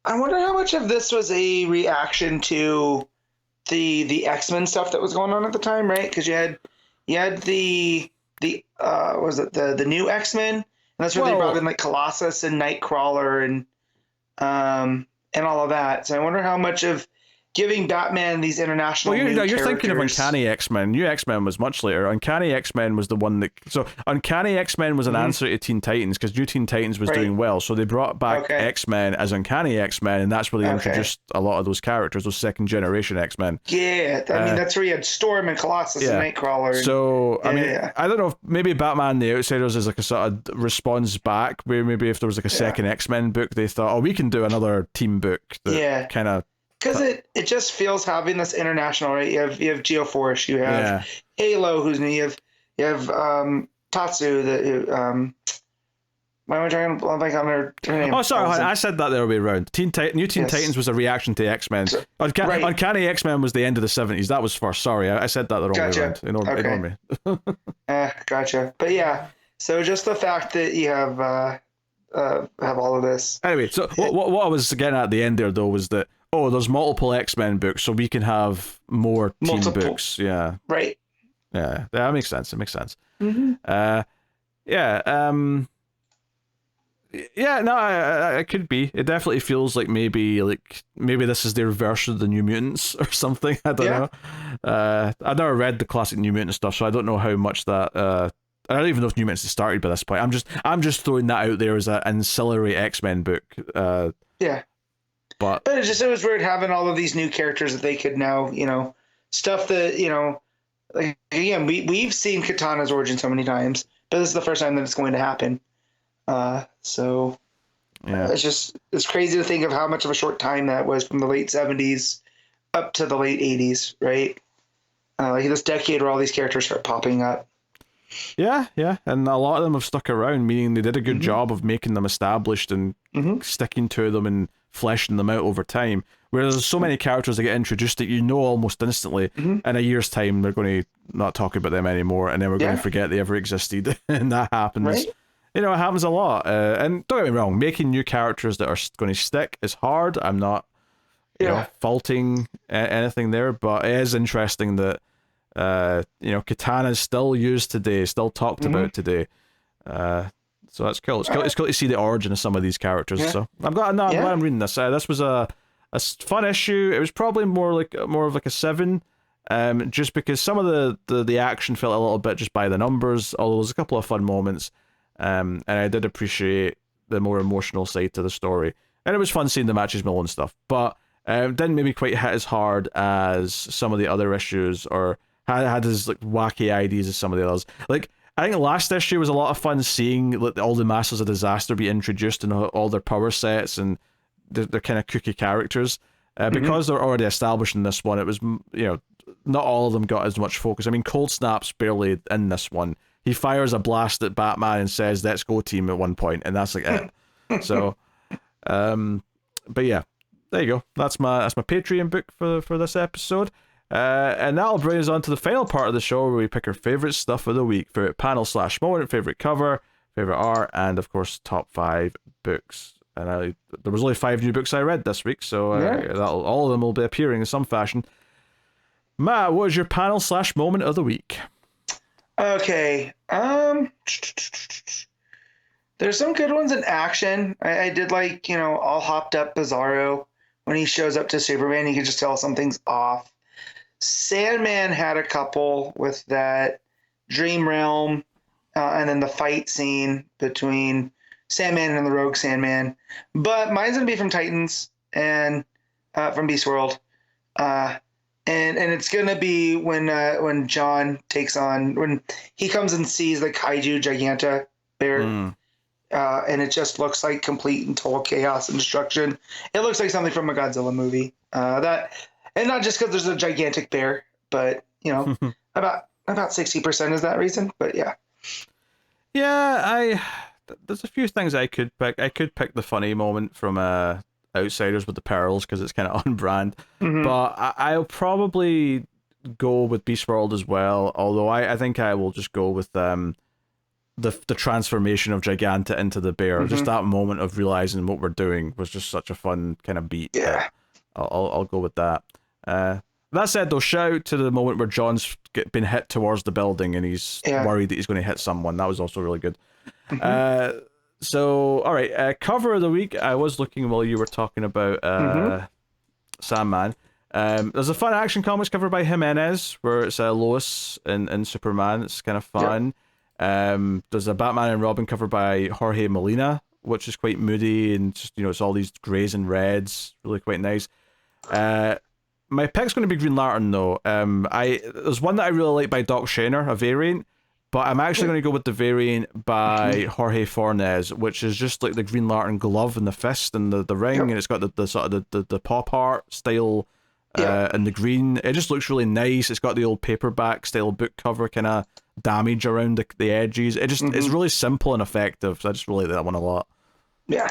I wonder how much of this was a reaction to the X-Men stuff that was going on at the time, right? Because you had the was it the new X-Men, and that's where they brought in like Colossus and Nightcrawler and all of that. So I wonder how much of giving Batman these international you're thinking of Uncanny X-Men. New X-Men was much later. Uncanny X-Men was the one that... So Uncanny X-Men was an answer to Teen Titans, because New Teen Titans was doing well. So they brought back X-Men as Uncanny X-Men, and that's where they introduced a lot of those characters, those second-generation X-Men. Yeah, I mean, that's where you had Storm and Colossus and Nightcrawler. So, I mean, I don't know if maybe Batman The Outsiders is like a sort of response back, where maybe if there was like a second X-Men book, they thought, we can do another team book that kind of... Because it just feels having this international, right? You have Geoforce, you have Halo, who's new, you have Tatsu, why am I trying to blank on her name? Oh, sorry, I said that the other way around. New Teen Titans was a reaction to X-Men. Uncanny X-Men was the end of the 70s. That was first. Sorry, I said that the wrong way around. Ignore me. Gotcha. But yeah, so just the fact that you have all of this. Anyway, so what I was getting at the end there, though, was that there's multiple X-Men books, so we can have more team books. Yeah. Right. Yeah, that makes sense. It makes sense. It could be. It definitely feels like maybe this is their version of the New Mutants or something. I don't know. I've never read the classic New Mutant stuff, so I don't know how much that. I don't even know if New Mutants has started by this point. I'm just throwing that out there as an ancillary X-Men book. But it was weird having all of these new characters that they could now, stuff that, like, again, we've seen Katana's origin so many times, but this is the first time that it's going to happen. It's crazy to think of how much of a short time that was from the late 70s up to the late 80s, right? Like this decade where all these characters start popping up. Yeah, and a lot of them have stuck around, meaning they did a good job of making them established and sticking to them and fleshing them out over time. Whereas there's so many characters that get introduced that almost instantly. In a year's time, they're going to not talk about them anymore, and then we're going to forget they ever existed, and that happens. Right? It happens a lot. And don't get me wrong, making new characters that are going to stick is hard. I'm not faulting anything there, but it is interesting that Katana's still used today, still talked about today. So that's cool. It's cool to see the origin of some of these characters. Yeah. So I'm glad I'm reading this. This was a fun issue. It was probably more of like a 7, just because some of the action felt a little bit just by the numbers. Although there's a couple of fun moments, and I did appreciate the more emotional side to the story. And it was fun seeing the matches mill and stuff, but didn't maybe quite hit as hard as some of the other issues, or had as like wacky ideas as some of the others. Like, I think last issue was a lot of fun seeing like all the Masters of Disaster be introduced and all their power sets and their kind of kooky characters. Because they're already established in this one, it was, not all of them got as much focus. I mean, Cold Snap's barely in this one. He fires a blast at Batman and says, "Let's go, team," at one point, and that's like it. So, but yeah, there you go. That's my Patreon book for this episode. And that'll bring us on to the final part of the show, where we pick our favorite stuff of the week, favorite panel/moment, favorite cover, favorite art, and of course top 5 books. And there was only 5 new books I read this week, so all of them will be appearing in some fashion. Matt, what is your panel/moment of the week? Okay, there's some good ones in action. I did like, all hopped up Bizarro when he shows up to Superman. You can just tell something's off. Sandman had a couple with that Dream Realm, and then the fight scene between Sandman and the Rogue Sandman. But mine's gonna be from Titans and from Beast World, and it's gonna be when John takes on, when he comes and sees the Kaiju Giganta bear, and it just looks like complete and total chaos and destruction. It looks like something from a Godzilla movie. And not just because there's a gigantic bear, but about 60% is that reason. But yeah. Yeah, there's a few things I could pick. I could pick the funny moment from Outsiders with the Pearls, because it's kind of on brand. But I'll probably go with Beast World as well. Although I think I will just go with the transformation of Giganta into the bear. Just that moment of realizing what we're doing was just such a fun kind of beat. Yeah. I'll go with that. That said, though, shout out to the moment where John's been hit towards the building and he's worried that he's going to hit someone. That was also really good. So, all right, cover of the week. I was looking while you were talking about Sandman. There's a fun Action Comics cover by Jimenez where it's Lois and Superman. It's kind of fun. There's a Batman and Robin cover by Jorge Molina, which is quite moody and just, it's all these grays and reds, really quite nice. My pick's going to be Green Lantern, though. There's one that I really like by Doc Shaner, a variant, but I'm actually going to go with the variant by Jorge Fornes, which is just like the Green Lantern glove and the fist and the ring, and it's got the sort of the pop art style and the green. It just looks really nice. It's got the old paperback style book cover kind of damage around the edges. It just it's really simple and effective, so I just really like that one a lot. Yeah,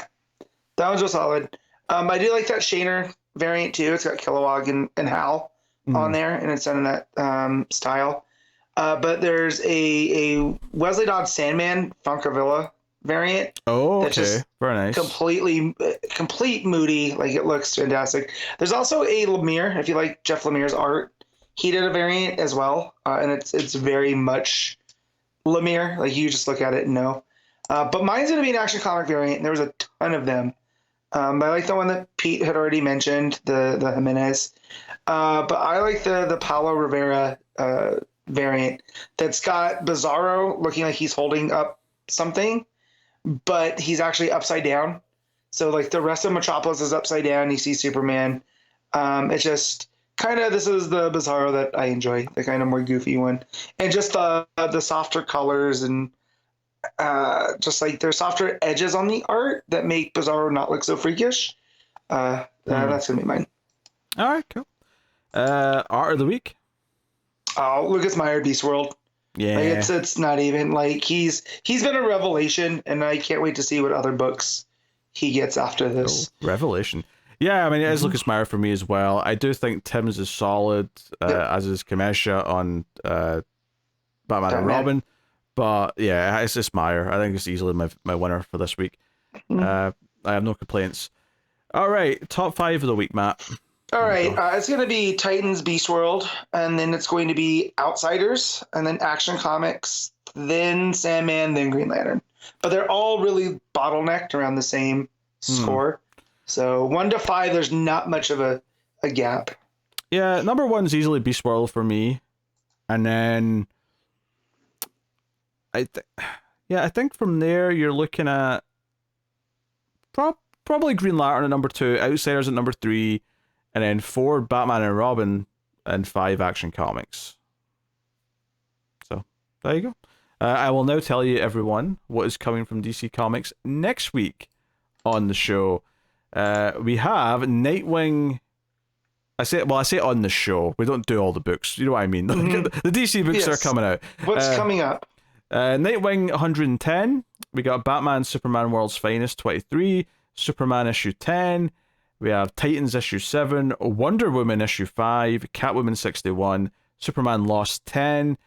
that one's just solid. I do like that Shaner variant too. It's got Kilowog and Hal on there, and it's done in that style. But there's a Wesley Dodds Sandman Funkavilla variant. Oh, okay. That's just very nice. Complete moody. Like, it looks fantastic. There's also a Lemire, if you like Jeff Lemire's art. He did a variant as well, and it's very much Lemire. Like, you just look at it and know. But mine's going to be an Action Comic variant, and there was a ton of them. I like the one that Pete had already mentioned, the Jimenez. But I like the Paulo Rivera variant that's got Bizarro looking like he's holding up something, but he's actually upside down. So, like, the rest of Metropolis is upside down. You see Superman. It's just kind of, this is the Bizarro that I enjoy, the kind of more goofy one. And just the softer colors and just like there's softer edges on the art that make Bizarro not look so freakish. That's gonna be mine. All right, cool. Art of the week. Oh, Lucas Meyer, Beast World. Yeah, like, it's not even like he's been a revelation, and I can't wait to see what other books he gets after this. Oh, revelation. Yeah, I mean, it is Lucas Meyer for me as well. I do think Tim's is solid, as is Čižmešija on Batman and Robin. But yeah, it's just Meyer. I think it's easily my winner for this week. I have no complaints. All right, top 5 of the week, Matt. All right, it's going to be Titans Beast World, and then it's going to be Outsiders, and then Action Comics, then Sandman, then Green Lantern. But they're all really bottlenecked around the same score. So 1 to 5, there's not much of a gap. Yeah, number 1's easily Beast World for me. And then I think from there you're looking at probably Green Lantern at number 2, Outsiders at number 3, and then 4 Batman and Robin, and 5 Action Comics. So there you go. I will now tell you, everyone, what is coming from DC Comics next week on the show. We have Nightwing. I say on the show. We don't do all the books. You know what I mean? The DC books are coming out. What's coming up? Nightwing 110. We got Batman Superman World's Finest 23. Superman issue 10. We have Titans issue 7, Wonder Woman issue 5, Catwoman 61, Superman Lost 10,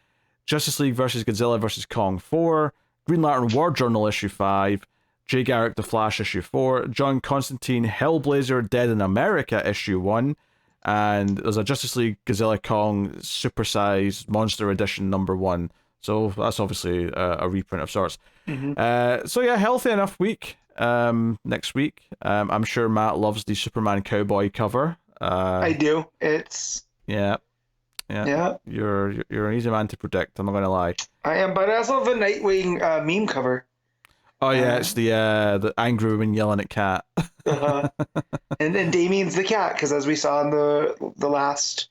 Justice League vs. Godzilla vs. Kong 4, Green Lantern War Journal issue 5, Jay Garrick The Flash issue 4, John Constantine Hellblazer Dead in America issue 1, and there's a Justice League Godzilla Kong supersized monster edition number 1. So that's obviously a reprint of sorts. So yeah, healthy enough week. Next week. I'm sure Matt loves the Superman cowboy cover. I do. It's yeah. You're an easy man to predict. I'm not gonna lie. I am, but I also have a Nightwing meme cover. Oh yeah, it's the angry woman yelling at cat. And then Damien's the cat, because as we saw in the last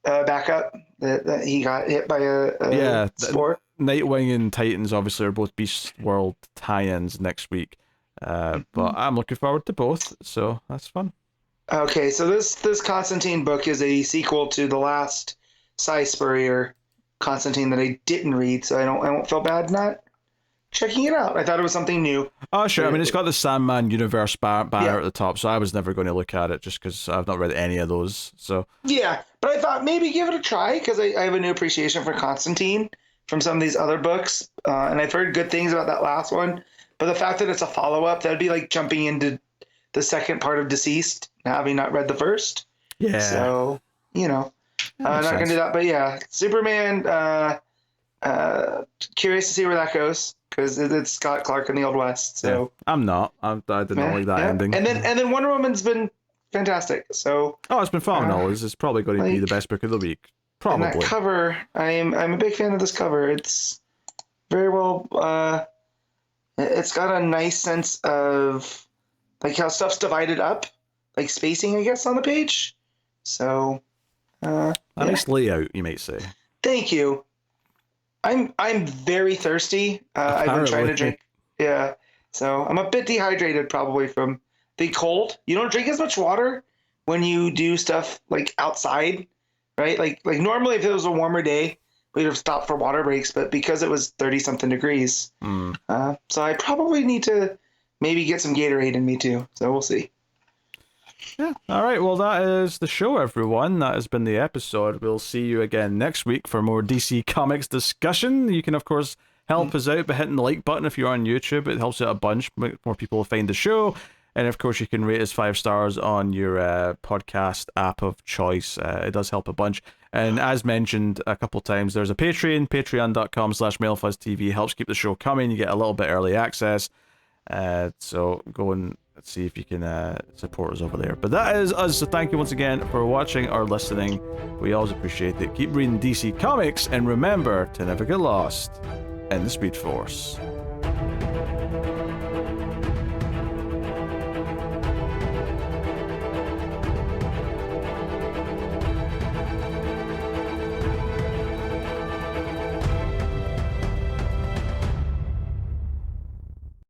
backup, that he got hit by a spore. Nightwing and Titans obviously are both Beast World tie-ins next week. But I'm looking forward to both, so that's fun. Okay, so this Constantine book is a sequel to the last Cy Spurrier Constantine that I didn't read, so I won't feel bad not checking it out. I thought it was something new. Oh sure, I mean it's got the Sandman universe banner at the top, so I was never going to look at it just because I've not read any of those. So yeah, but I thought maybe give it a try because I have a new appreciation for Constantine from some of these other books, and I've heard good things about that last one. But the fact that it's a follow-up, that'd be like jumping into the second part of Deceased, having not read the first. Yeah. So, I'm not going to do that. But yeah, Superman, curious to see where that goes, because it's Scott Clark in the Old West. So I'm not. I did not like that ending. And then Wonder Woman's been fantastic. So it's been phenomenal. It's probably going to be the best book of the week. Probably. And that cover, I'm a big fan of this cover. It's very well... It's got a nice sense of like how stuff's divided up, like spacing, I guess, on the page. So, a nice layout, you might say. Thank you. I'm very thirsty. I've been trying to drink. Yeah, so I'm a bit dehydrated probably from the cold. You don't drink as much water when you do stuff like outside, right? Like normally if it was a warmer day, we'd have stopped for water breaks, but because it was 30-something degrees, so I probably need to maybe get some Gatorade in me too. So we'll see. Yeah. All right. Well, that is the show, everyone. That has been the episode. We'll see you again next week for more DC Comics discussion. You can, of course, help us out by hitting the like button if you're on YouTube. It helps out a bunch. More people find the show. And of course, you can rate us 5 stars on your podcast app of choice. It does help a bunch. And as mentioned a couple times, there's a Patreon, patreon.com/MailFuzzTV. Helps keep the show coming. You get a little bit early access. So go and see if you can support us over there. But that is us. So thank you once again for watching or listening. We always appreciate it. Keep reading DC Comics, and remember to never get lost in the Speed Force.